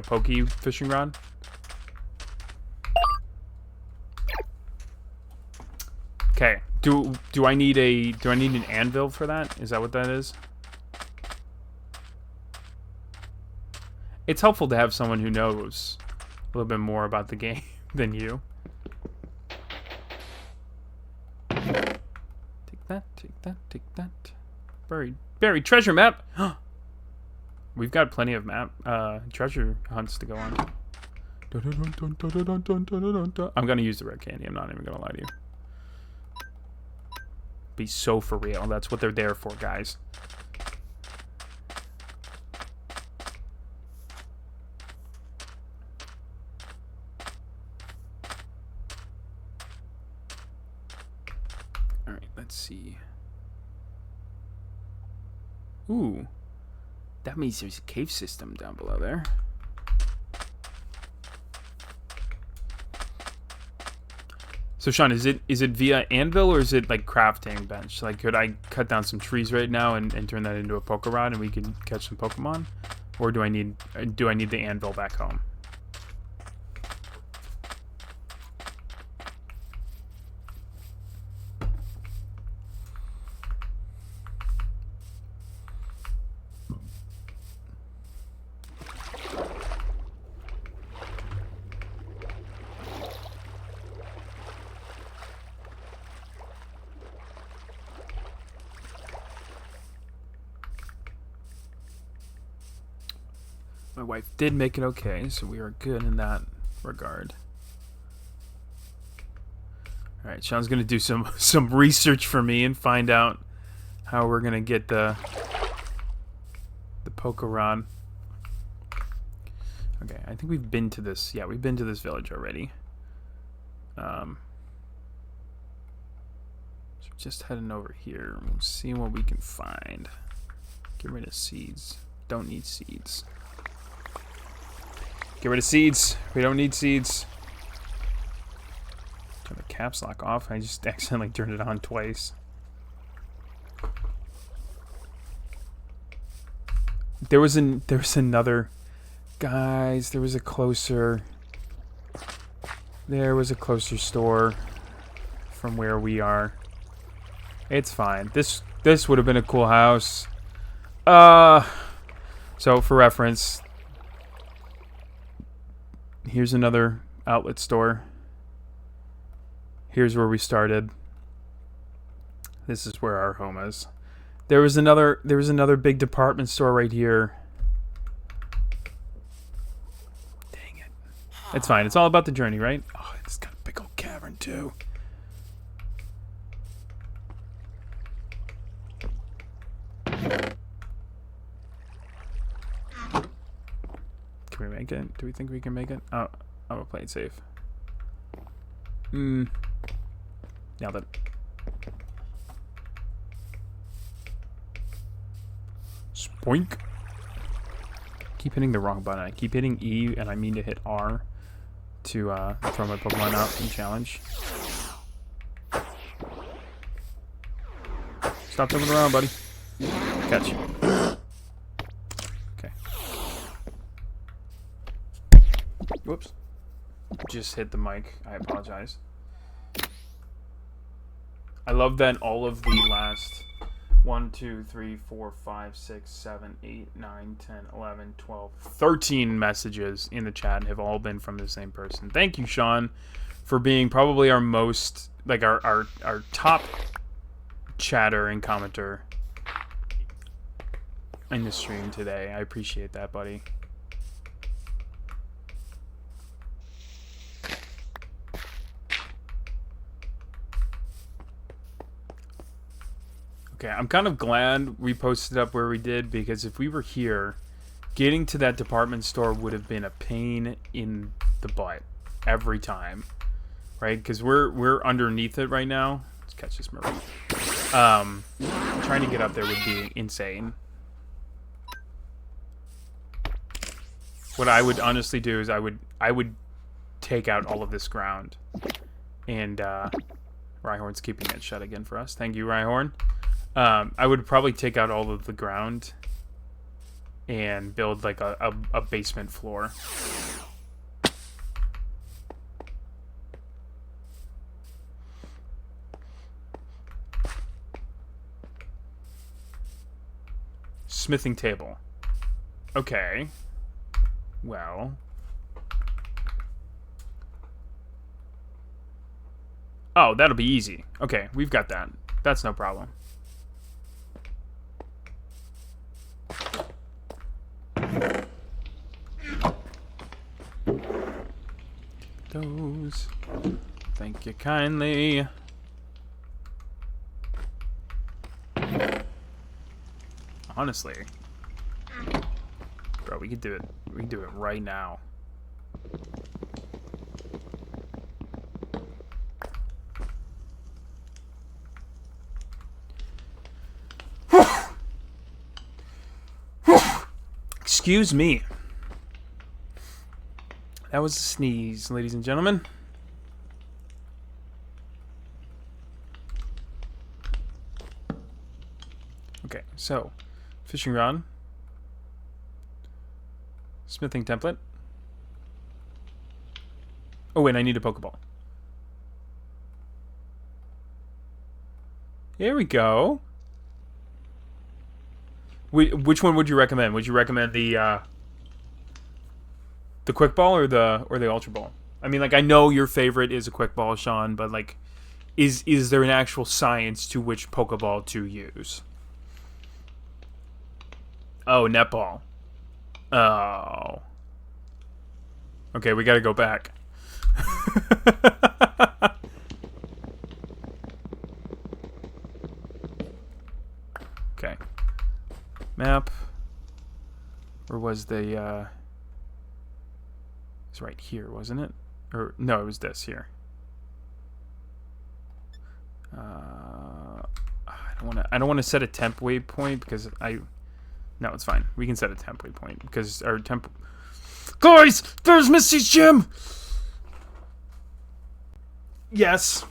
Speaker 1: poke fishing rod? Okay. Do I need an anvil for that? Is that what that is? It's helpful to have someone who knows a little bit more about the game than you. Take that, take that, take that. Buried treasure map! We've got plenty of treasure hunts to go on. I'm gonna use the red candy, I'm not even gonna lie to you. Be so for real, that's what they're there for, guys. Let's see. Ooh. That means there's a cave system down below there. So Sean, is it via anvil or is it like crafting bench? Like could I cut down some trees right now and turn that into a Pokerod and we can catch some Pokemon? Or do I need the anvil back home? My wife did make it okay, so we are good in that regard. Alright, Sean's gonna do some research for me and find out how we're gonna get the Pokerod. Okay, I think we've been to this. Yeah, we've been to this village already. So just heading over here. We'll see what we can find. Get rid of seeds. Don't need seeds. Get rid of seeds. We don't need seeds. Turn the caps lock off. I just accidentally turned it on twice. There was another. Guys, there was a closer store from where we are. It's fine. This would have been a cool house. So for reference, here's another outlet store. Here's where we started. This is where our home is. There was another big department store right here. Dang it. It's fine. It's all about the journey, right? Oh, it's got a big old cavern too. Can we make it? Do we think we can make it? Oh, I'm gonna play it safe. Nailed it. Spoink. Keep hitting the wrong button. I keep hitting E, and I mean to hit R to throw my Pokemon out in challenge. Stop jumping around, buddy. Catch. Okay. Whoops. Just hit the mic. I apologize. I love that all of the last 1, 2, 3, 4, 5, 6, 7, 8, 9, 10, 11, 12, 13 messages in the chat have all been from the same person. Thank you, Sean, for being probably our most, like, our top chatter and commenter in the stream today. I appreciate that, buddy. Okay, I'm kind of glad we posted up where we did, because if we were here, getting to that department store would have been a pain in the butt every time, right? Because we're underneath it right now. Let's catch this Marie. Trying to get up there would be insane. what I would honestly do is I would take out all of this ground. And Rhyhorn's keeping it shut again for us. Thank you, Rhyhorn. I would probably take out all of the ground and build like a basement floor. Smithing table. Okay. Well. Oh, that'll be easy. Okay, we've got that. That's no problem. Those. Thank you kindly. Honestly. Bro, we could do it. We can do it right now. Excuse me. That was a sneeze, ladies and gentlemen. Okay, so fishing rod, smithing template. Oh wait, I need a Pokeball. Here we go. Which one would you recommend? Would you recommend the Quick Ball or the Ultra Ball? I mean, like, I know your favorite is a Quick Ball, Sean, but like, is there an actual science to which Pokeball to use? Oh, netball. Oh. Okay, we gotta go back. Okay. Map. Where was the, it's right here, wasn't it? Or, no, it was this here. I don't want to set a temp waypoint because no, it's fine. We can set a temp waypoint because our temp. Guys, there's Misty's gym. Yes.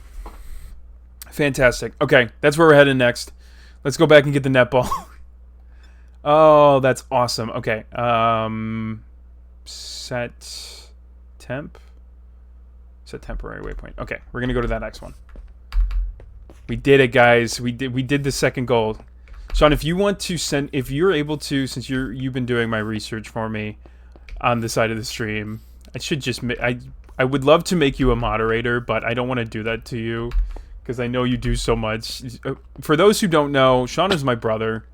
Speaker 1: Fantastic. Okay, that's where we're heading next. Let's go back and get the netball. Oh, that's awesome. Okay. Set temp. Set temporary waypoint. Okay, we're gonna go to that next one. We did it, guys. We did the second goal. Sean, if you want to send, if you're able to, since you've been doing my research for me on the side of the stream, I should just I would love to make you a moderator, but I don't want to do that to you because I know you do so much. For those who don't know, Sean is my brother.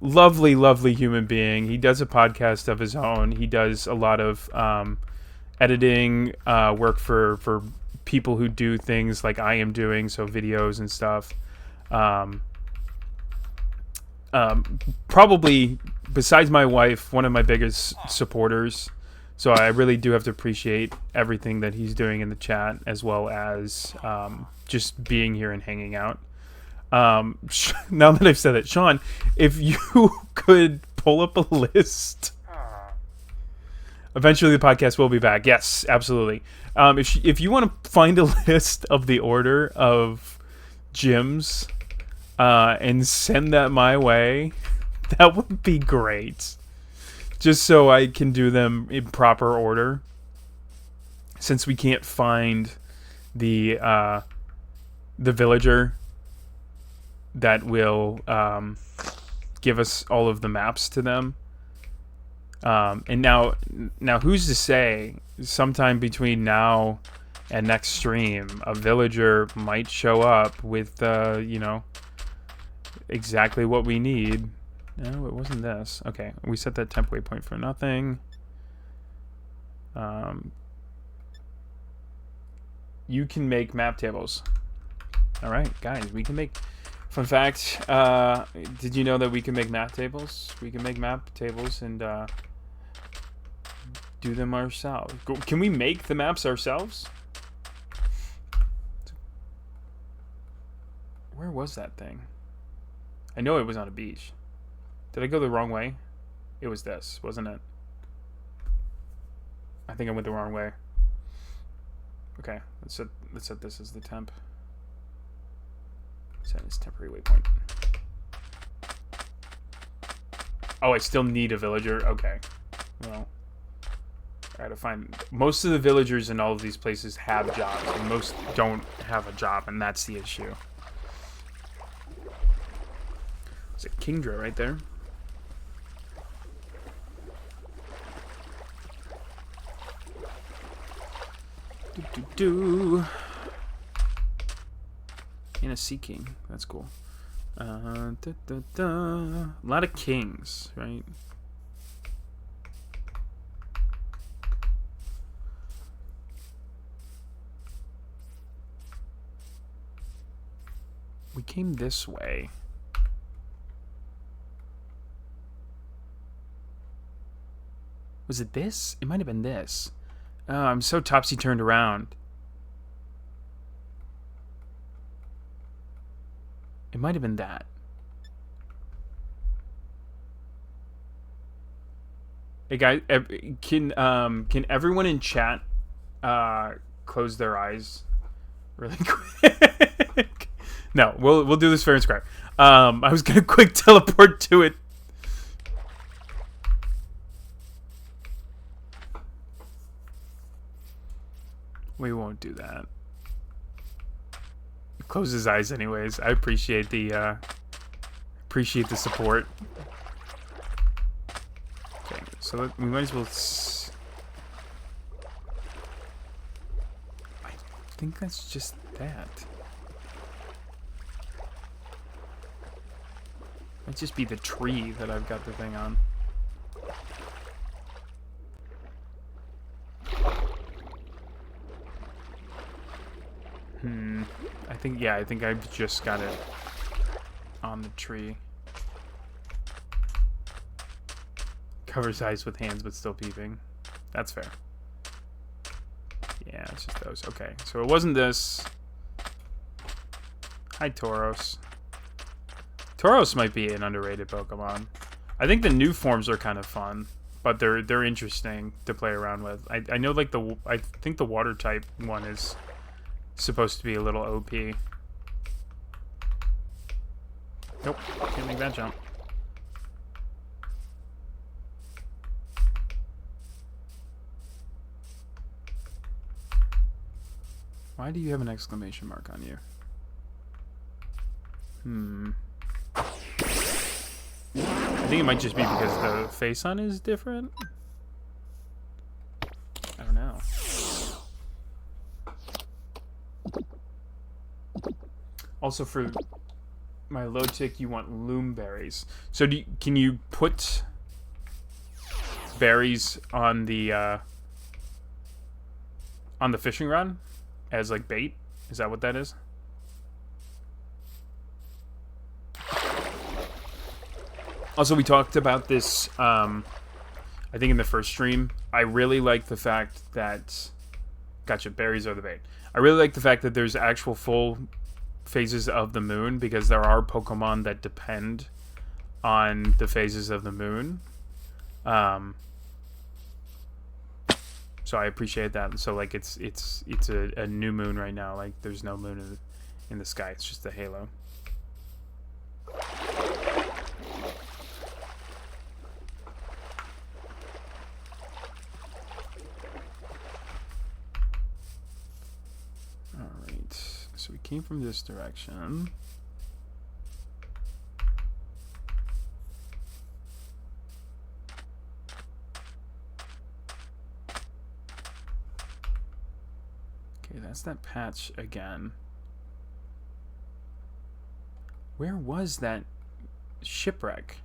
Speaker 1: Lovely, lovely human being. He does a podcast of his own. He does a lot of editing work for people who do things like I am doing, so videos and stuff. Probably, besides my wife, one of my biggest supporters. So I really do have to appreciate everything that he's doing in the chat, as well as just being here and hanging out. Now that I've said it, Sean, if you could pull up a list. Eventually the podcast will be back. Yes, absolutely. If you want to find a list of the order of gyms and send that my way, that would be great. Just so I can do them in proper order. Since we can't find the villager that will give us all of the maps to them. And now who's to say sometime between now and next stream a villager might show up with exactly what we need. No, it wasn't this. Okay, we set that temp waypoint for nothing. You can make map tables. All right, guys, we can make. Fun fact, did you know that we can make map tables? We can make map tables and do them ourselves. Can we make the maps ourselves? Where was that thing? I know it was on a beach. Did I go the wrong way? It was this, wasn't it? I think I went the wrong way. Okay, let's set this as the temp. Set this temporary waypoint. Oh, I still need a villager? Okay. Well, I gotta find... Most of the villagers in all of these places have jobs, and most don't have a job, and that's the issue. There's a Kingdra right there. Do. And a Sea King. That's cool. A lot of kings, right? We came this way. Was it this? It might have been this. Oh, I'm so topsy-turned around. It might have been that. Hey guys, can everyone in chat close their eyes really quick? No, we'll do this fair and square. I was gonna quick teleport to it. We won't do that. Close his eyes anyways. I appreciate the support. Okay, so we might as well... I think that's just that. Might just be the tree that I've got the thing on. I think I've just got it on the tree. Covers eyes with hands, but still peeping. That's fair. Yeah, it's just those. Okay, so it wasn't this. Hi, Tauros. Tauros might be an underrated Pokemon. I think the new forms are kind of fun, but they're interesting to play around with. I know like I think the water type one is supposed to be a little OP. Nope, can't make that jump. Why do you have an exclamation mark on you? I think it might just be because the face on is different. I don't know. Also, for my low tick, you want loom berries. So can you put berries on the fishing rod as like bait? Is that what that is? Also, we talked about this, I think in the first stream. I really like the fact that... Gotcha, berries are the bait. I really like the fact that there's actual full phases of the moon, because there are Pokemon that depend on the phases of the moon. So I appreciate that. So, like, it's a new moon right now. Like, there's no moon in the sky. It's just a halo. So we came from this direction. Okay, that's that patch again. Where was that shipwreck?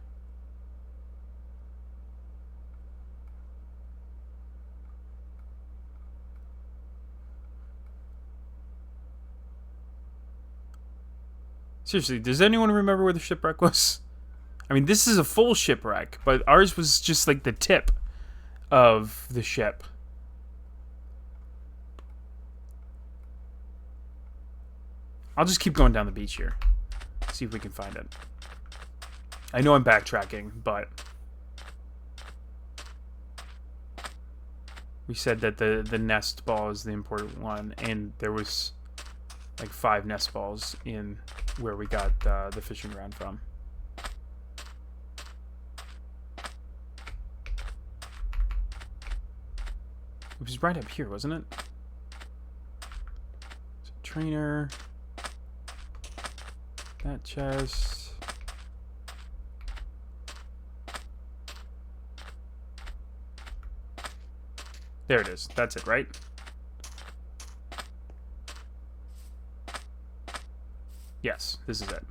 Speaker 1: Seriously, does anyone remember where the shipwreck was? I mean, this is a full shipwreck, but ours was just like the tip of the ship. I'll just keep going down the beach here. See if we can find it. I know I'm backtracking, but... we said that the nest ball is the important one, and there was like 5 nest balls in where we got the fishing ground from. It was right up here, wasn't it? So, trainer. That chest. There it is. That's it, right? Yes, this is it.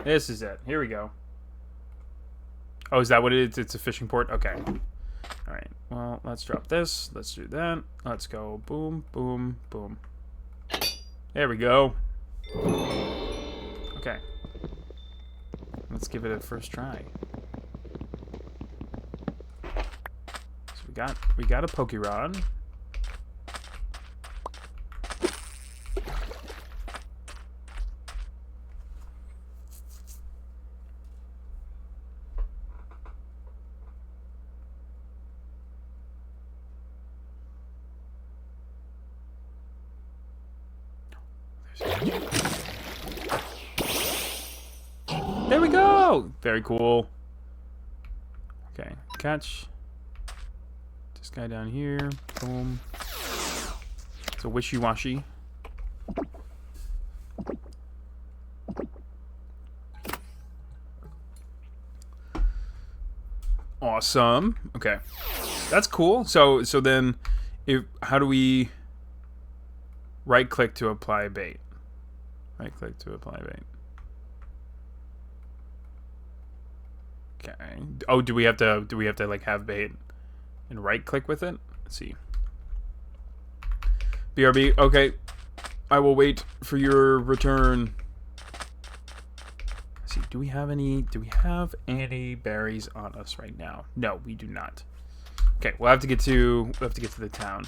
Speaker 1: This is it. Here we go. Oh, is that what it is? It's a fishing port? Okay. Alright, well, let's drop this. Let's do that. Let's go boom, boom, boom. There we go. Okay. Let's give it a first try. So we got a Pokérod. There we go! Very cool. Okay, catch. This guy down here. Boom. It's a wishy-washy. Awesome. Okay. That's cool. So then how do we right click to apply bait? Right click to apply bait. Okay. Oh, do we have to like have bait and right click with it? Let's see. BRB. Okay. I will wait for your return. Let's see. Do we have any berries on us right now? No, we do not. Okay, we'll have to get to the town.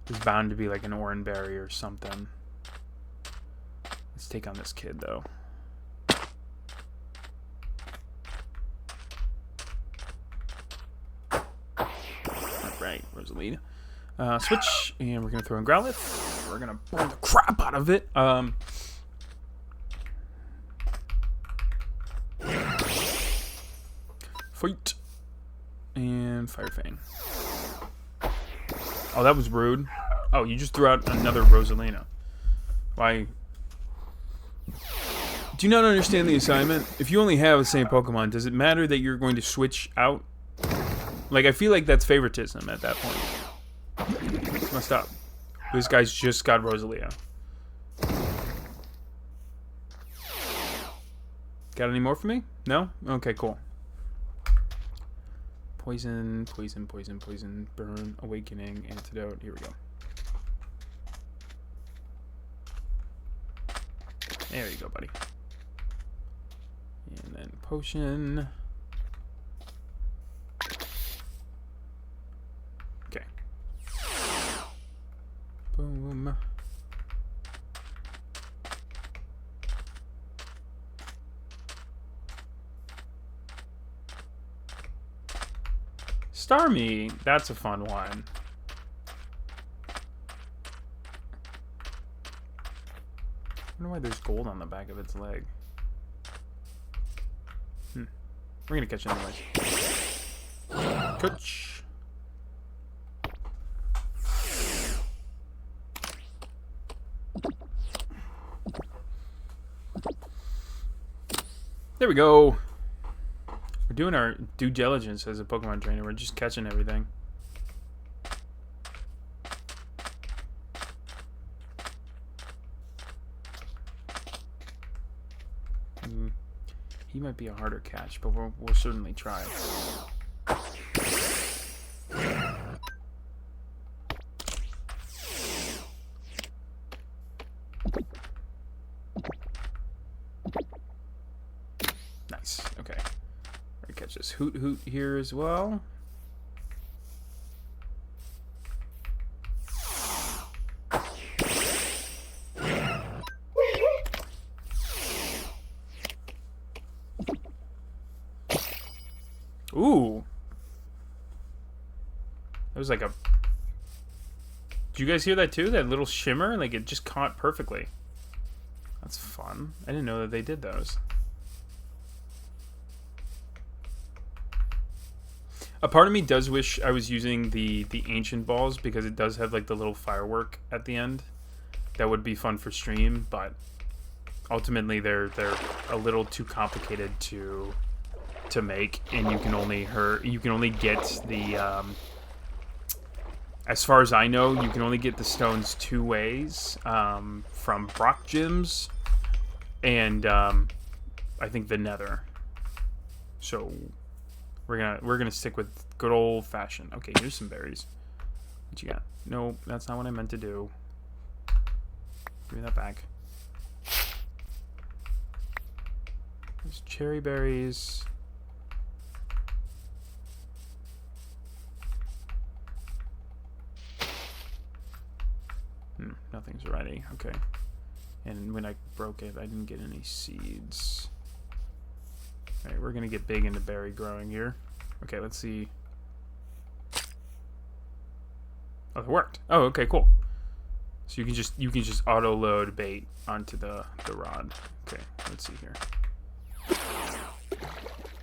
Speaker 1: There's bound to be like an orange berry or something. Let's take on this kid though. Right, Rosalina. Switch, and we're gonna throw in Growlithe. We're gonna burn the crap out of it. Fight. And Fire Fang. Oh, that was rude. Oh, you just threw out another Rosalina. Why? Do you not understand the assignment? If you only have the same Pokemon, does it matter that you're going to switch out? Like, I feel like that's favoritism at that point. Messed up. This guy's just got Rosalia. Got any more for me? No? Okay, cool. Poison, poison, poison, poison, burn, awakening, antidote. Here we go. There you go, buddy. And then potion. Okay. Boom. Starmie, that's a fun one. I wonder why there's gold on the back of its leg. We're gonna catch it anyways. Catch. There we go. We're doing our due diligence as a Pokemon trainer. We're just catching everything. He might be a harder catch, but we'll certainly try. Nice. Okay. We're gonna catch this Hoot Hoot here as well. Ooh. That was like a... Did you guys hear that too? That little shimmer? Like, it just caught perfectly. That's fun. I didn't know that they did those. A part of me does wish I was using the ancient balls, because it does have like the little firework at the end. That would be fun for stream, but ultimately they're a little too complicated to make, and you can only get the as far as I know, you can only get the stones 2 ways, from Brock gyms and I think the Nether. So we're gonna stick with good old fashioned. Okay, here's some berries. What you got? No, that's not what I meant to do. Give me that back. There's cherry berries. Nothing's ready. Okay. And when I broke it, I didn't get any seeds. Alright, we're gonna get big into berry growing here. Okay, let's see. Oh, it worked. Oh, okay, cool. So you can just auto load bait onto the rod. Okay, let's see here.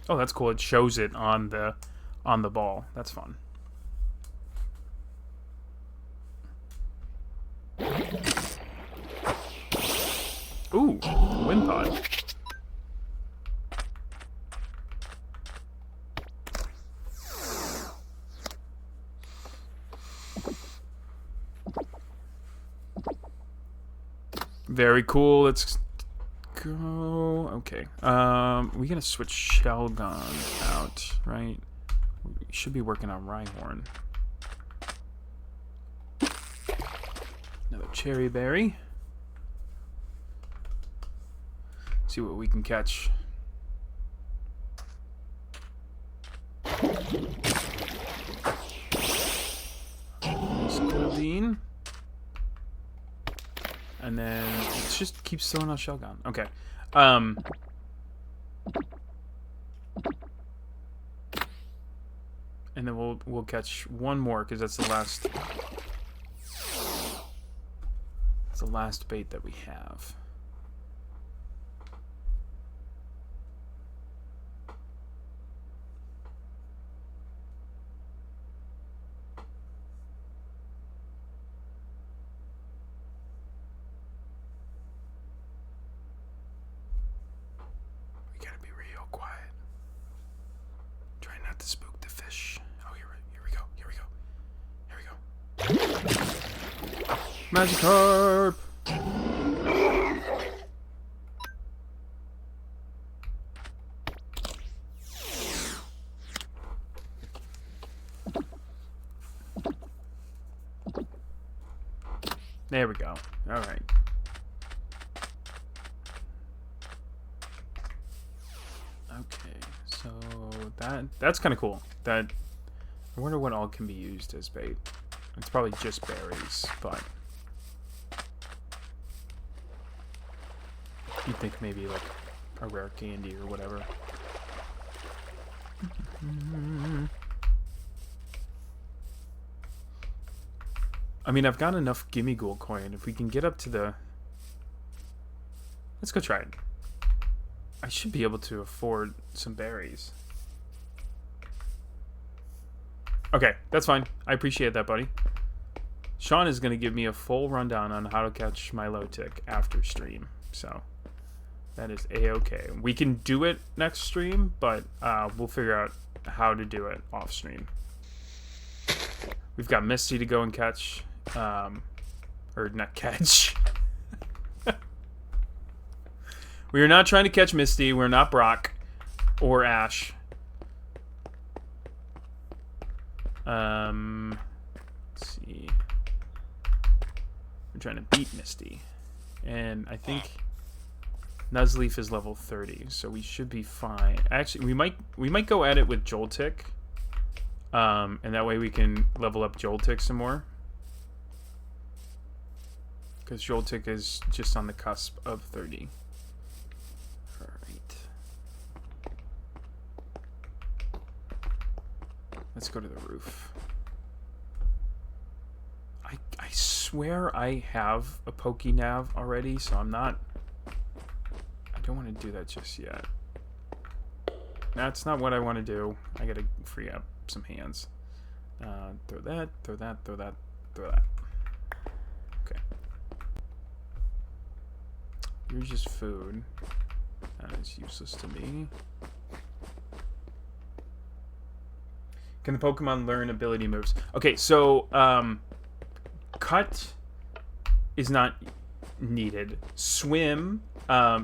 Speaker 1: Oh, that's cool. It shows it on the ball. That's fun. Ooh, wind pod. Very cool. Let's go. Okay. We're gonna switch Shelgon out, right? We should be working on Rhyhorn. Another cherry berry. See what we can catch. Goldine. And then let's just keep throwing out Shelgon. Okay. And then we'll catch one more, because that's the last. It's the last bait that we have. To spook the fish. Oh, here we go. Here we go. Magikarp. There we go. All right. Okay, so that's kind of cool. I wonder what all can be used as bait. It's probably just berries, but you'd think maybe like a rare candy or whatever. I mean, I've got enough Gimme Ghoul coin. If we can get up to the... Let's go try it. I should be able to afford some berries. Okay, that's fine. I appreciate that, buddy. Sean is going to give me a full rundown on how to catch my low tick after stream. So, that is a-okay. We can do it next stream, but we'll figure out how to do it off stream. We've got Misty to go and catch. Or not catch. We are not trying to catch Misty. We're not Brock or Ash. Let's see. We're trying to beat Misty. And I think Nuzleaf is level 30, so we should be fine. Actually, we might go at it with Joltik. And that way we can level up Joltik some more. Because Joltik is just on the cusp of 30. Let's go to the roof. swear I have a Pokénav already, so I'm not... I don't want to do that just yet. That's not what I want to do. I gotta free up some hands. Throw that, throw that, throw that, throw that. Okay. You're just food. That is useless to me. Can the Pokemon learn ability moves? Okay, so cut is not needed. Swim,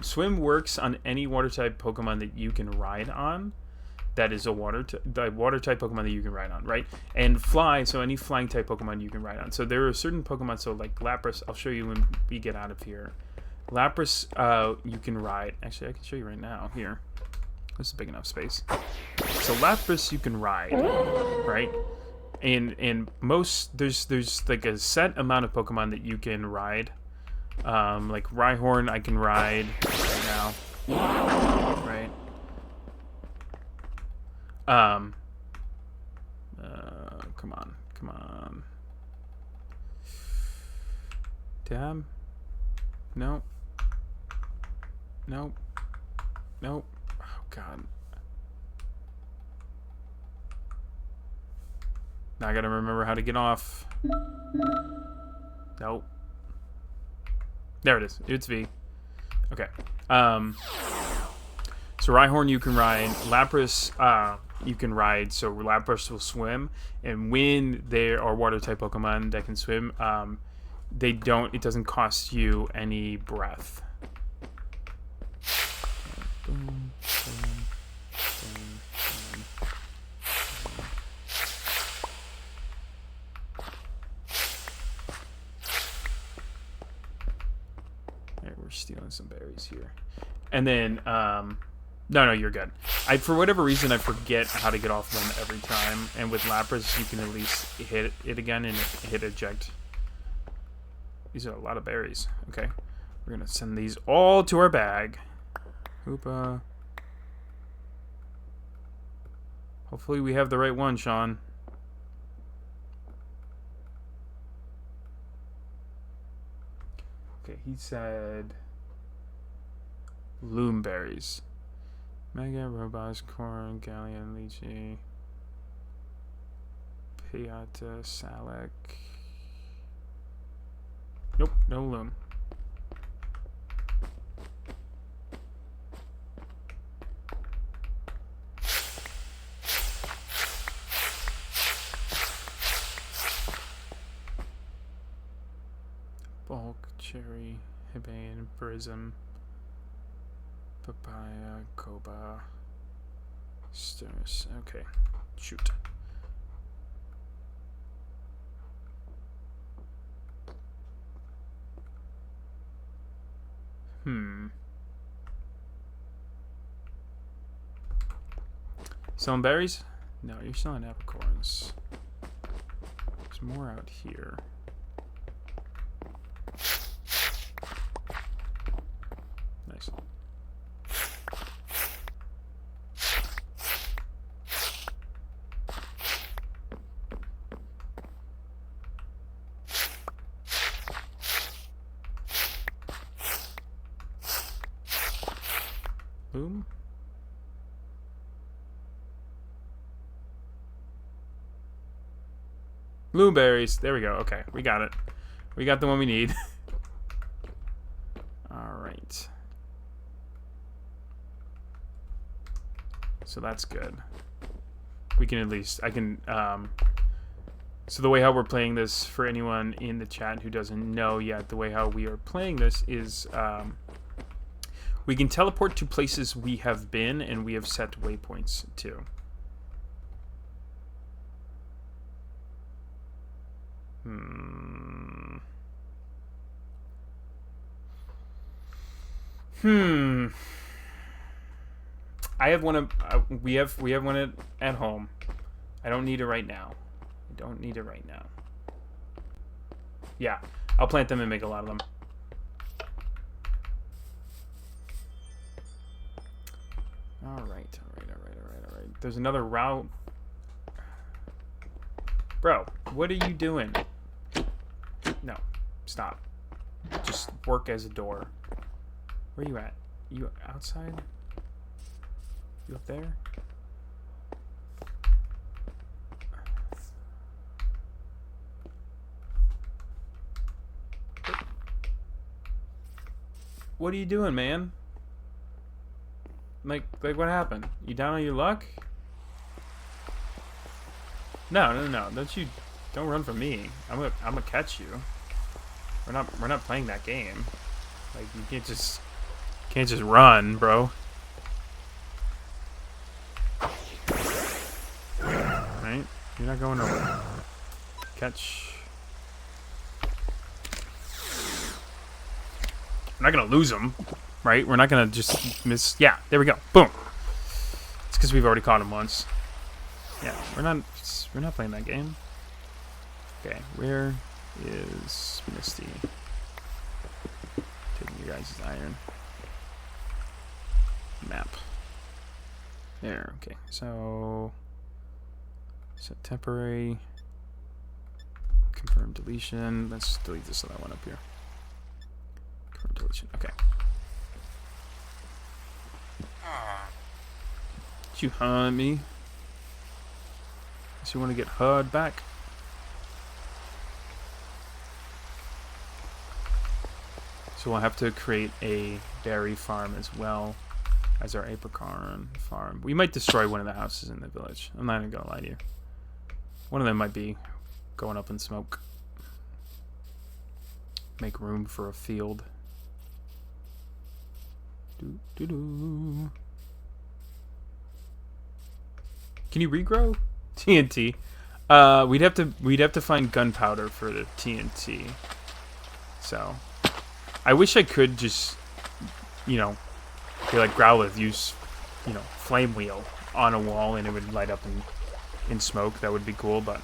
Speaker 1: swim works on any water type Pokemon that you can ride on. That is a water type Pokemon that you can ride on, right? And fly, so any flying type Pokemon you can ride on. So there are certain Pokemon, so like Lapras, I'll show you when we get out of here. Lapras, you can ride. Actually, I can show you right now. Here. This is big enough space. So Lapras you can ride, right? And most there's like a set amount of Pokemon that you can ride. Like Rhyhorn I can ride right now. Right? Come on, come on. Damn. No. Nope. Nope. Oh god. Now I gotta remember how to get off. Nope. There it is. It's V. Okay. So Rhyhorn you can ride. Lapras you can ride. So Lapras will swim. And when there are water type Pokemon that can swim, it doesn't cost you any breath. Boom, boom, boom, boom. Alright, we're stealing some berries here. And then, no, you're good. For whatever reason, I forget how to get off them every time. And with Lapras, you can at least hit it again and hit eject. These are a lot of berries. Okay. We're going to send these all to our bag. Hoopa. Hopefully we have the right one, Sean. Okay, he said loomberries. Mega, Robust, Corn, Galleon, Lychee, Piata, Salak. Nope, no loom. Bulk, cherry, Hibane, Prism, papaya, Koba, stars. Okay, shoot. Selling berries? No, you're selling apricorns. There's more out here. Nice. Boom. Blueberries. There we go. Okay, we got it. We got the one we need. All right. So that's good. We can at least, I can, so the way how we're playing this, for anyone in the chat who doesn't know yet, the way how we are playing this is, we can teleport to places we have been, and we have set waypoints too. I have one of we have one at home. I don't need it right now. I don't need it right now. Yeah, I'll plant them and make a lot of them. All right. There's another route. Bro, what are you doing? No. Stop. Just work as a door. Where are you at? You outside? You up there? What are you doing, man? Like what happened? You down on your luck? No. Don't run from me. I'm gonna catch you. We're not playing that game. Like you can't just run, bro. Right? You're not going nowhere. Catch. We're not gonna lose him, right? We're not gonna just miss. Yeah, there we go. Boom. It's because we've already caught him once. Yeah, we're not playing that game. Okay, where is Misty? Taking you guys' iron. Map. There, okay. So set temporary. Confirm deletion. Let's delete this other one up here. Confirm deletion. Okay. Did you hunt me? So you want to get HUD back? So we'll have to create a berry farm as well as our apricorn farm. We might destroy one of the houses in the village. I'm not even gonna lie to you. One of them might be going up in smoke. Make room for a field. Can you regrow TNT? We'd have to find gunpowder for the TNT. So I wish I could just, be like Growlithe, use, flame wheel on a wall and it would light up in smoke. That would be cool, but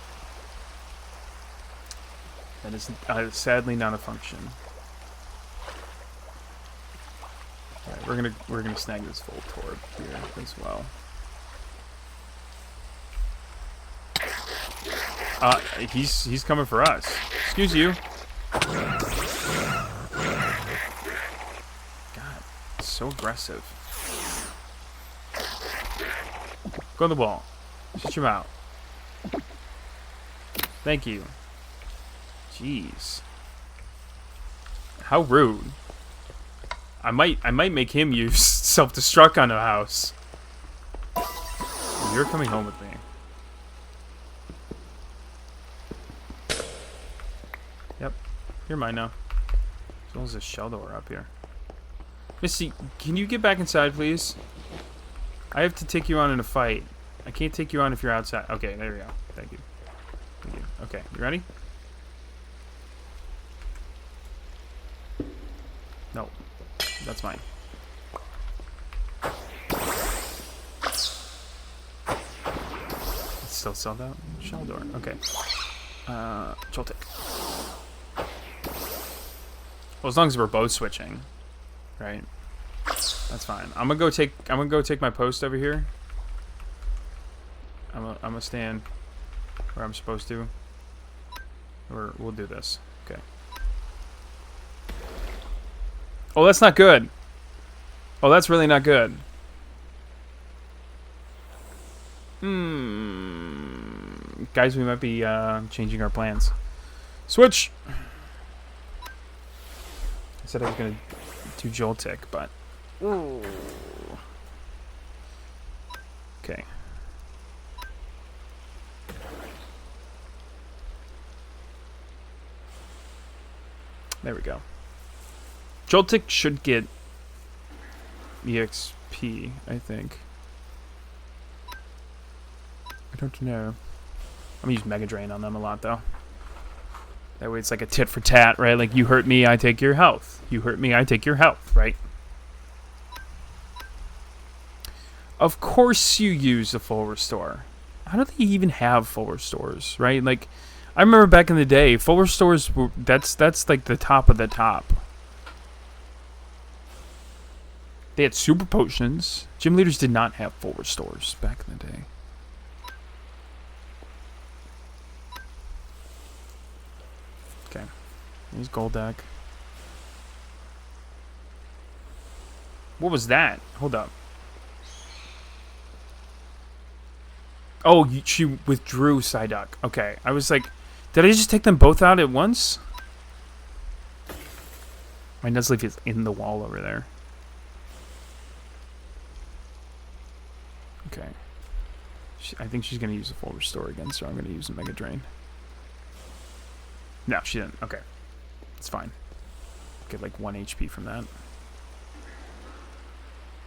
Speaker 1: that is sadly not a function. Alright, we're gonna snag this full torp here as well. He's coming for us. Excuse you. God, so aggressive. Go on the wall. Shut your mouth. Thank you. Jeez. How rude. I might make him use self-destruct on a house. You're coming home with me. Yep. You're mine now. As well as a shell door up here. Missy, can you get back inside, please? I have to take you on in a fight. I can't take you on if you're outside. Okay, there we go. Thank you. Thank you. Okay, you ready? No. That's mine. It's still sold out? Shell door. Okay. Joltik. Well, as long as we're both switching, right? That's fine. I'm gonna go take my post over here. I'm gonna stand where I'm supposed to. Or we'll do this. Okay. Oh, that's not good. Oh, that's really not good. Guys, we might be changing our plans. Switch! I said I was going to do Joltik, but... Ooh. Okay. There we go. Joltik should get EXP, I think. I don't know. I'm gonna use Mega Drain on them a lot, though. That way it's like a tit for tat, right? Like, you hurt me, I take your health. You hurt me, I take your health, right? Of course you use a full restore. How do they even have full restores, right? Like, I remember back in the day, full restores were, that's like the top of the top. They had super potions. Gym leaders did not have full restores back in the day. Okay. Here's Golduck. What was that? Hold up. Oh, she withdrew Psyduck. Okay, I was like, did I just take them both out at once? My Nuzleaf is in the wall over there. Okay. I think she's going to use a full restore again, so I'm going to use a Mega Drain. No, she didn't. Okay. It's fine. Get like 1 HP from that.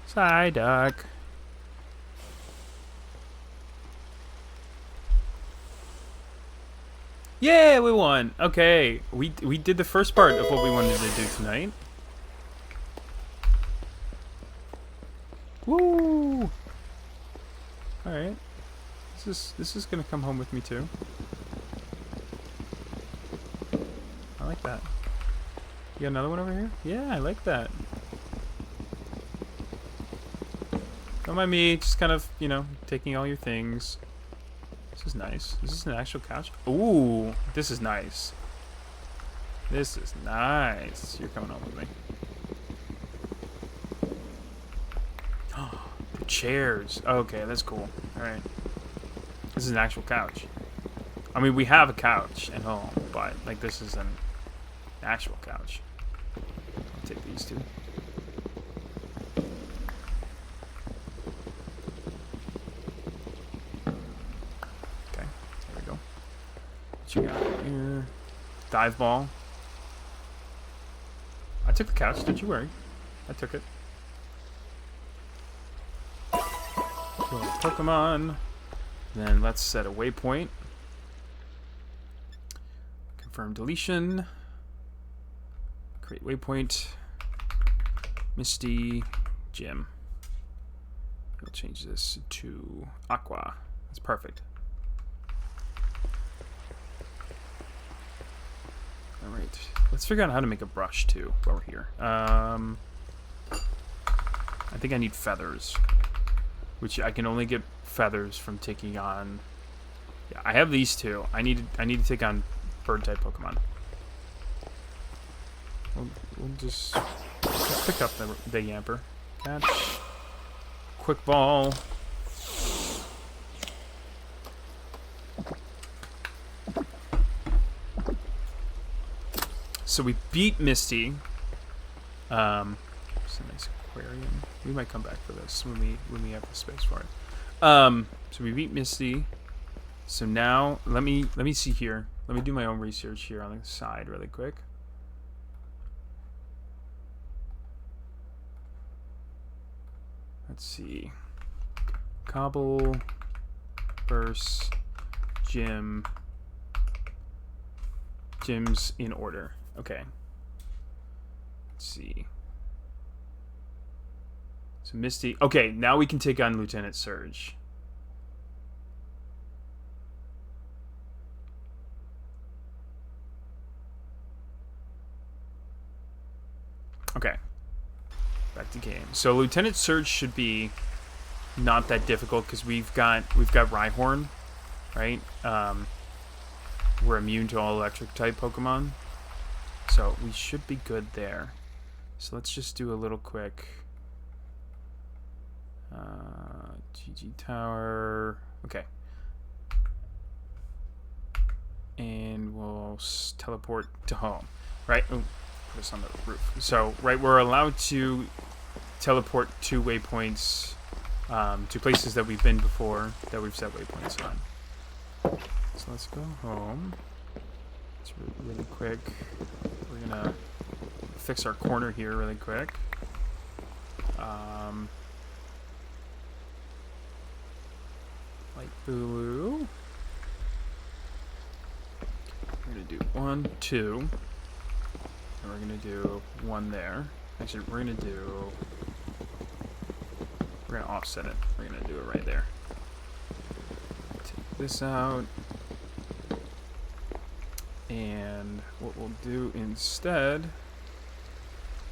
Speaker 1: Psyduck. Yeah, we won. Okay, we did the first part of what we wanted to do tonight. Woo! All right, this is gonna come home with me too. I like that. You got another one over here? Yeah, I like that. Don't mind me, just kind of, you know, taking all your things. This is nice. Is this an actual couch? Ooh, this is nice. This is nice. You're coming home with me. The chairs. Okay, that's cool. All right. This is an actual couch. I mean, we have a couch at home, but like this is an actual couch. I'll take these two. What you got here? Dive ball. I took the couch, don't you worry. I took it. Pokemon. Then let's set a waypoint. Confirm deletion. Create waypoint. Misty. Gym. We'll change this to Aqua. That's perfect. Alright, let's figure out how to make a brush too while we're here. I think I need feathers, which I can only get feathers from taking on. Yeah, I have these two. I need to take on bird type Pokemon. We'll just pick up the Yamper. Catch. Quick ball. So we beat Misty. It's a nice aquarium. We might come back for this when we have the space for it. So we beat Misty. So now let me see here. Let me do my own research here on the side really quick. Let's see. Cobbleverse, gym. Gyms in order. Okay. Let's see. So Misty. Okay, now we can take on Lieutenant Surge. Okay. Back to game. So Lieutenant Surge should be not that difficult because we've got Rhyhorn, right? We're immune to all electric type Pokemon. So we should be good there. So let's just do a little quick GG Tower. Okay. And we'll teleport to home. Right? Ooh, put us on the roof. So, right, we're allowed to teleport to waypoints, to places that we've been before, that we've set waypoints on. So let's go home. It's really quick. We're gonna fix our corner here really quick. Light blue. We're gonna do 1, 2, and we're gonna do 1 there. Actually, we're gonna offset it. We're gonna do it right there. Take this out. And what we'll do instead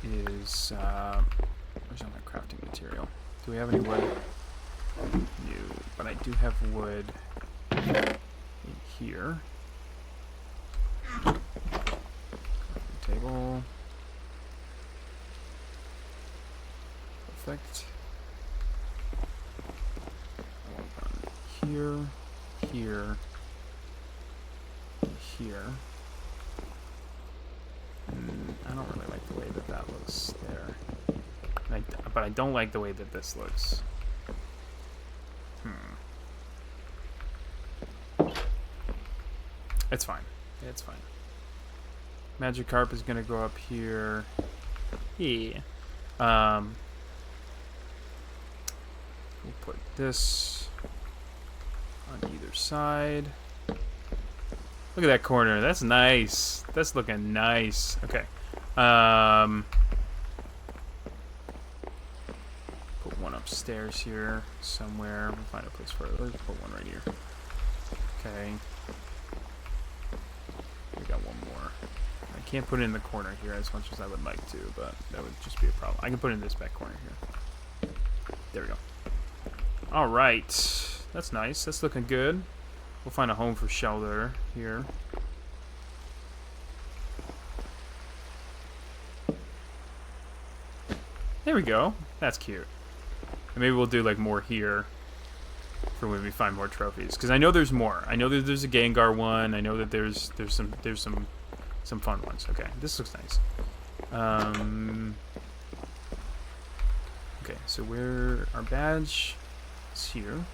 Speaker 1: is, where's all my crafting material? Do we have any wood? No, but I do have wood in here. table. Perfect. Here, here, here. I don't really like the way that that looks there. But I don't like the way that this looks. It's fine. It's fine. Magikarp is gonna go up here. Yeah. We'll put this on either side. Look at that corner. That's nice. That's looking nice. Okay. Put one upstairs here somewhere. We'll find a place for it. Let's put one right here. Okay. We got one more. I can't put it in the corner here as much as I would like to, but that would just be a problem. I can put it in this back corner here. There we go. Alright. That's nice. That's looking good. We'll find a home for Shelter here. There we go. That's cute. And maybe we'll do like more here for when we find more trophies. Because I know there's more. I know that there's a Gengar one. I know that there's some fun ones. Okay, this looks nice. Okay, so where our badge is here.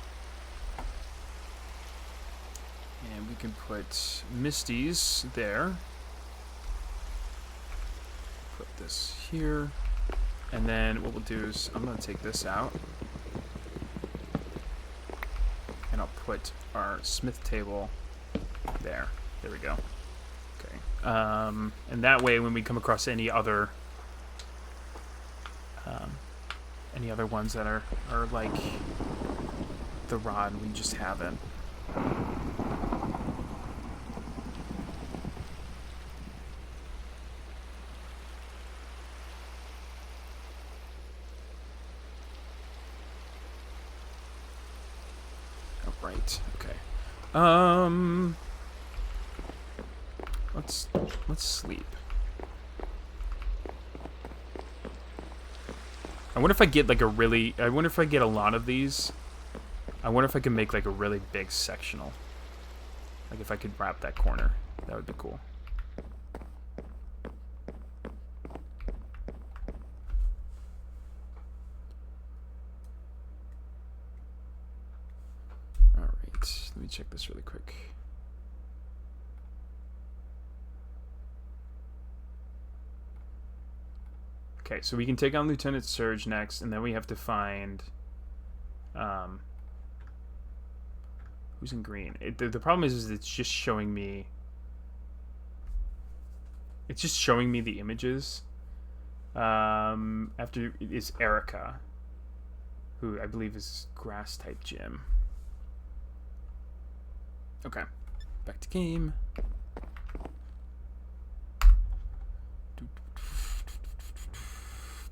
Speaker 1: And we can put Misty's there. Put this here. And then what we'll do is I'm going to take this out. And I'll put our smith table there. There we go. Okay. And that way when we come across any other ones that are like the rod, we just have it. Right. Okay. Let's sleep. I wonder if I get like a really. I wonder if I get a lot of these. I wonder if I can make like a really big sectional. Like if I could wrap that corner, that would be cool. Let me check this really quick. Okay, so we can take on Lieutenant Surge next, and then we have to find who's in green. The problem is it's just showing me. It's just showing me the images. After is Erica, who I believe is grass type gym. Okay, back to game.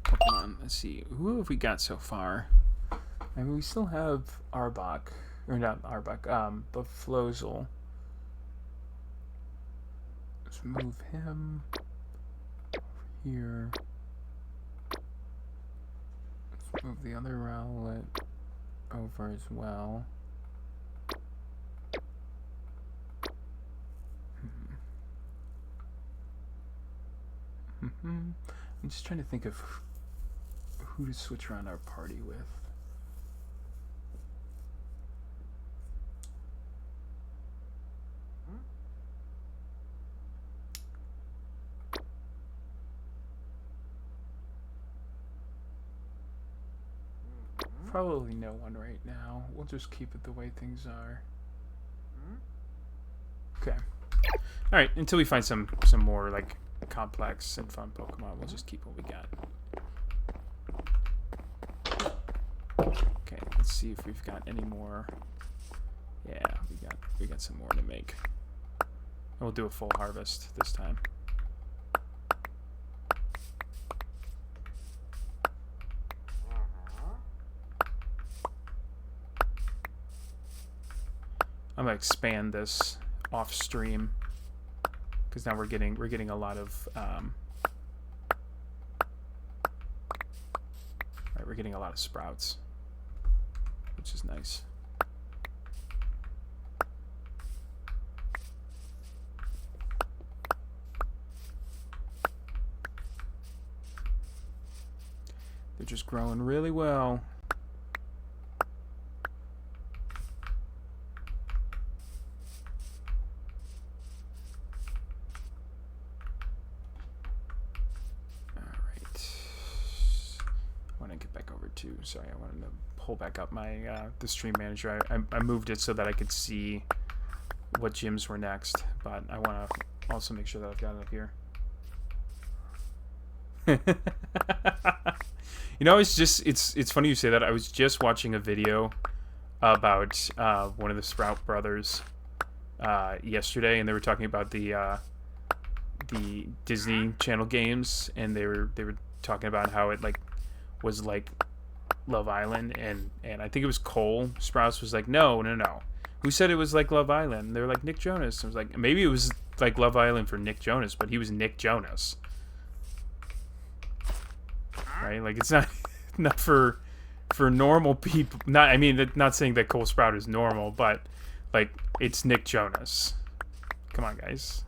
Speaker 1: Pokemon, let's see. Who have we got so far? I mean, we still have Arbok. Or not Arbok, but Flozel. Let's move him over here. Let's move the other Rowlet over as well. I'm just trying to think of who to switch around our party with. Probably no one right now. We'll just keep it the way things are. Okay. Alright, until we find some more like complex and fun Pokemon, we'll just keep what we got. Okay, let's see if we've got any more. Yeah, we got some more to make. And we'll do a full harvest this time. I'm gonna expand this off stream because now we're getting a lot of right, we're getting a lot of sprouts, which is nice. They're just growing really well. Sorry, I wanted to pull back up my the stream manager. I moved it so that I could see what gyms were next, but I want to also make sure that I've got it up here. You know, it's funny you say that. I was just watching a video about one of the Sprout brothers yesterday, and they were talking about the Disney Channel games, and they were talking about how it was like Love Island, and I think it was Cole Sprouse was like, no. Who said it was like Love Island? They were like Nick Jonas. I was like, maybe it was like Love Island for Nick Jonas, but he was Nick Jonas, right? Like it's not for normal people. Not saying that Cole Sprout is normal, but like it's Nick Jonas. Come on, guys.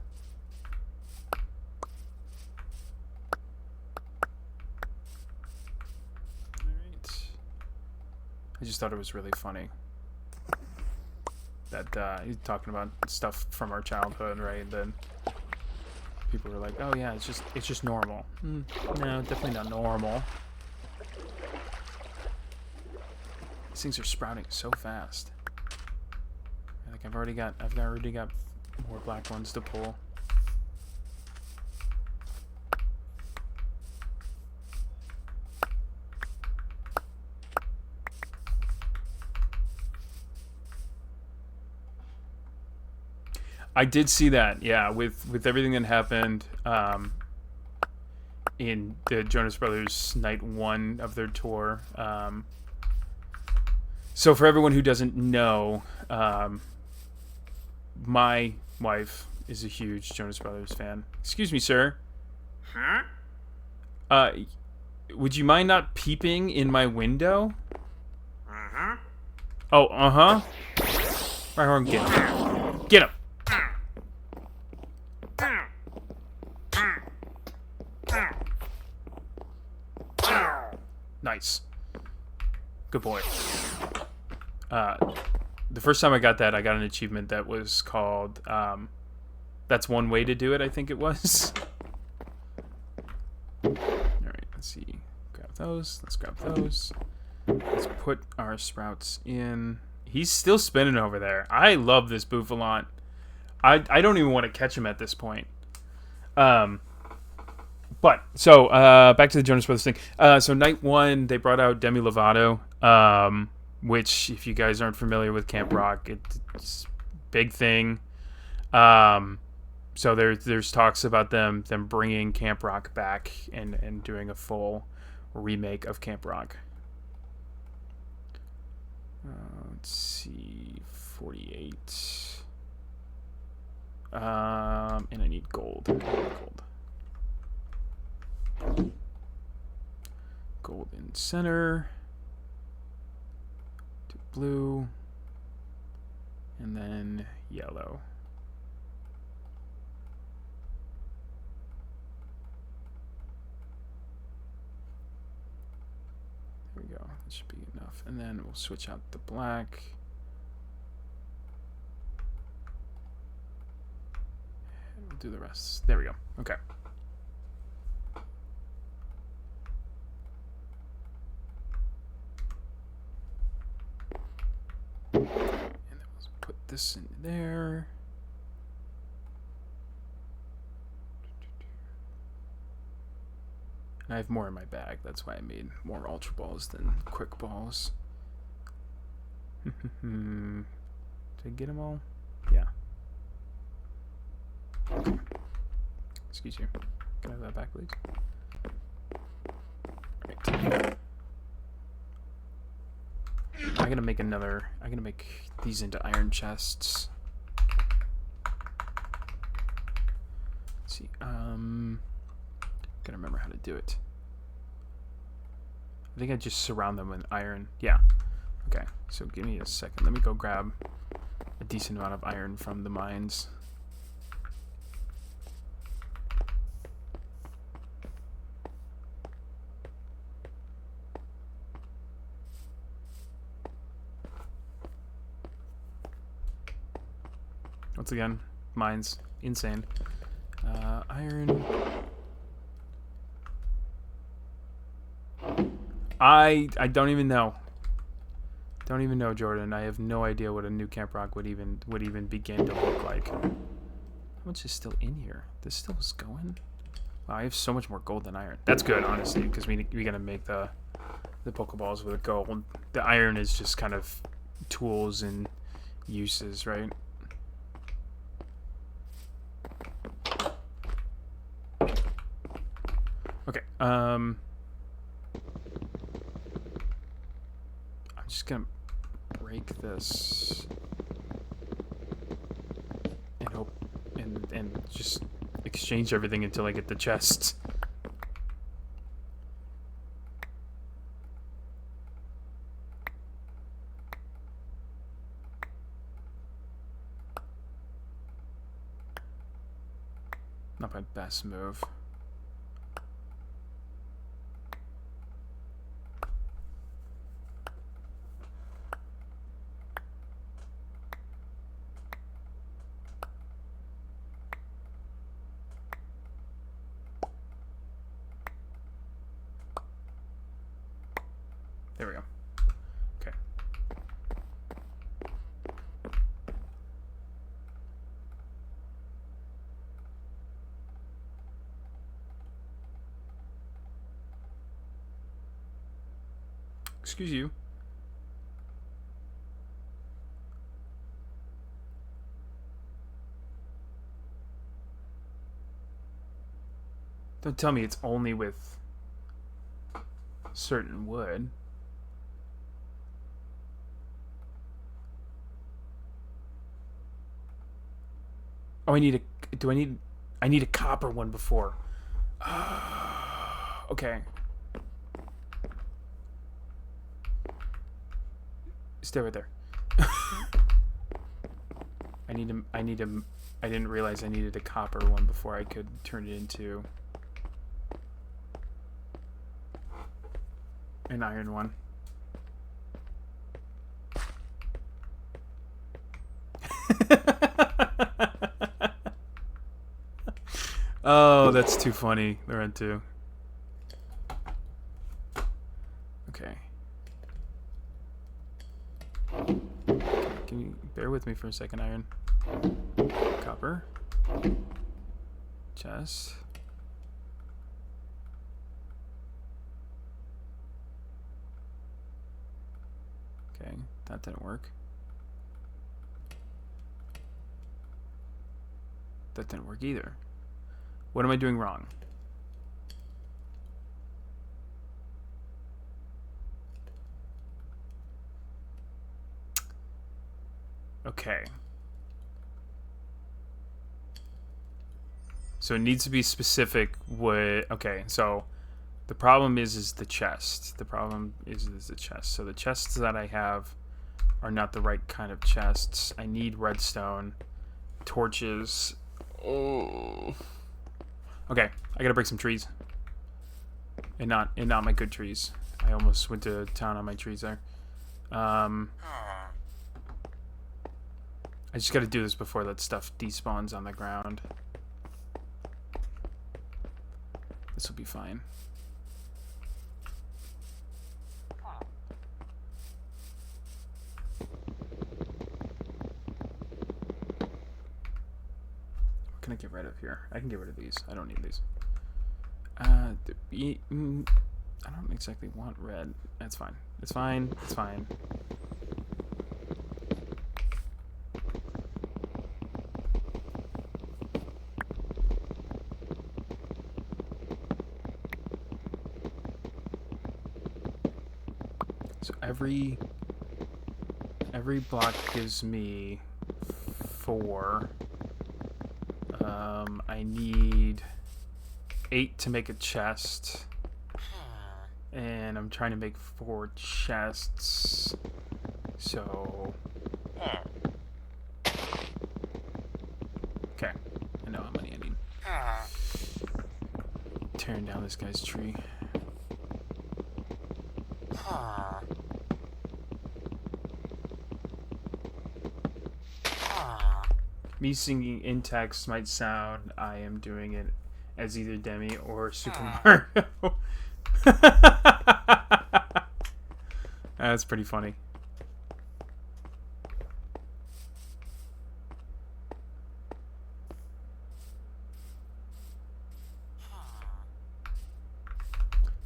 Speaker 1: I just thought it was really funny that he's talking about stuff from our childhood, right? And then people were like, "Oh yeah, it's just normal." No, definitely not normal. These things are sprouting so fast. Like I've already got more black ones to pull. I did see that, yeah, with everything that happened in the Jonas Brothers night 1 of their tour. So for everyone who doesn't know, my wife is a huge Jonas Brothers fan. Excuse me, sir. Huh? Would you mind not peeping in my window? Uh-huh. Oh, uh-huh. Right, Horn, get him. Get him. Nice. Good boy. The first time I got that, I got an achievement that was called, That's One Way to Do It, I think it was. Alright, let's see. Grab those. Let's grab those. Let's put our sprouts in. He's still spinning over there. I love this Bouffalant. I don't even want to catch him at this point. But so back to the Jonas Brothers thing. So night 1, they brought out Demi Lovato, which, if you guys aren't familiar with Camp Rock, it's a big thing. So there's talks about them bringing Camp Rock back and doing a full remake of Camp Rock. Let's see, 48. And I need gold. Gold in center. To blue. And then yellow. There we go. That should be enough. And then we'll switch out the black. And we'll do the rest. There we go. Okay. And then we'll put this in there. And I have more in my bag. That's why I made more Ultra Balls than Quick Balls. Did I get them all? Yeah. Okay. Excuse you. Can I have that back, please? Alright. I'm gonna make these into iron chests. Let's see. Gotta remember how to do it. I think I just surround them with iron. Yeah. Okay. So give me a second. Let me go grab a decent amount of iron from the mines. Once again, mines. Insane. Iron. I don't even know. Don't even know, Jordan. I have no idea what a new camp rock would even begin to look like. How much is still in here? This still is going? Wow, I have so much more gold than iron. That's good, honestly, because we gotta make the Pokeballs with gold. The iron is just kind of tools and uses, right? Okay, I'm just gonna break this and hope and just exchange everything until I get the chests. Not my best move. There we go. Okay. Excuse you. Don't tell me it's only with certain wood. Oh, I need a... I need a copper one before. Okay. Stay right there. I didn't realize I needed a copper one before I could turn it into an iron one. Oh, that's too funny, Lorenzo. Okay. Can you bear with me for a second, iron? Copper. Chest. Okay, that didn't work. That didn't work either. What am I doing wrong? Okay. So it needs to be specific what... Okay, so the problem is the chest. The problem is the chest. So the chests that I have are not the right kind of chests. I need redstone, torches. Oh. Okay, I gotta break some trees. And not my good trees. I almost went to town on my trees there. I just gotta do this before that stuff despawns on the ground. This will be fine. What can I get rid of here? I can get rid of these. I don't need these. I don't exactly want red. That's fine. It's fine. It's fine. So every block gives me 4. I need 8 to make a chest. And I'm trying to make 4 chests. So... okay. I know how many I need. Tearing down this guy's tree. Me singing in text might sound I am doing it as either Demi or Super Mario. That's pretty funny.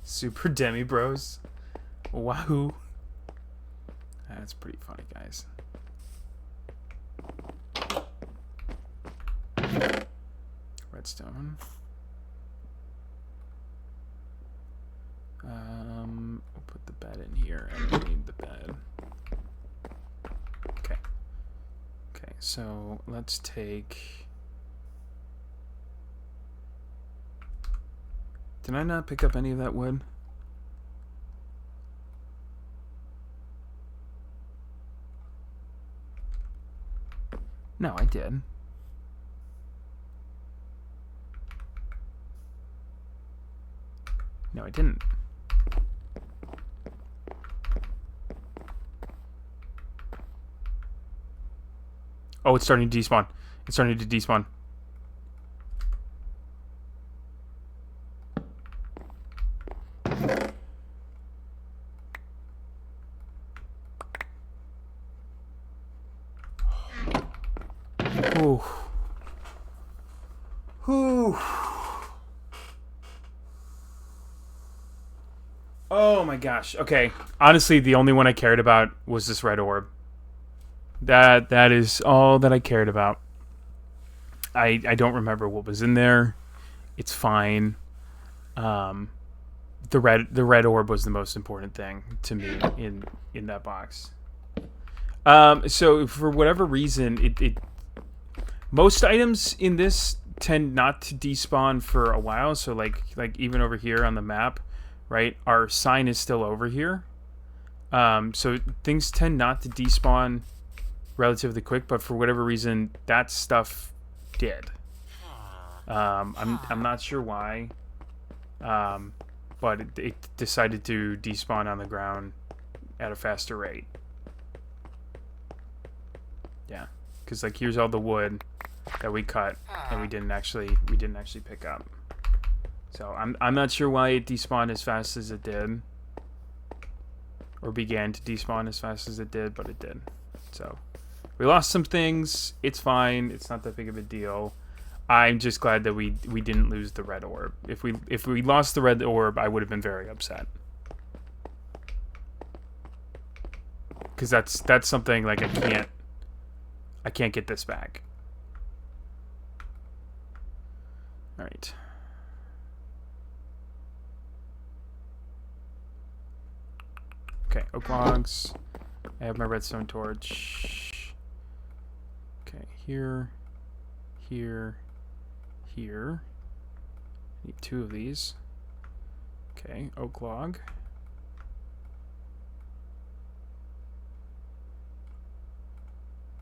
Speaker 1: Super Demi Bros. Wahoo. That's pretty funny, guys. Redstone. We'll put the bed in here. I don't need the bed. Okay. Okay, so let's take... Did I not pick up any of that wood? No, I did. No, I didn't. Oh, it's starting to despawn. It's starting to despawn. Ooh. Ooh. Oh my gosh. Okay. Honestly, the only one I cared about was this red orb. That is all that I cared about. I don't remember what was in there. It's fine. The red orb was the most important thing to me in that box. So for whatever reason, most items in this tend not to despawn for a while. So like even over here on the map, right? Our sign is still over here. So things tend not to despawn relatively quick, but for whatever reason, that stuff did. I'm not sure why, but it decided to despawn on the ground at a faster rate. Yeah, because like here's all the wood that we cut and we didn't actually pick up. So I'm not sure why it despawned as fast as it did, or began to despawn as fast as it did, but it did. So we lost some things. It's fine. It's not that big of a deal. I'm just glad that we didn't lose the red orb. If we lost the red orb, I would have been very upset. Because that's something like I can't get this back. All right. Okay, oak logs. I have my redstone torch. Okay, here, here, here. Need 2 of these. Okay, oak log.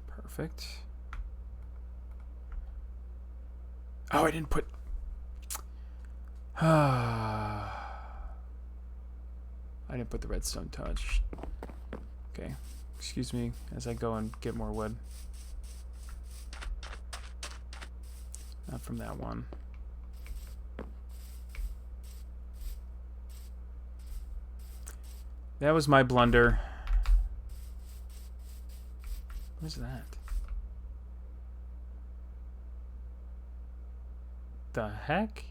Speaker 1: Perfect. Oh, I didn't put... I didn't put the redstone touch. Okay, excuse me as I go and get more wood. Not from that one. That was my blunder. What is that? The heck?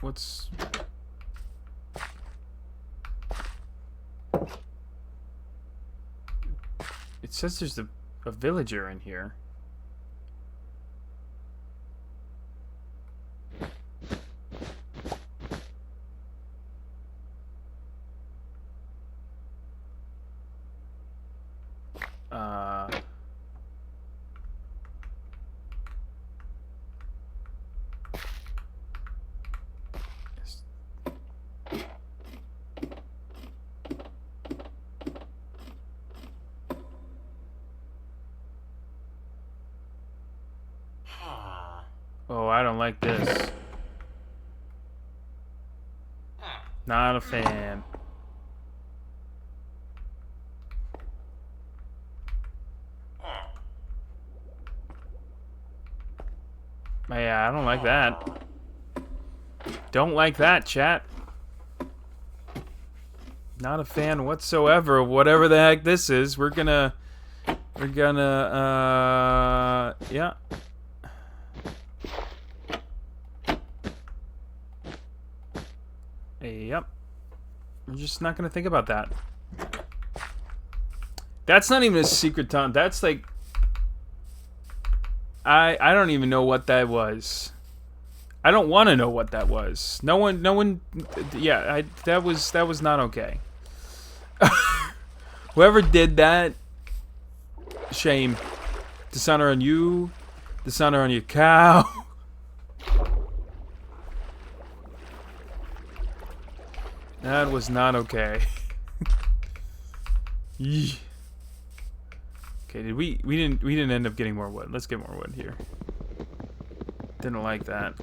Speaker 1: What's... It says there's a villager in here. Oh, I don't like this. Not a fan. Yeah, I don't like that. Don't like that, chat. Not a fan whatsoever of whatever the heck this is. We're gonna, yeah. Yep. We're just not gonna think about that. That's not even a secret tunnel. That's like, I don't even know what that was. I don't want to know what that was. No one. Yeah, that was not okay. Whoever did that, shame. Dishonor on you. Dishonor on your cow. That was not okay. Yee. Okay, did we didn't end up getting more wood. Let's get more wood here. Didn't like that.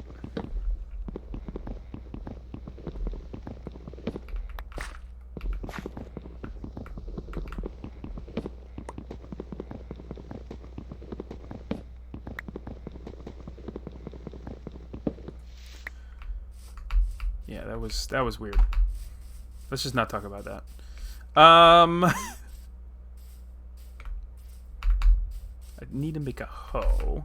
Speaker 1: Yeah, that was weird. Let's just not talk about that. I need to make a hoe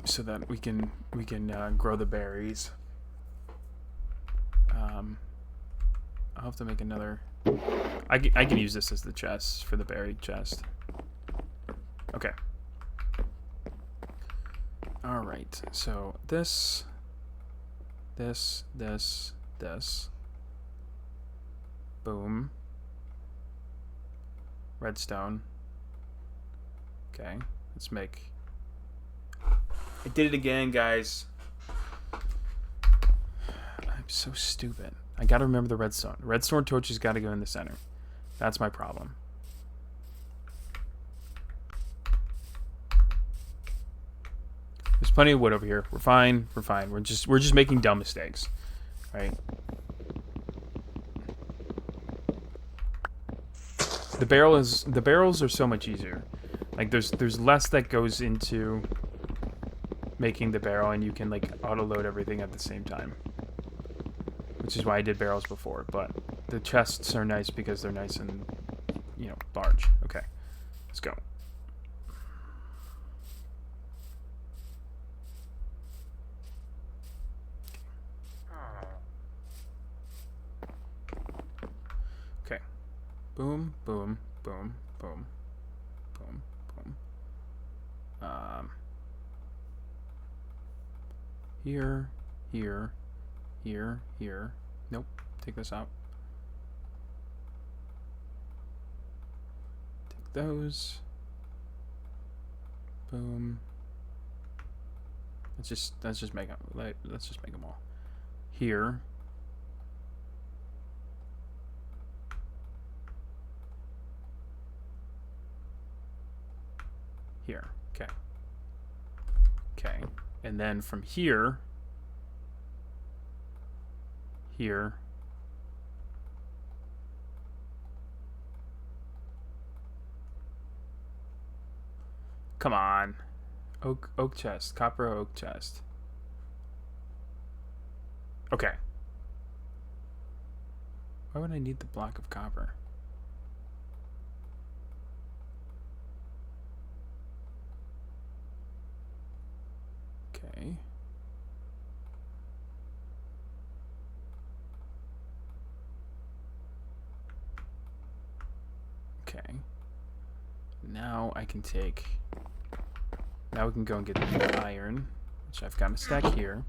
Speaker 1: so that we can grow the berries. I'll have to make another. I can use this as the chest for the berry chest. Okay. All right. So this. Boom. Redstone. Okay, let's make. I did it again, guys. I'm so stupid. I gotta remember the redstone. Redstone torch has gotta go in the center. That's my problem. There's plenty of wood over here. We're fine. We're fine. We're just making dumb mistakes, right? The barrels are so much easier. Like there's less that goes into making the barrel, and you can like auto load everything at the same time. Which is why I did barrels before, but the chests are nice because they're nice and, you know, large. Okay. Let's go. Okay. Boom, boom, boom, boom, boom, boom. Here, here, here, here. Nope. Take this out. Take those. Boom. Let's just make them. Let's just make them all. Here. Here. Okay. Okay. And then from here. Here. Come on. Oak chest. Copper oak chest. Okay. Why would I need the block of copper? Okay. Okay. Now I can take... Now we can go and get the iron, which I've got a stack here.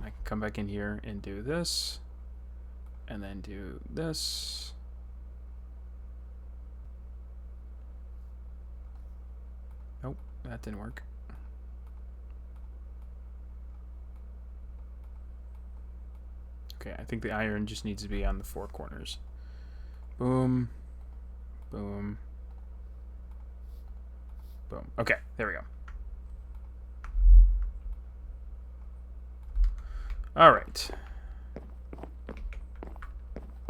Speaker 1: I can come back in here and do this. And then do this. Nope, that didn't work. Okay, I think the iron just needs to be on the 4 corners. Boom. Boom. Boom. Okay, there we go. All right.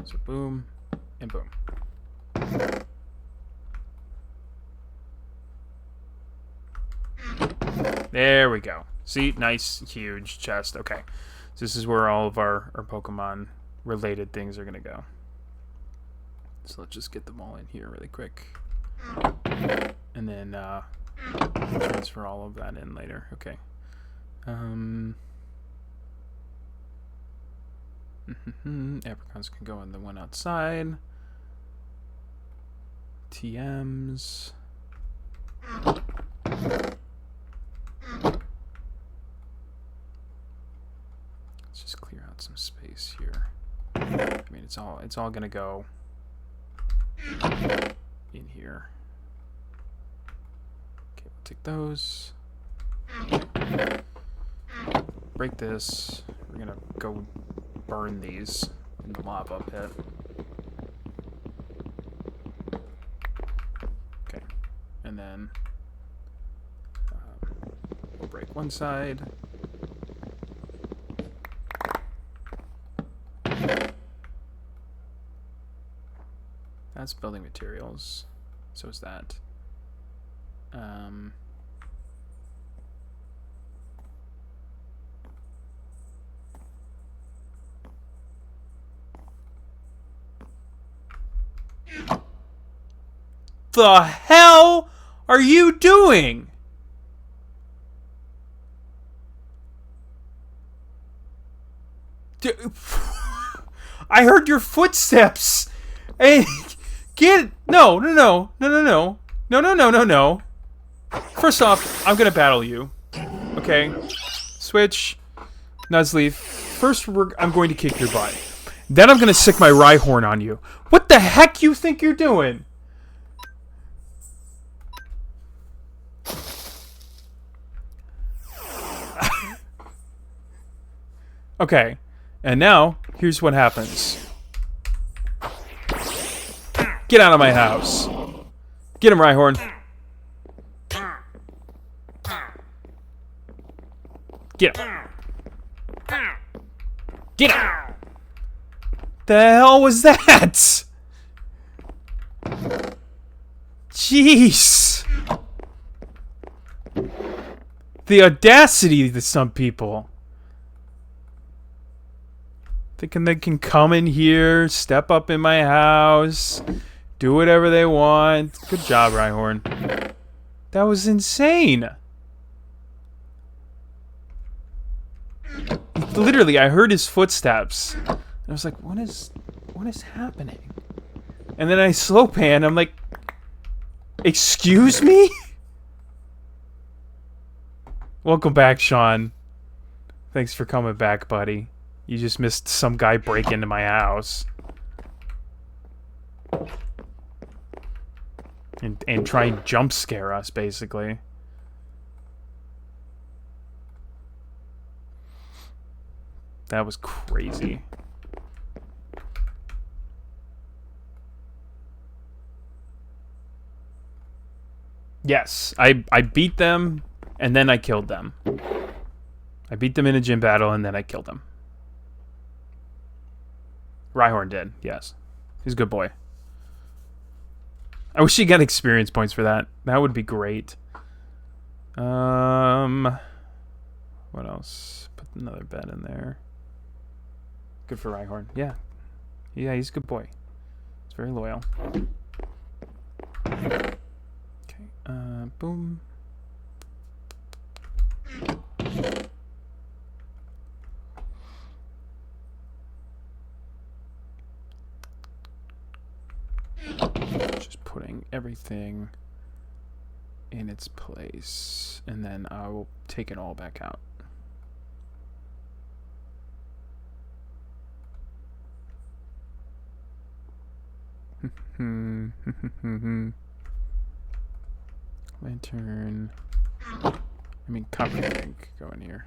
Speaker 1: So boom and boom. There we go. See, nice, huge chest. Okay. So this is where all of our Pokemon related things are going to go. So let's just get them all in here really quick. And then transfer all of that in later. Okay. Apricons can go in the one outside. TMs. Let's just clear out some space here. I mean, it's all gonna go in here. Okay, we'll take those. Break this. We're gonna go burn these in the lava pit. Okay, and then we'll break one side. That's building materials. So is that. The hell are you doing? I heard your footsteps. Hey, get no. First off, I'm gonna battle you. Okay, switch, Nuzleaf. First, I'm going to kick your butt. Then I'm gonna sick my Rhyhorn on you. What the heck you think you're doing? Okay, and now here's what happens. Get out of my house. Get him, Rhyhorn. Get him. Get him. The hell was that? Jeez. The audacity to some people. Thinking they can come in here, step up in my house, do whatever they want. Good job, Rhyhorn. That was insane. Literally, I heard his footsteps. And I was like, what is happening? And then I slow pan. I'm like, excuse me? Welcome back, Sean. Thanks for coming back, buddy. You just missed some guy break into my house. And try and jump scare us, basically. That was crazy. Yes, I beat them, and then I killed them. I beat them in a gym battle, and then I killed them. Rhyhorn did, yes. He's a good boy. I wish he got experience points for that. That would be great. What else? Put another bed in there. Good for Rhyhorn. Yeah. Yeah, he's a good boy. He's very loyal. Okay. Boom. Just putting everything in its place, and then I will take it all back out. Lantern. I mean, copper tank go in here.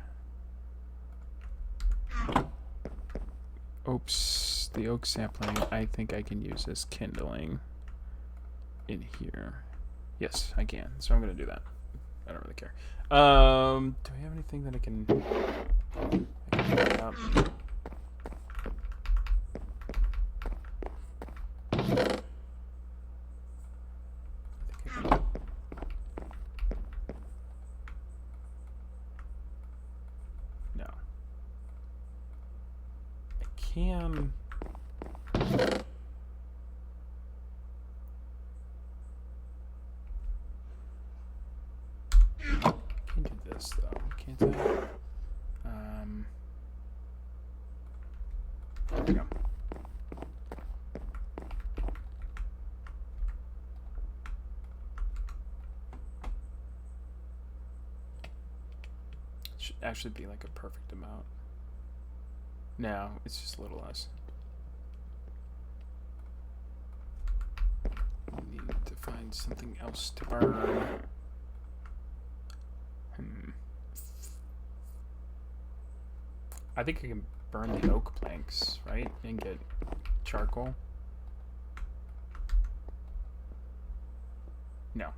Speaker 1: Oops, the oak sapling. I think I can use as kindling in here. Yes, I can. So I'm gonna do that. I don't really care. Do I have anything that I can pick up? No. I can. Can do this though, can't I? There we go. Should actually be like a perfect amount. No, it's just a little less. We need to find something else to burn. I think I can burn the oak planks, right? And get charcoal. No.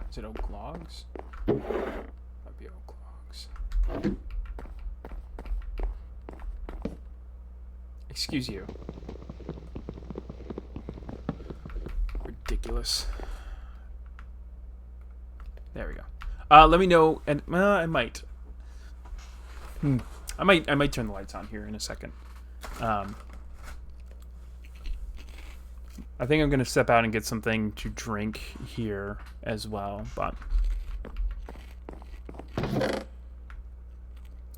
Speaker 1: Is it oak logs? Might be oak logs. Excuse you. Ridiculous. There we go. Let me know, and I might. I might turn the lights on here in a second. I think I'm gonna step out and get something to drink here as well, but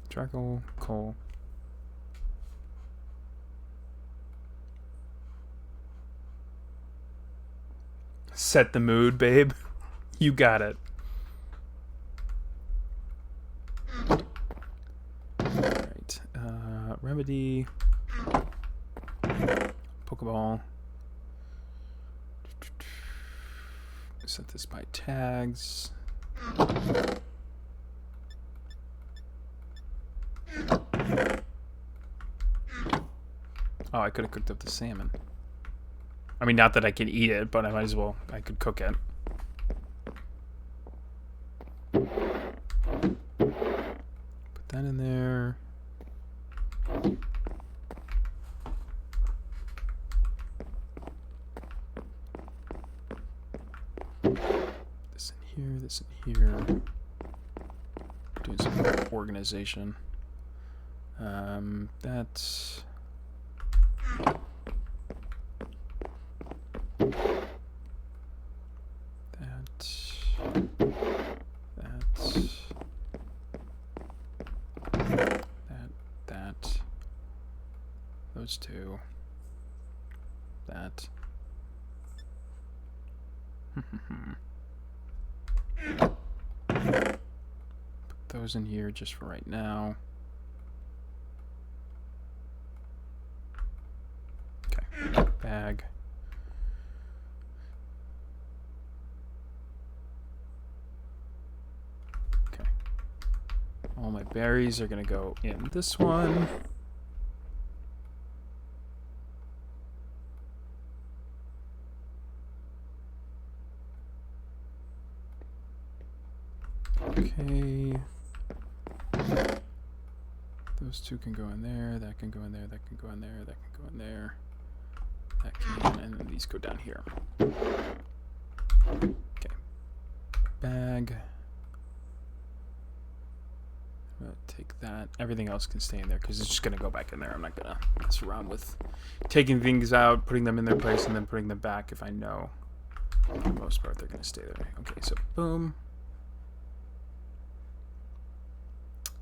Speaker 1: charcoal, coal. Set the mood, babe. You got it. Alright. Remedy. Pokeball. Set this by tags. Oh, I could have cooked up the salmon. I mean, not that I can eat it, but I might as well. I could cook it. Put that in there. This in here, this in here. Doing some organization. That's... Those two. That. Put those in here just for right now. Okay. Bag. Okay. All my berries are gonna go in this one. Okay. Those two can go in there, that can go in there, that can go in there, that can go in there. That can, and then these go down here. Okay. Bag. I'm gonna take that. Everything else can stay in there because it's just gonna go back in there. I'm not gonna mess around with taking things out, putting them in their place, and then putting them back if I know for the most part they're gonna stay there. Okay, so boom.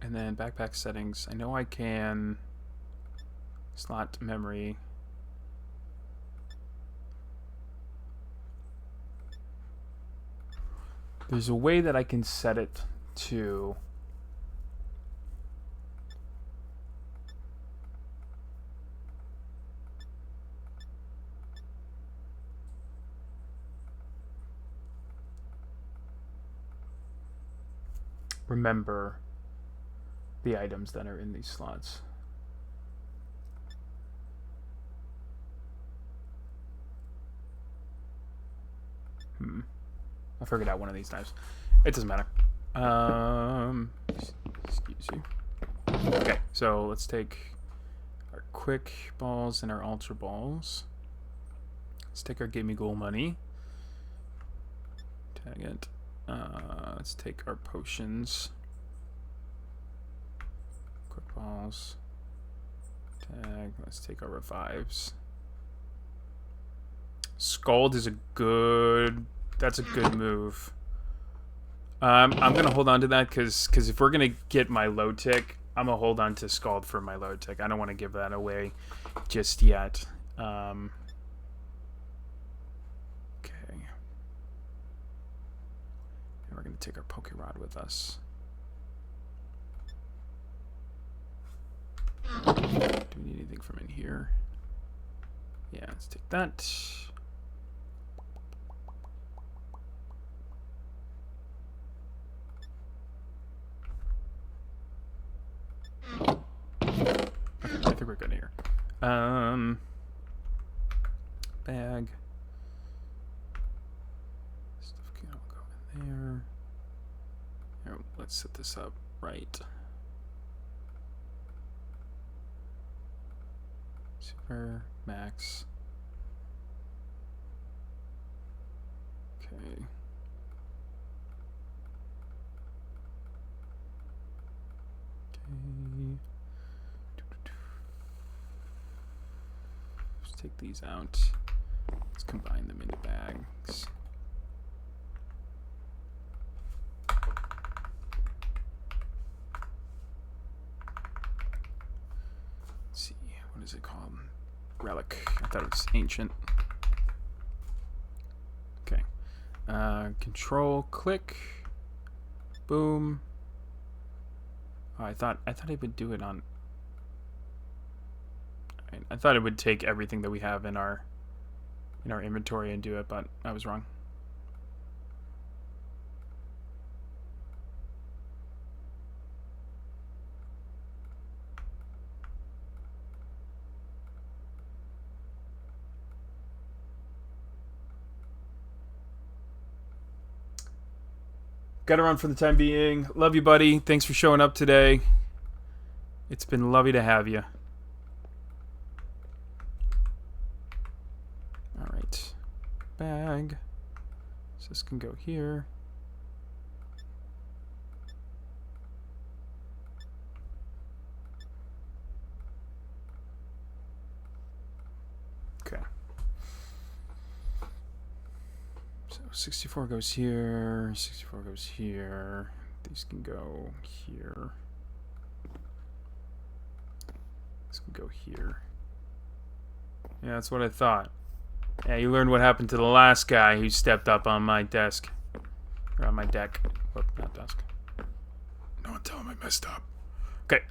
Speaker 1: And then backpack settings. I know I can slot memory. There's a way that I can set it to... remember the items that are in these slots. I figured out one of these times. It doesn't matter. Excuse you. Okay, so let's take our quick balls and our ultra balls. Let's take our gimme ghoul money. Tag it. Let's take our potions. Quick balls. Tag. Let's take our revives. Scald is a good... That's a good move. I'm gonna hold on to that because if we're gonna get my low tick, I'm gonna hold on to Scald for my low tick. I don't want to give that away just yet. Okay. And we're gonna take our Poke Rod with us. Do we need anything from in here? Yeah, let's take that. I think we're good here. Bag. Stuff can all go in there. Here, let's set this up right. Super max. Okay. Let's take these out. Let's combine them into bags. Let's see, what is it called? Relic. I thought it was ancient. Okay. Control, click, boom. Oh, I thought it would do it on. I thought it would take everything that we have in our inventory and do it, but I was wrong. Gotta run for the time being. Love you, buddy. Thanks for showing up today. It's been lovely to have you. Alright. Bag. So this can go here. Okay. So 64 goes here, 64 goes here. These can go here. This can go here. Yeah, that's what I thought. Yeah, you learned what happened to the last guy who stepped up on my desk. Or on my deck. Whoop, not desk. No one tell him I messed up. Okay,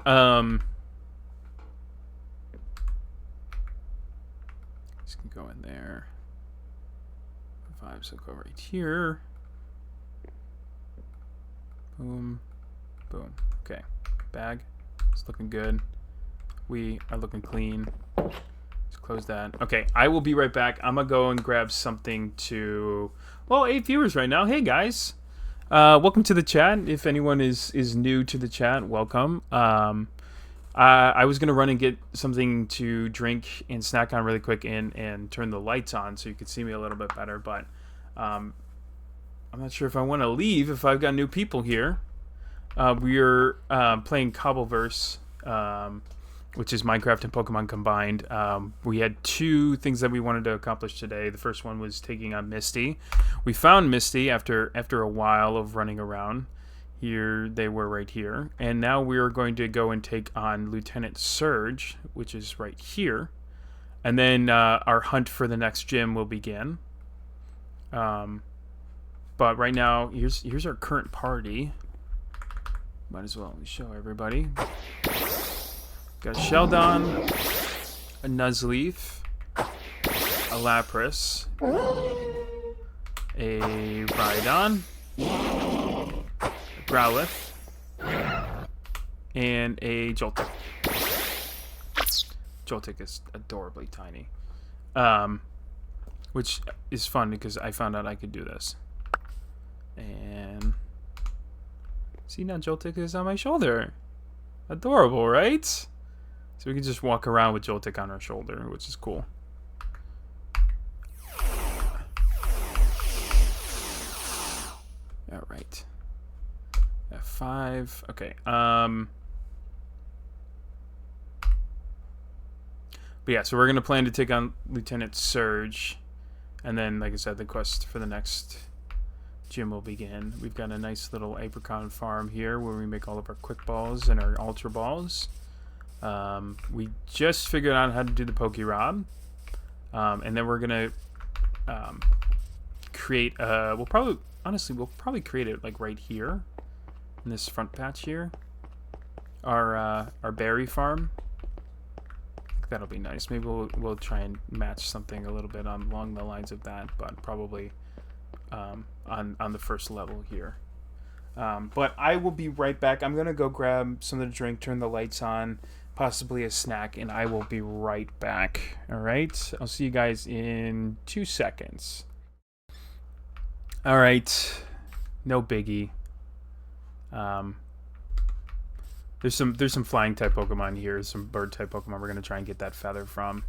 Speaker 1: this can go in there. Vibes will go right here. Boom. Boom. Okay. Bag. It's looking good. We are looking clean. Let's close that. Okay, I will be right back. I'm gonna go and grab something to... Well, 8 viewers right now. Hey, guys. Welcome to the chat. If anyone is new to the chat, welcome. I was going to run and get something to drink and snack on really quick and turn the lights on so you could see me a little bit better, but I'm not sure if I want to leave if I've got new people here. We're playing Cobbleverse, which is Minecraft and Pokemon combined. We had 2 things that we wanted to accomplish today. The first one was taking on Misty. We found Misty after a while of running around. Here they were right here. And now we're going to go and take on Lieutenant Surge, which is right here. And then our hunt for the next gym will begin. But right now, here's our current party. Might as well show everybody. Got a Sheldon, a Nuzleaf, a Lapras, a Rhydon, a Growlithe, and a Joltik. Joltik is adorably tiny. Which is fun because I found out I could do this. And see, now Joltik is on my shoulder. Adorable, right? So we can just walk around with Joltik on our shoulder, which is cool. All right. F5. Okay. But yeah, so we're gonna plan to take on Lieutenant Surge, and then, like I said, the quest for the next gym will begin. We've got a nice little apricot farm here where we make all of our quick balls and our ultra balls. We just figured out how to do the Pokerod, and then we're gonna create. We'll probably create it like right here in this front patch here. Our berry farm. That'll be nice. Maybe we'll try and match something a little bit along the lines of that, but probably on the first level here. But I will be right back. I'm gonna go grab something to drink, turn the lights on, possibly a snack, and I will be right back. All right. I'll see you guys in 2 seconds. All right. No biggie. There's some flying type Pokemon here, some bird type Pokemon we're gonna try and get that feather from,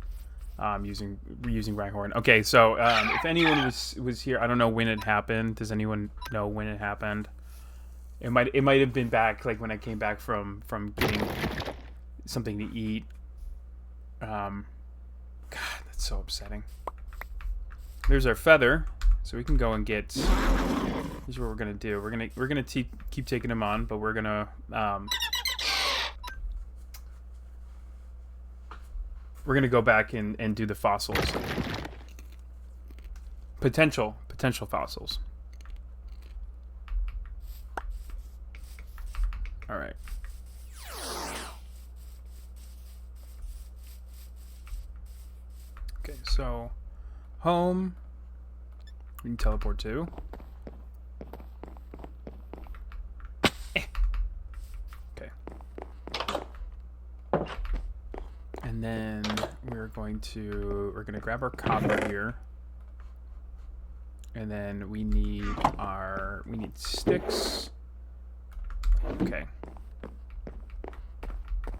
Speaker 1: using Rhyhorn. Okay, so if anyone was here, I don't know when it happened. Does anyone know when it happened? It might have been back like when I came back from getting something to eat. God, that's so upsetting. There's our feather, so we can go and get. Here's what we're gonna do. We're gonna keep taking him on, but we're gonna go back and do the fossils. Potential fossils. All right. Okay, so home. We can teleport to. Okay. And then we're gonna grab our copper here. And then we need sticks. Okay.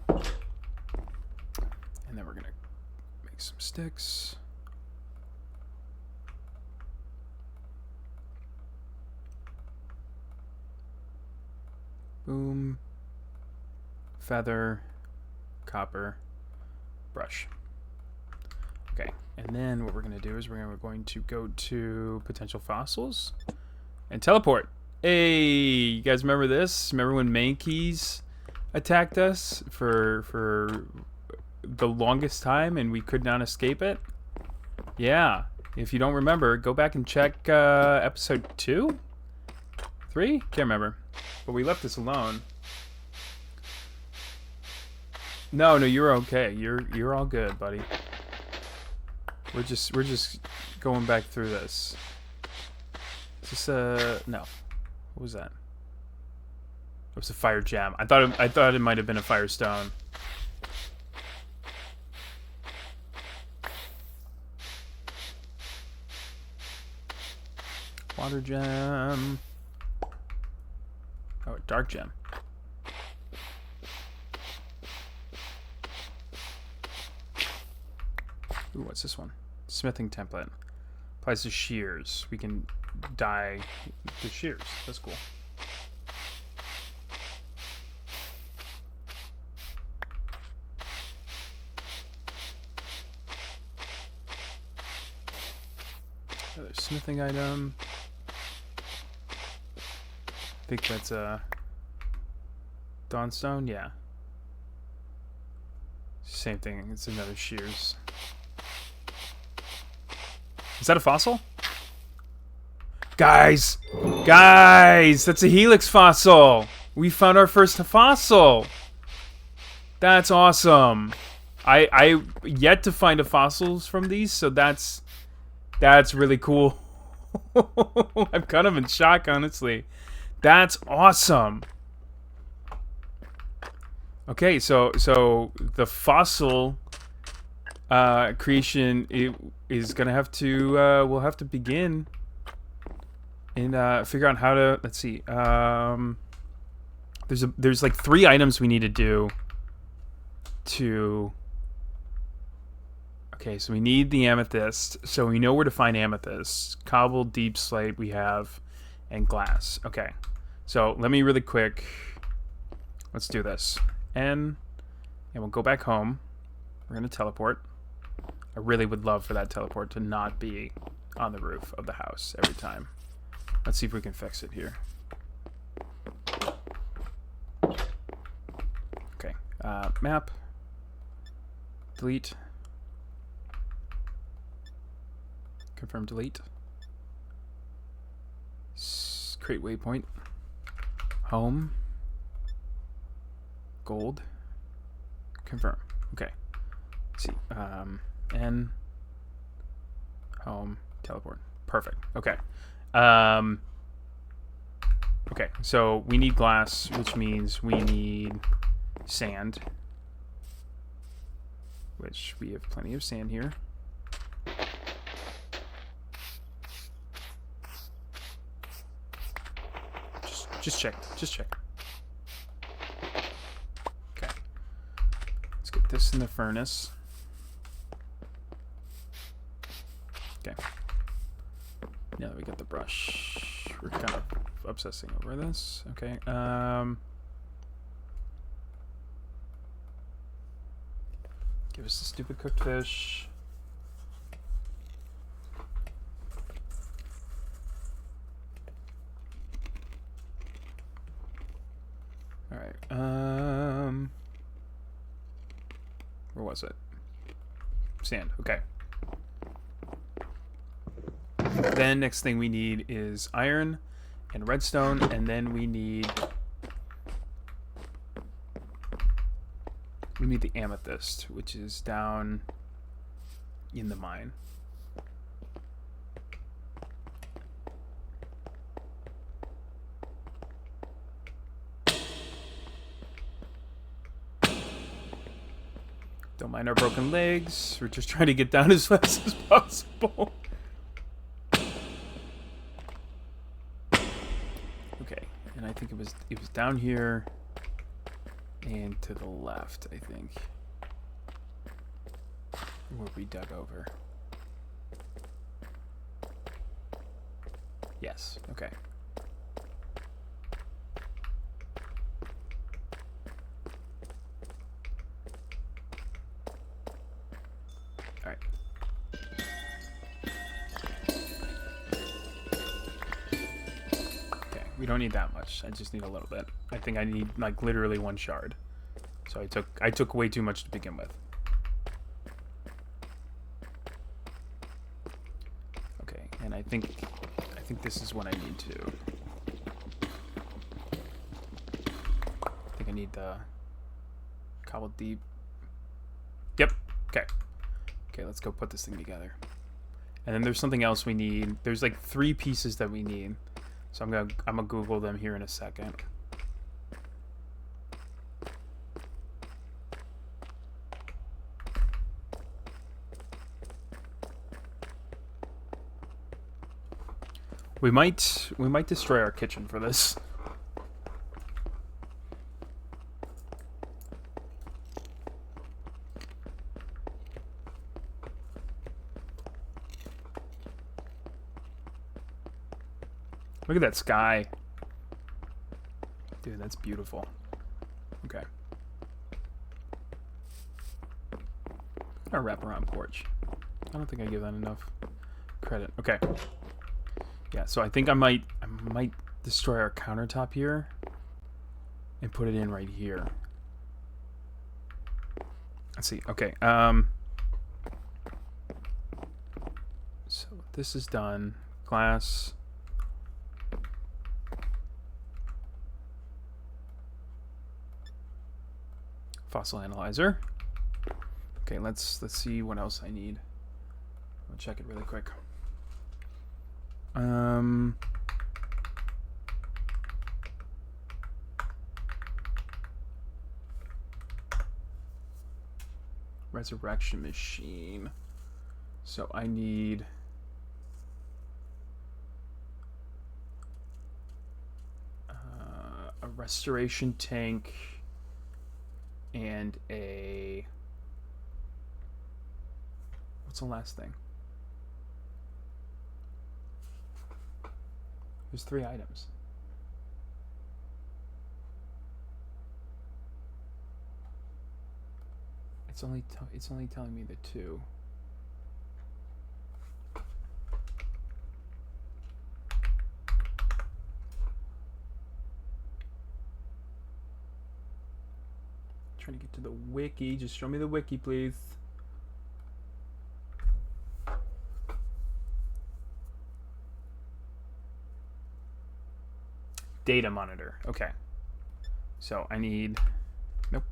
Speaker 1: And then we're gonna make some sticks. Boom. Feather. Copper. Brush. Okay, and then what we're going to do is we're going to go to potential fossils and teleport. Hey, you guys remember this? Remember when Mankeys attacked us for the longest time and we could not escape it? Yeah, if you don't remember, go back and check episode 2? 3? Can't remember. But we left this alone. No, you're okay. You're all good, buddy. We're just going back through this. Is this no. What was that? It was a fire jam. I thought it might have been a firestone. Water gem. Oh, a dark gem. Ooh, what's this one? Smithing template. Applies to shears. We can dye the shears. That's cool. Another smithing item. I think that's a Dawnstone. Yeah. Same thing. It's another shears. Is that a fossil? Guys! Guys! That's a helix fossil! We found our first fossil! That's awesome. I yet to find a fossils from these, so that's really cool. I'm kind of in shock, honestly. That's awesome. Okay, so the fossil creation is gonna have to we'll have to begin and figure out how to. Let's see. There's like 3 items we need to do to. Okay, so we need the amethyst, so we know where to find amethyst. Cobble, deep slate we have, and glass. Okay, so let me really quick. Let's do this. And we'll go back home. We're gonna teleport. I really would love for that teleport to not be on the roof of the house every time. Let's see if we can fix it here. Okay, map. Delete. Confirm delete. Create waypoint. Home. Gold. Confirm. Okay. Let's see. N. Home. Teleport. Perfect. Okay. Okay. So we need glass, which means we need sand. Which we have plenty of sand here. Just check. Just check. Okay. Let's get this in the furnace. Okay. Now that we got the brush, we're kind of obsessing over this. Okay. Give us the stupid cooked fish. Alright, where was it? Sand, okay. Then next thing we need is iron and redstone, and then we need the amethyst, which is down in the mine. Don't mind our broken legs. We're just trying to get down as fast as possible. Okay, and I think it was down here and to the left, I think. Where we dug over. Yes, okay. Alright. Okay, we don't need that much. I just need a little bit. I think I need like literally 1 shard. So I took way too much to begin with. Okay, and I think this is what I need to. I think I need the cobble deep. Yep. Okay. Okay, let's go put this thing together. And then there's something else we need. There's like 3 pieces that we need. So I'm gonna Google them here in a second. We might destroy our kitchen for this. Look at that sky. Dude, that's beautiful. Okay. Our wraparound porch. I don't think I give that enough credit. Okay. Yeah, so I think I might destroy our countertop here and put it in right here. Let's see. Okay. So this is done. Glass, Fossil analyzer. Okay, let's see what else I need. I'll check it really quick. Resurrection machine. So I need a restoration tank and a... What's the last thing? There's 3 items. It's only telling me the 2. Trying to get to the wiki. Just show me the wiki, please. Data monitor. Okay. So I need... Nope.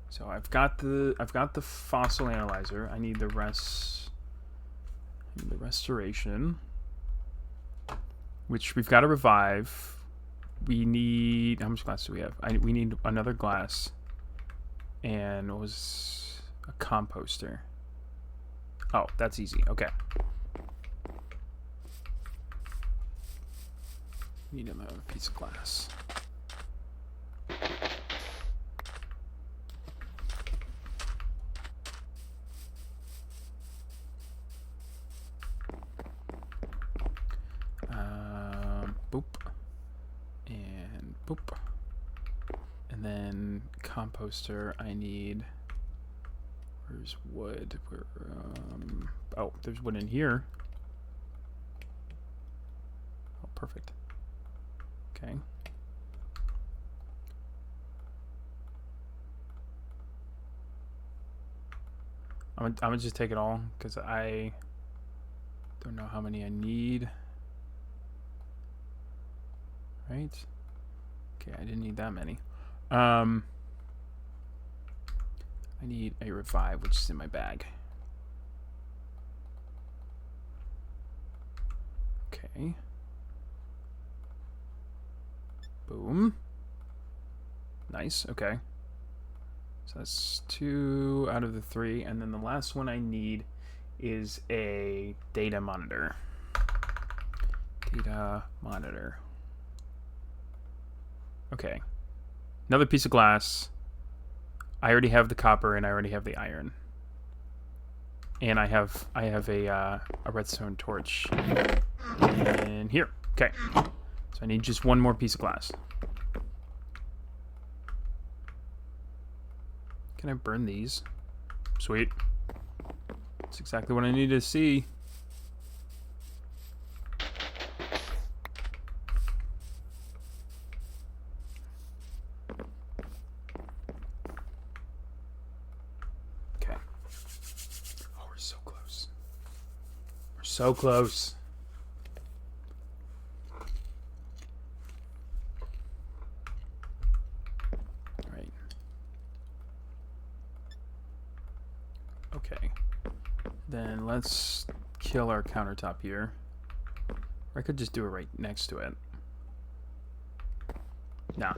Speaker 1: So I've got the fossil analyzer. I need the restoration, which we've got to revive. We need... How much glass do we have? We need another glass. And what was a composter? Oh, that's easy. Okay. Need another piece of glass. Boop. And boop. And then composter, I need... Where's wood? Oh, there's wood in here. Oh, perfect. Okay. I'm gonna just take it all because I don't know how many I need. Right? Okay, I didn't need that many. I need a revive, which is in my bag. Okay. Boom. Nice, okay. So that's 2 out of the 3. And then the last one I need is a data monitor. Data monitor. Okay. Another piece of glass. I already have the copper and I already have the iron. And I have a redstone torch in here. Okay. So I need just one more piece of glass. Can I burn these? Sweet. That's exactly what I need to see. Okay. Oh, we're so close. We're so close. Okay, then let's kill our countertop here. Or I could just do it right next to it. Nah.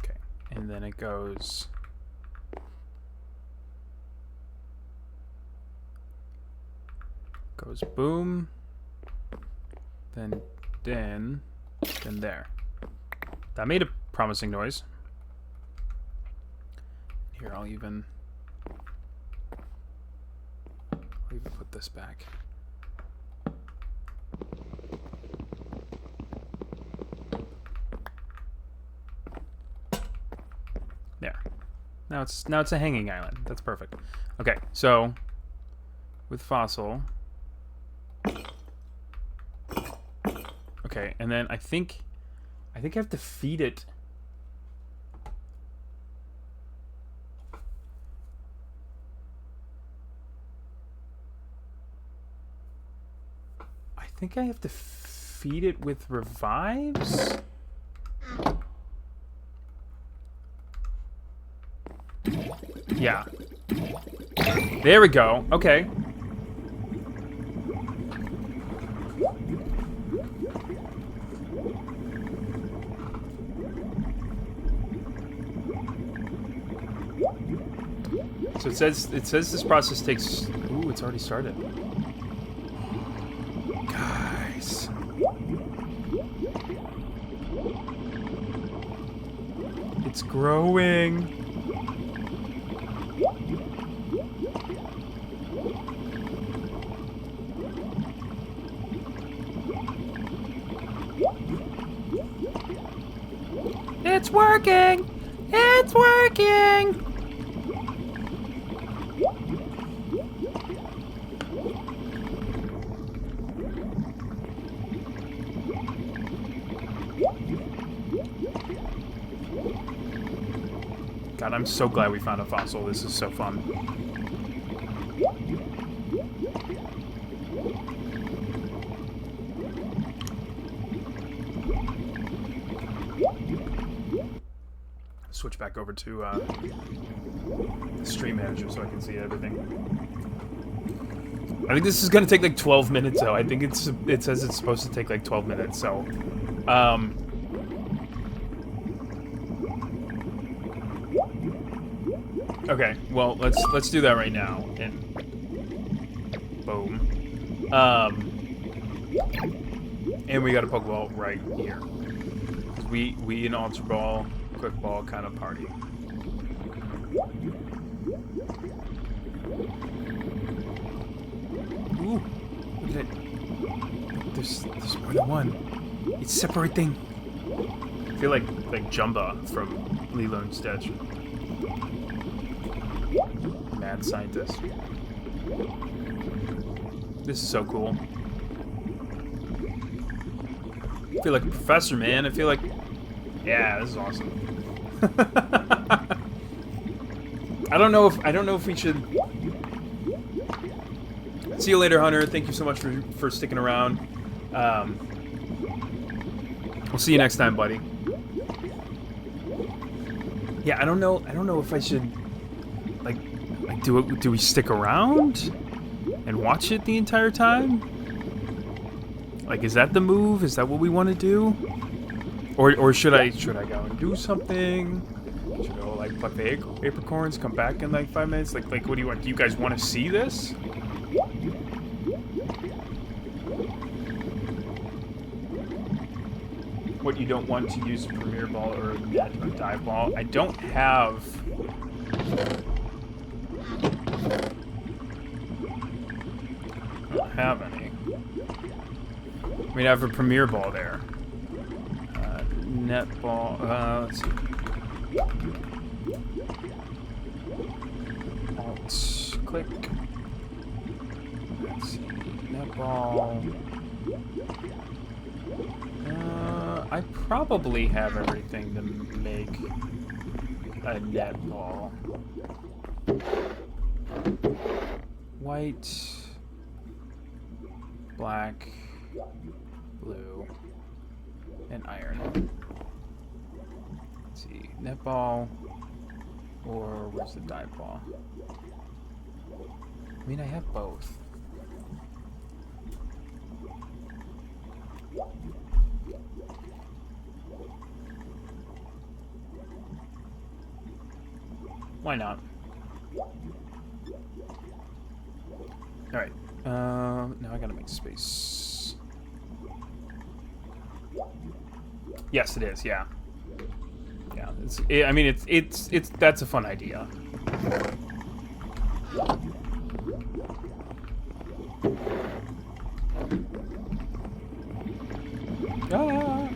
Speaker 1: Okay, and then it goes... Goes boom, then there. That made a promising noise. Here, I'll even put this back. There. Now it's a hanging island. That's perfect. Okay, so with fossil. Okay, and then I think I have to feed it. think I have to feed it with revives? Yeah. There we go. Okay. So it says this process takes... Ooh, it's already started. Guys. It's growing. It's working! It's working! God, I'm so glad we found a fossil. This is so fun. Switch back over to Stream Manager so I can see everything. I think this is gonna take like 12 minutes though. I think it says it's supposed to take like 12 minutes, so okay, well let's do that right now. And boom. And we got a Pokeball right here. We an Ultra Ball, Quick Ball kind of party. Ooh, look at it. There's more than one. It's separating. I feel like Jumba from Lilo and Stitch. Mad scientist. This is so cool. I feel like a professor, man. I feel like, yeah, this is awesome. I don't know if we should. See you later, Hunter. Thank you so much for sticking around. We'll see you next time, buddy. Yeah, I don't know if I should like do we stick around and watch it the entire time? Like, is that the move? Is that what we want to do? Or should I go and do something? Should I go like pluck the apricorns, come back in like 5 minutes? Like what do you want? Do you guys want to see this? What, you don't want to use a Premier Ball or a net or a Dive Ball? I don't have... any. I mean, I have a Premier Ball there. Net Ball, let's see. Alt, click. Let's see, Net Ball. I probably have everything to make a net ball. White, black, blue, and iron. Let's see, net ball, or where's the dive ball? I mean, I have both. Why not? Alright. Now I gotta make space. Yes, it is, yeah. Yeah, I mean, it's that's a fun idea. Ah!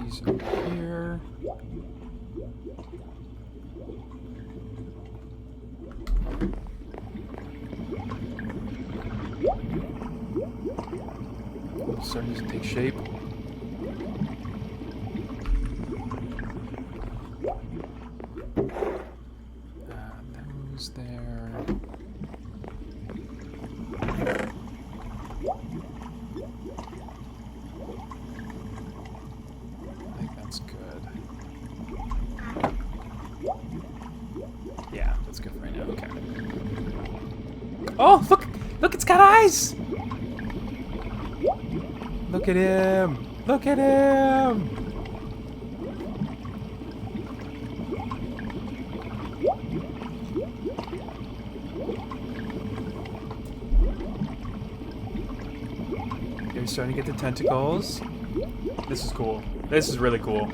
Speaker 1: these over here. It's starting to take shape. Those there. I think that's good. Yeah, that's good for right now. Okay. Oh, look! Look, it's got eyes! Look at him! Look at him! You're starting to get the tentacles. This is cool. This is really cool.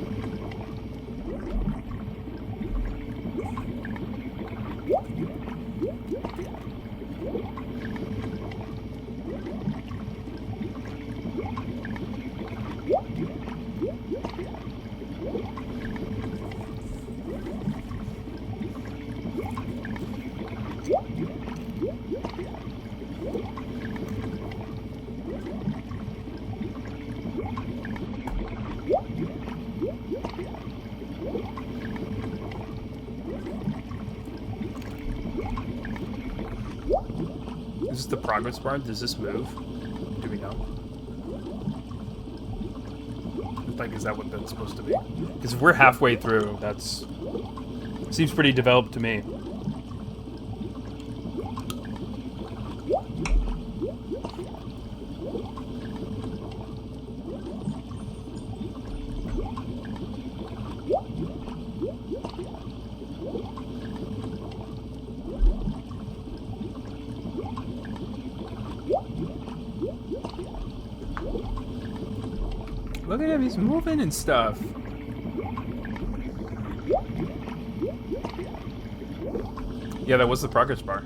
Speaker 1: Is this the progress bar? Does this move? Do we know? Like, is that what that's supposed to be? Because if we're halfway through, that's... seems pretty developed to me. Look at him, he's moving and stuff. Yeah, that was the progress bar.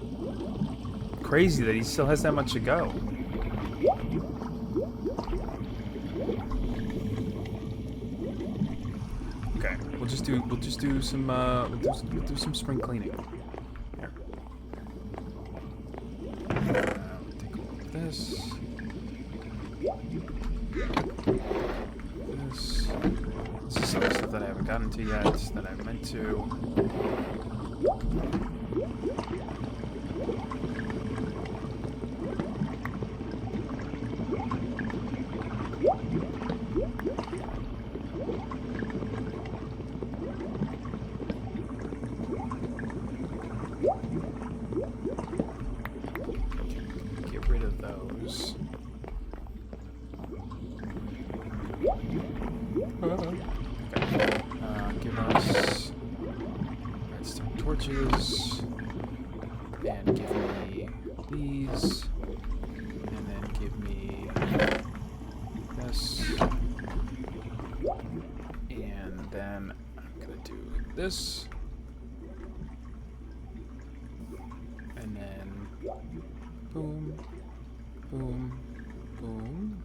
Speaker 1: Crazy that he still has that much to go. Okay, we'll just do some we'll do some spring cleaning. Here. Take a look at this. This is some stuff that I haven't gotten to yet, that I meant to. Get rid of those. Give us redstone torches, and give me these, and then give me this, and then I'm gonna do this, and then boom, boom, boom.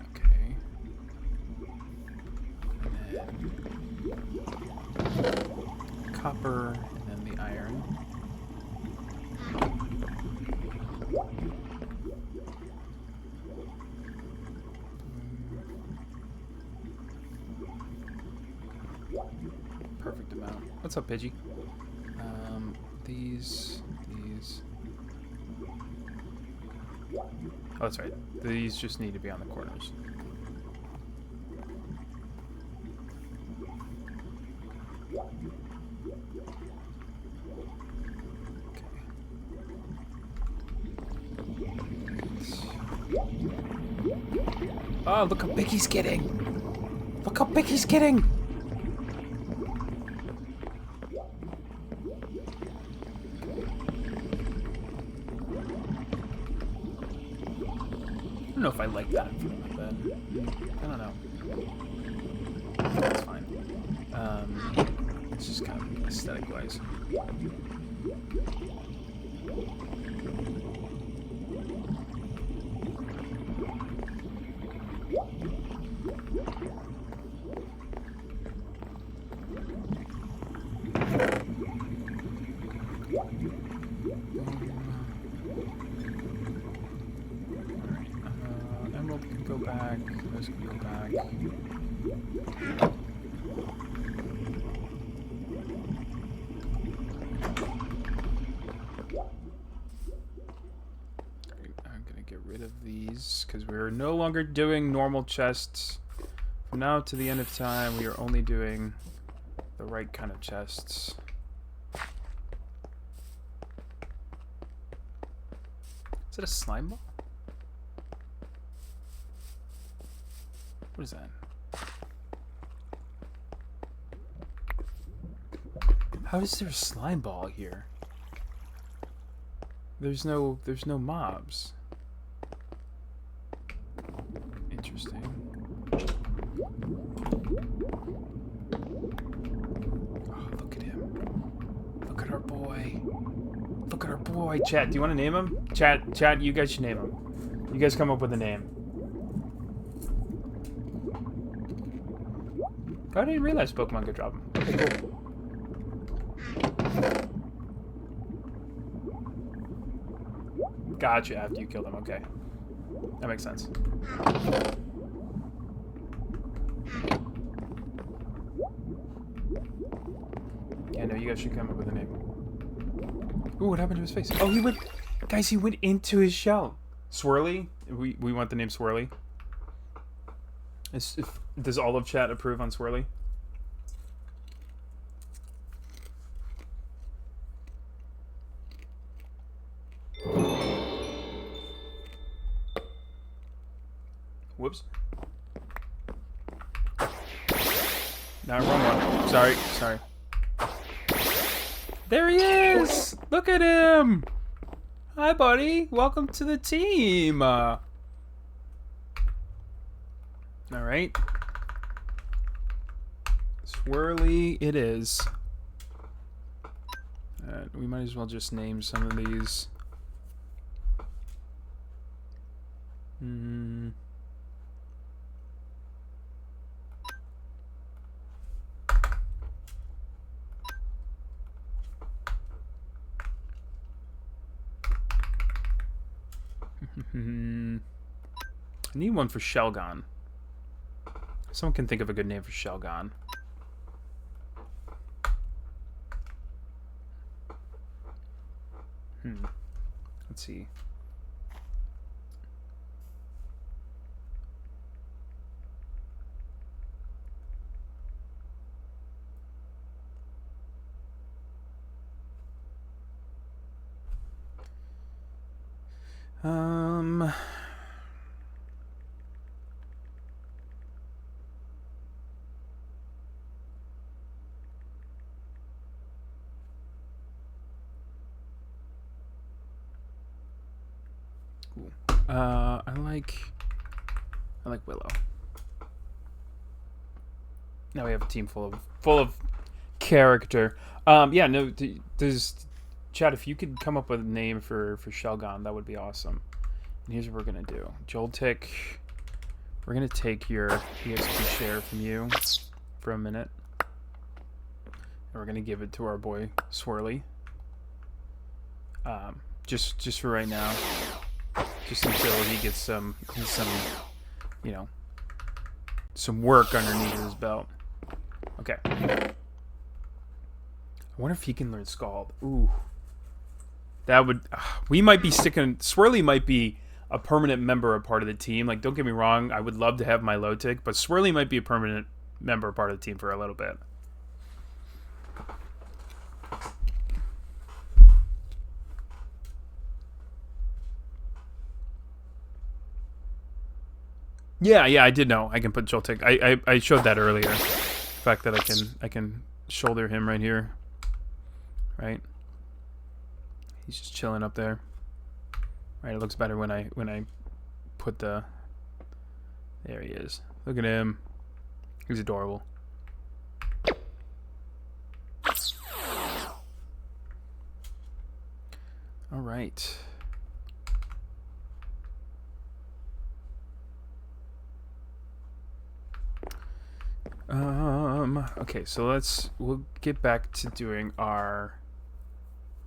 Speaker 1: Okay. And then copper, and then the iron. Perfect amount. What's up, Pidgey? These. Oh, that's right. These just need to be on the corners. Okay. Oh, look how big he's getting! Look how big he's getting! I don't know if I like that in front of my bed. I don't know. That's fine. It's just kind of aesthetic-wise. Emerald can go back. Those can go back. I'm gonna get rid of these because we're no longer doing normal chests. From now to the end of time, we are only doing the right kind of chests. Is it a slime ball? What is that? How is there a slime ball here? There's no mobs. Interesting. Oh, look at him. Look at our boy. Look at our boy. Chat, do you want to name him? Chat, you guys should name him. You guys come up with a name. I didn't realize Pokemon could drop him. Okay, cool. Gotcha, after you killed him. Okay. That makes sense. Yeah, no, you guys should come up with a name. Ooh, what happened to his face? Oh, he went... Guys, he went into his shell. Swirly? We want the name Swirly. Does all of chat approve on Swirly? Whoops. No, wrong one. Sorry. There he is! Look at him! Hi, buddy. Welcome to the team. All right. Swirly it is. We might as well just name some of these. I need one for Shelgon. Someone can think of a good name for Shelgon. Let's see. I like Willow. Now we have a team full of character. Yeah, no, does Chad, if you could come up with a name for Shelgon, that would be awesome. And here's what we're gonna do. Joltik, we're gonna take your EXP share from you for a minute. And we're gonna give it to our boy Swirly. Just for right now. Just until he gets some, you know, some work underneath his belt. Okay. I wonder if he can learn Scald. Ooh. That would... we might be sticking... Swirly might be a permanent member or part of the team. Like, don't get me wrong, I would love to have my Lotic, but Swirly might be a permanent member or part of the team for a little bit. Yeah, I did know. I can put Joltik. I showed that earlier. The fact that I can shoulder him right here. Right? He's just chilling up there. Right, it looks better when I put the... There he is. Look at him. He's adorable. All right. Okay, so we'll get back to doing our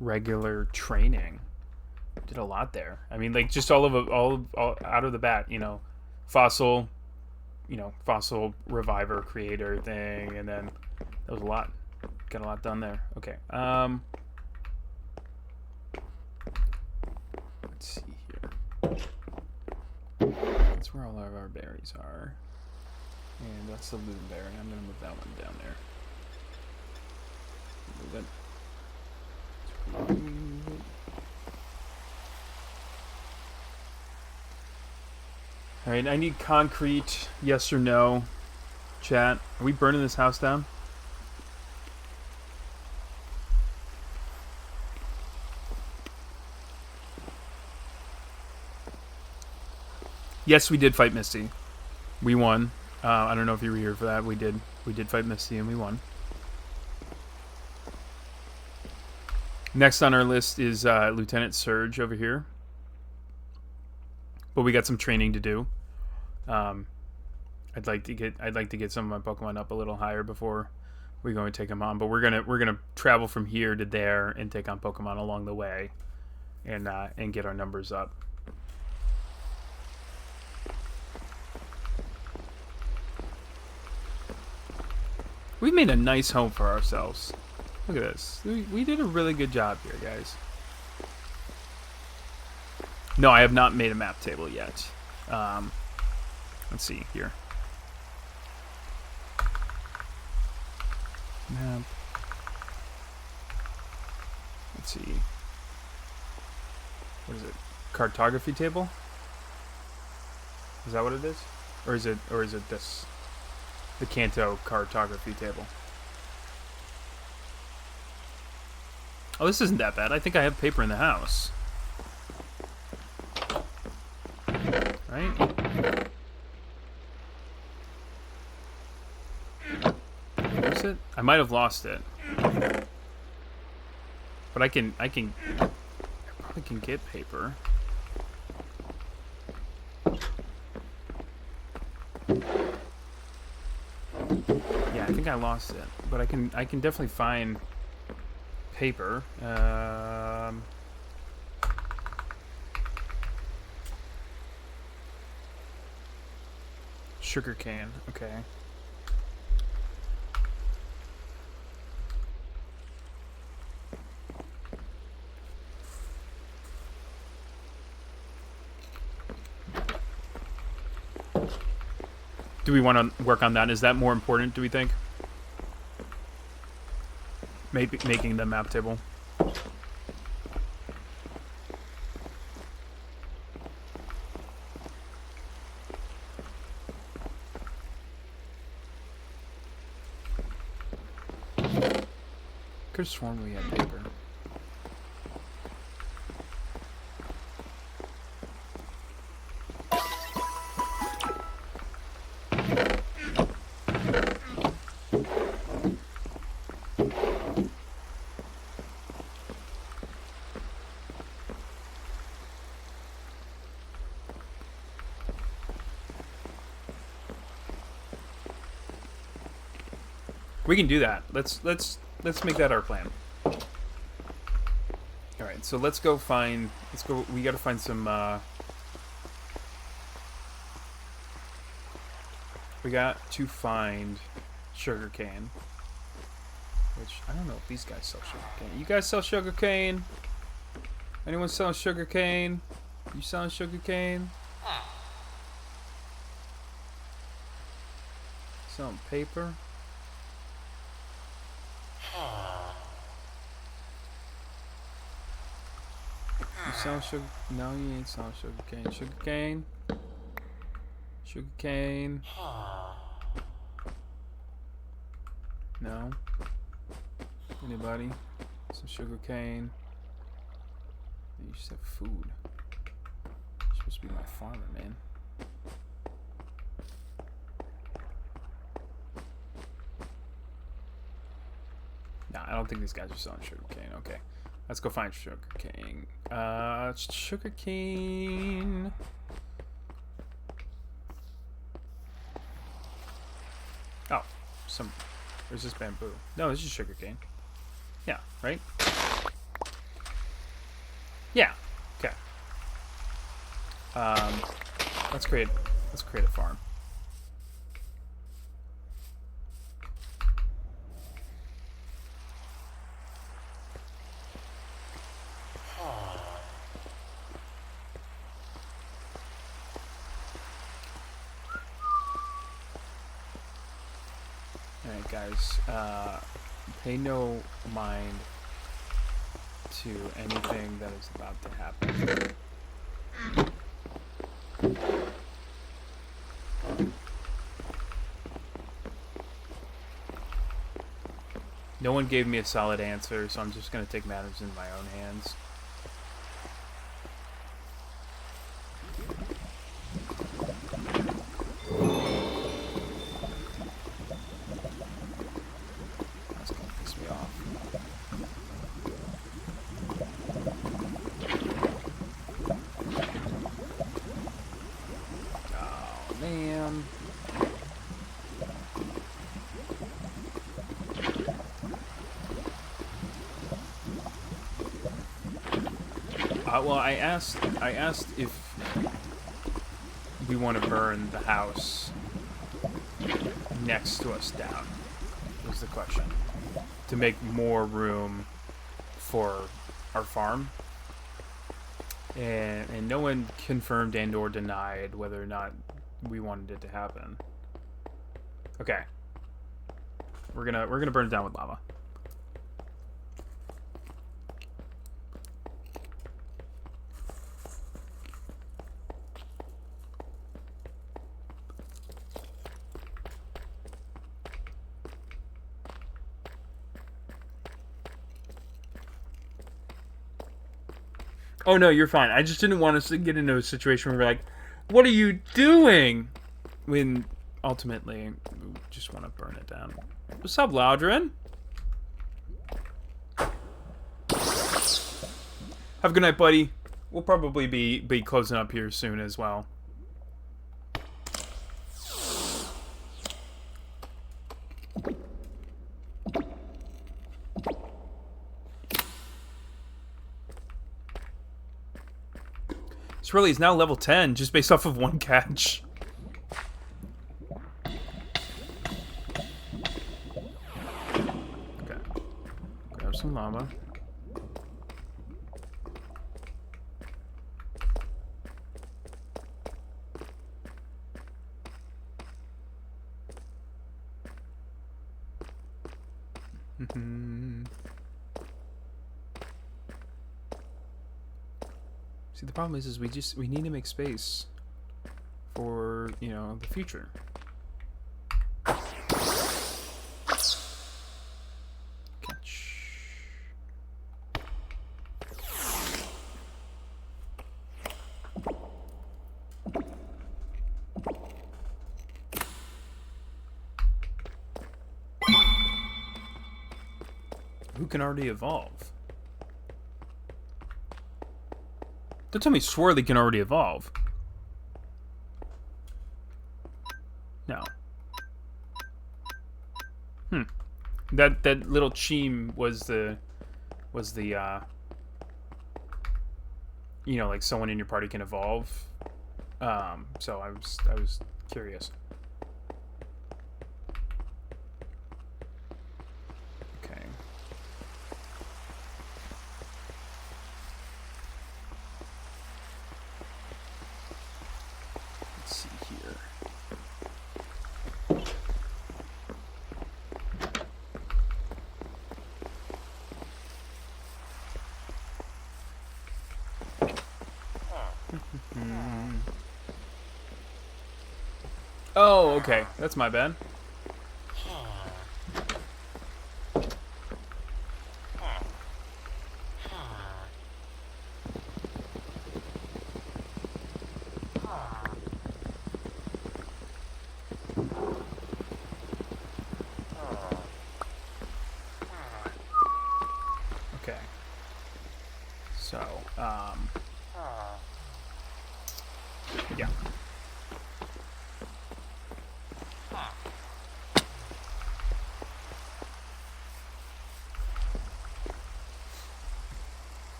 Speaker 1: regular training. Did a lot there. I mean, like, just all out of the bat, fossil, fossil reviver creator thing, and then that was a lot. Got a lot done there. Okay. Let's see here. That's where all of our berries are. And that's the loon bear, and I'm going to move that one down there. Move it. Alright, I need concrete. Yes or no? Chat. Are we burning this house down? Yes, we did fight Misty. We won. I don't know if you were here for that. We did fight Misty and we won. Next on our list is Lieutenant Surge over here. But we got some training to do. I'd like to get some of my Pokemon up a little higher before we go and take them on. But we're gonna travel from here to there and take on Pokemon along the way, and get our numbers up. We made a nice home for ourselves. Look at this. We did a really good job here, guys. No, I have not made a map table yet. Let's see here. Map. Let's see. What is it? Cartography table? Is that what it is? Or is it this? The Kanto cartography table. Oh, this isn't that bad. I think I have paper in the house. Right? Where's it? I might have lost it. But I probably can get paper. Yeah, I think I lost it. But I can definitely find paper. Sugar cane. Okay. Do we want to work on that? Is that more important, do we think? Maybe making the map table. Could have sworn we had paper. We can do that. Let's make that our plan. All right, so let's go. We got to find some. We got to find sugarcane. Which I don't know if these guys sell sugarcane. You guys sell sugarcane? Anyone selling sugarcane? You selling sugarcane? Selling paper? You selling sugar? No, you ain't selling sugarcane. Sugarcane? Sugarcane? No? Anybody? Some sugarcane? You just have food. You're supposed to be my farmer, man. Nah, I don't think these guys are selling sugarcane. Okay. Let's go find sugarcane. Sugarcane. Oh, where's this bamboo? No, this is sugarcane. Yeah, right? Yeah. Okay. Let's create a farm. Alright, guys. Pay no mind to anything that is about to happen. No one gave me a solid answer, so I'm just going to take matters in my own hands. That's going to piss me off. Oh, man. Well, I asked if we want to burn the house next to us down, was the question. To make more room for our farm. And no one confirmed and or denied whether or not we wanted it to happen. Okay. We're gonna burn it down with lava. Oh, no, you're fine. I just didn't want us to get into a situation where we're like, what are you doing? When, ultimately, we just want to burn it down. What's up, Loudrin? Have a good night, buddy. We'll probably be closing up here soon as well. Swirly is now level 10 just based off of one catch. Okay. Grab some lava. See, the problem is we need to make space for, you know, the future. Catch. Who can already evolve? Don't tell me Swirly can already evolve. No. That little cheem was the you know, like someone in your party can evolve. So I was curious. Okay. Let's see here. Oh, okay. That's my bad. Okay. Yeah.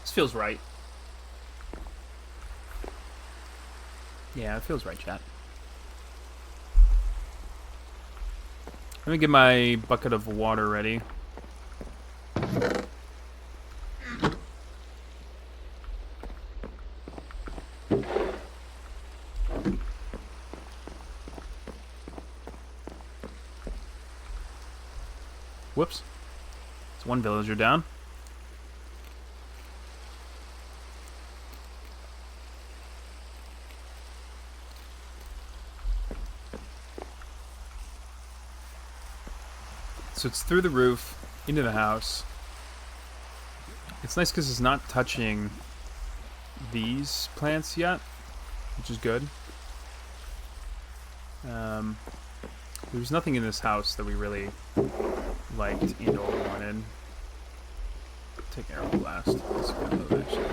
Speaker 1: This feels right. Yeah, it feels right, chat. Let me get my bucket of water ready. Whoops. It's one villager down. So it's through the roof, into the house. It's nice because it's not touching these plants yet, which is good. There was nothing in this house that we really liked and or wanted. Take arrow blast. Let's go actually.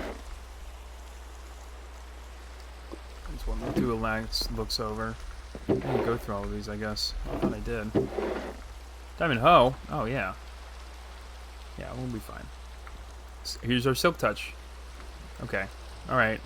Speaker 1: This one we'll do a looks over. I didn't go through all of these, I guess. I thought I did. Diamond hoe? Oh, yeah. Yeah, we'll be fine. Here's our silk touch. Okay. Alright.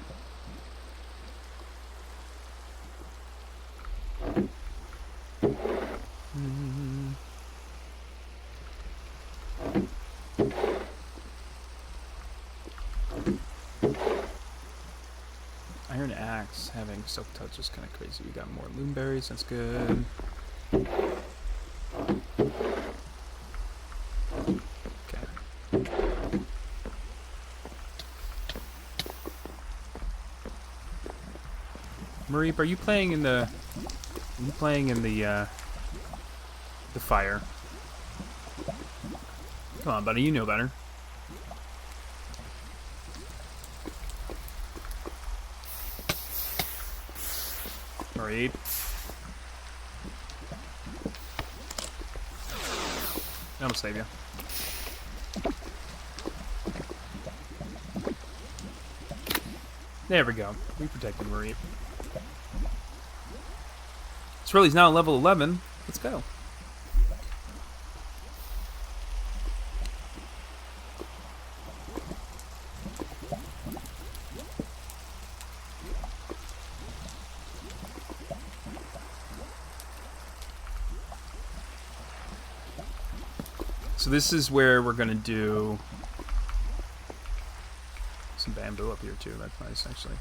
Speaker 1: Iron axe having silk touch is kind of crazy. We got more loomberries. That's good. Mareep, are you playing in the? Are you playing in the fire? Come on, buddy, you know better. Mareep. That'll save you. There we go. We protected Mareep. Shirley's now level 11. Let's go. So this is where we're going to do some bamboo up here too. That's nice, actually.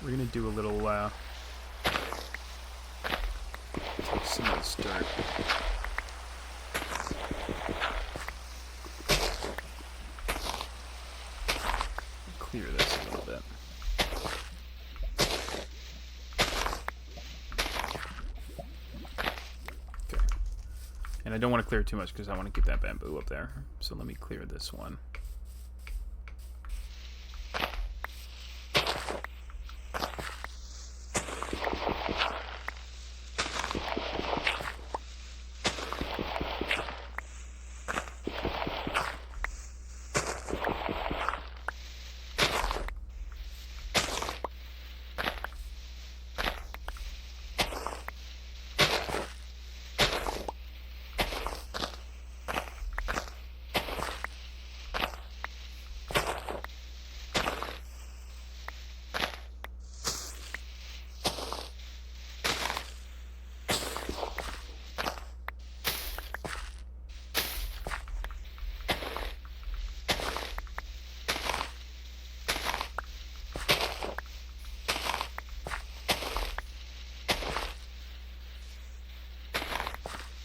Speaker 1: We're going to do a little take some of this dirt. Clear this a little bit. Okay. And I don't want to clear too much because I want to get that bamboo up there. So let me clear this one.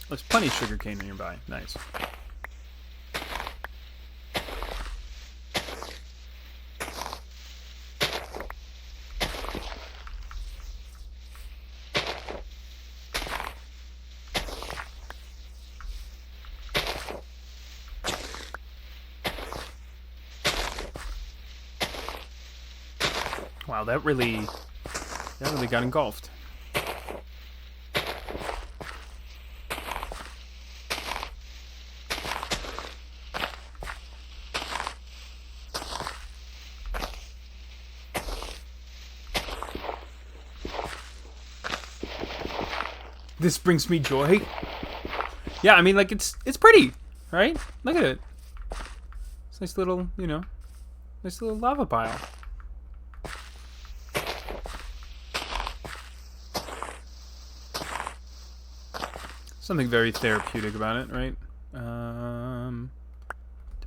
Speaker 1: There's plenty of sugarcane nearby. Nice. Wow, that really got engulfed. This brings me joy. Yeah, I mean, like, it's pretty, right? Look at it. It's a nice little, you know, nice little lava pile. Something very therapeutic about it, right? Don't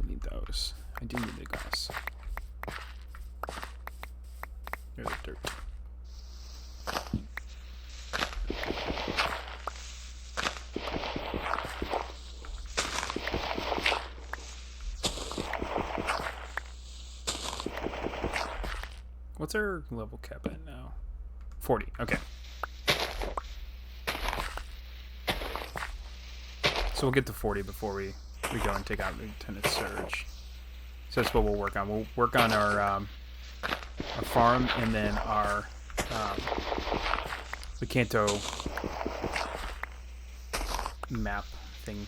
Speaker 1: need those. I do need the glass. Here's the dirt. What's our level cap at now? 40. Okay. So we'll get to 40 before we go and take out the Lieutenant Surge. So that's what we'll work on. We'll work on our farm and then our the Kanto map thing.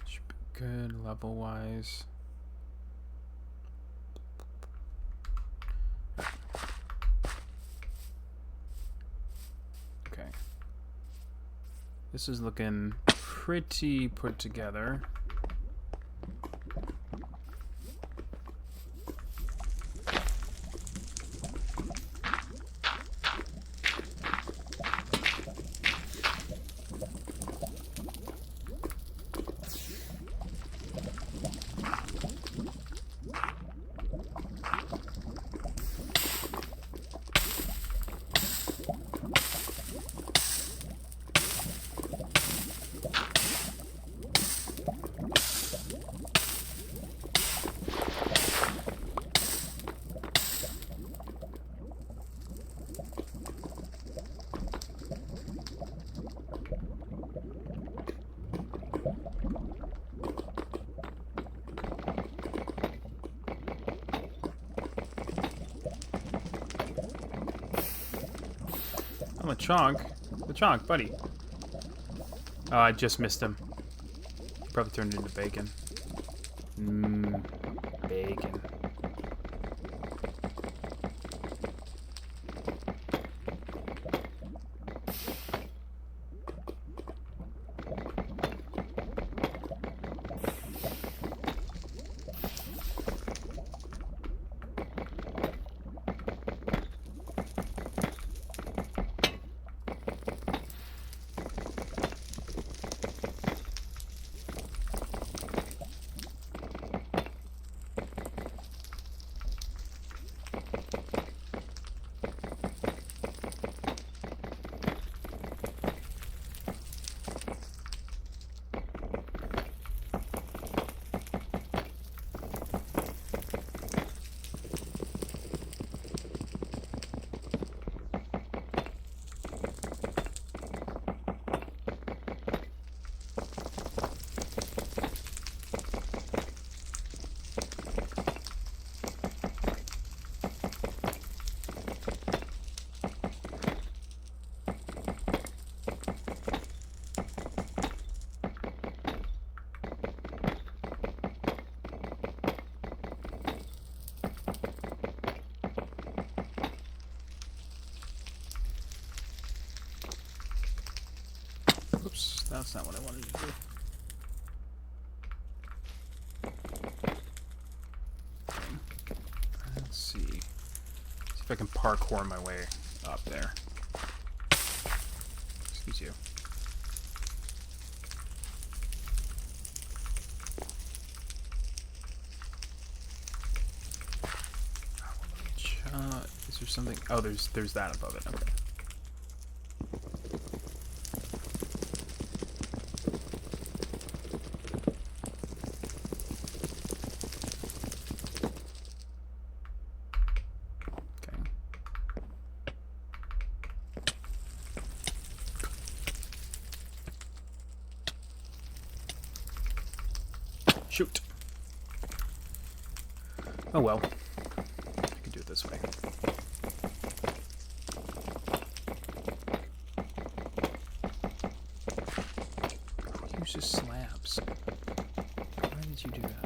Speaker 1: Should be good level wise. Okay. This is looking pretty put together. I'm a chonk. The chonk, buddy. Oh, I just missed him. Probably turned into bacon. Mmm, bacon. Oops, that's not what I wanted to do. Okay. Let's see. See if I can parkour my way up there. Excuse you. Is there something? Oh, there's that above it. Okay. Shoot. Oh well. I can do it this way. did you do that?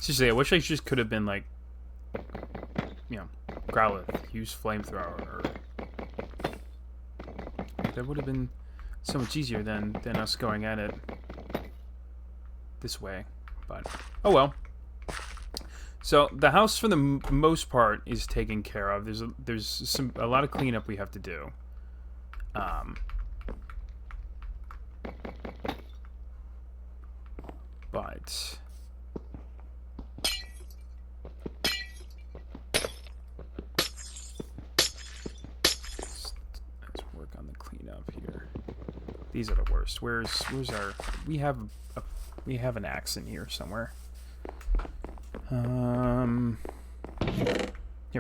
Speaker 1: Seriously, I wish I just could have been like, you know, Growlithe, use flamethrower, or that would have been so much easier than us going at it this way. But oh well. So the house, for the most part, is taken care of. There's a lot of cleanup we have to do. But let's work on the cleanup here. These are the worst. Where's our? We have an axe in here somewhere. Here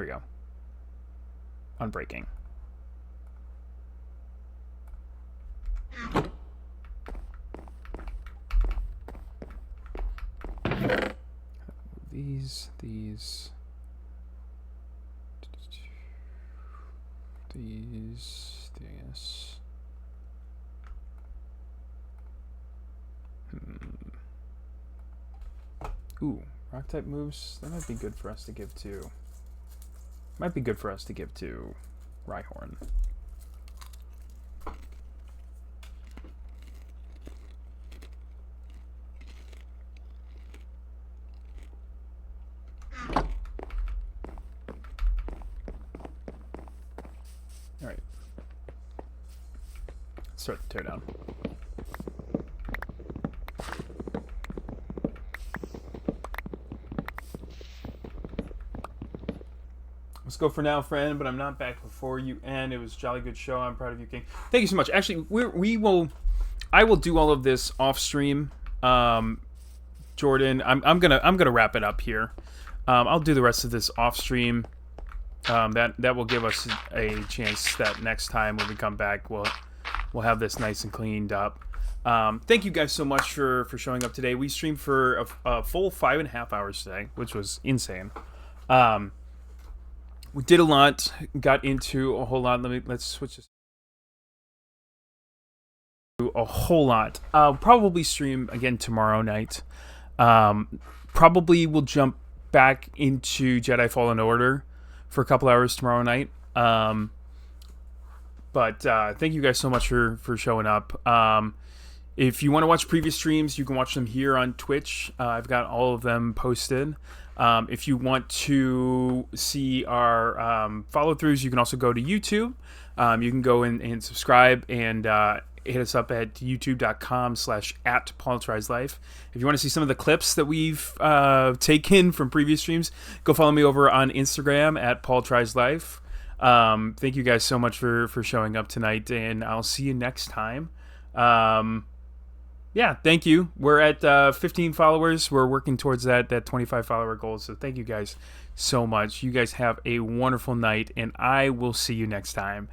Speaker 1: we go. Unbreaking. These. Ooh, rock type moves. That might be good for us to give to. Might be good for us to give to Rhyhorn. All right. Let's start the teardown. Let's go for now, friend, but I'm not back before you end. It was a jolly good show. I'm proud of you, King. Thank you so much. Actually, I will do all of this off stream. Jordan, I'm gonna wrap it up here. I'll do the rest of this off stream. That will give us a chance that next time when we come back, we'll have this nice and cleaned up. Thank you guys so much for showing up today. We streamed for a full 5.5 hours today, which was insane. We did a lot, got into a whole lot. Let's switch this to a whole lot. I'll probably stream again tomorrow night. Probably will jump back into Jedi Fallen Order for a couple hours tomorrow night. But thank you guys so much for showing up. If you want to watch previous streams, you can watch them here on Twitch. I've got all of them posted. If you want to see our follow-throughs, you can also go to YouTube. You can go and subscribe and hit us up at youtube.com/@PaulTriesLife. If you want to see some of the clips that we've taken from previous streams, go follow me over on Instagram at PaulTriesLife. Thank you guys so much for showing up tonight, and I'll see you next time. Yeah, thank you. We're at 15 followers. We're working towards that 25 follower goal. So thank you guys so much. You guys have a wonderful night, and I will see you next time.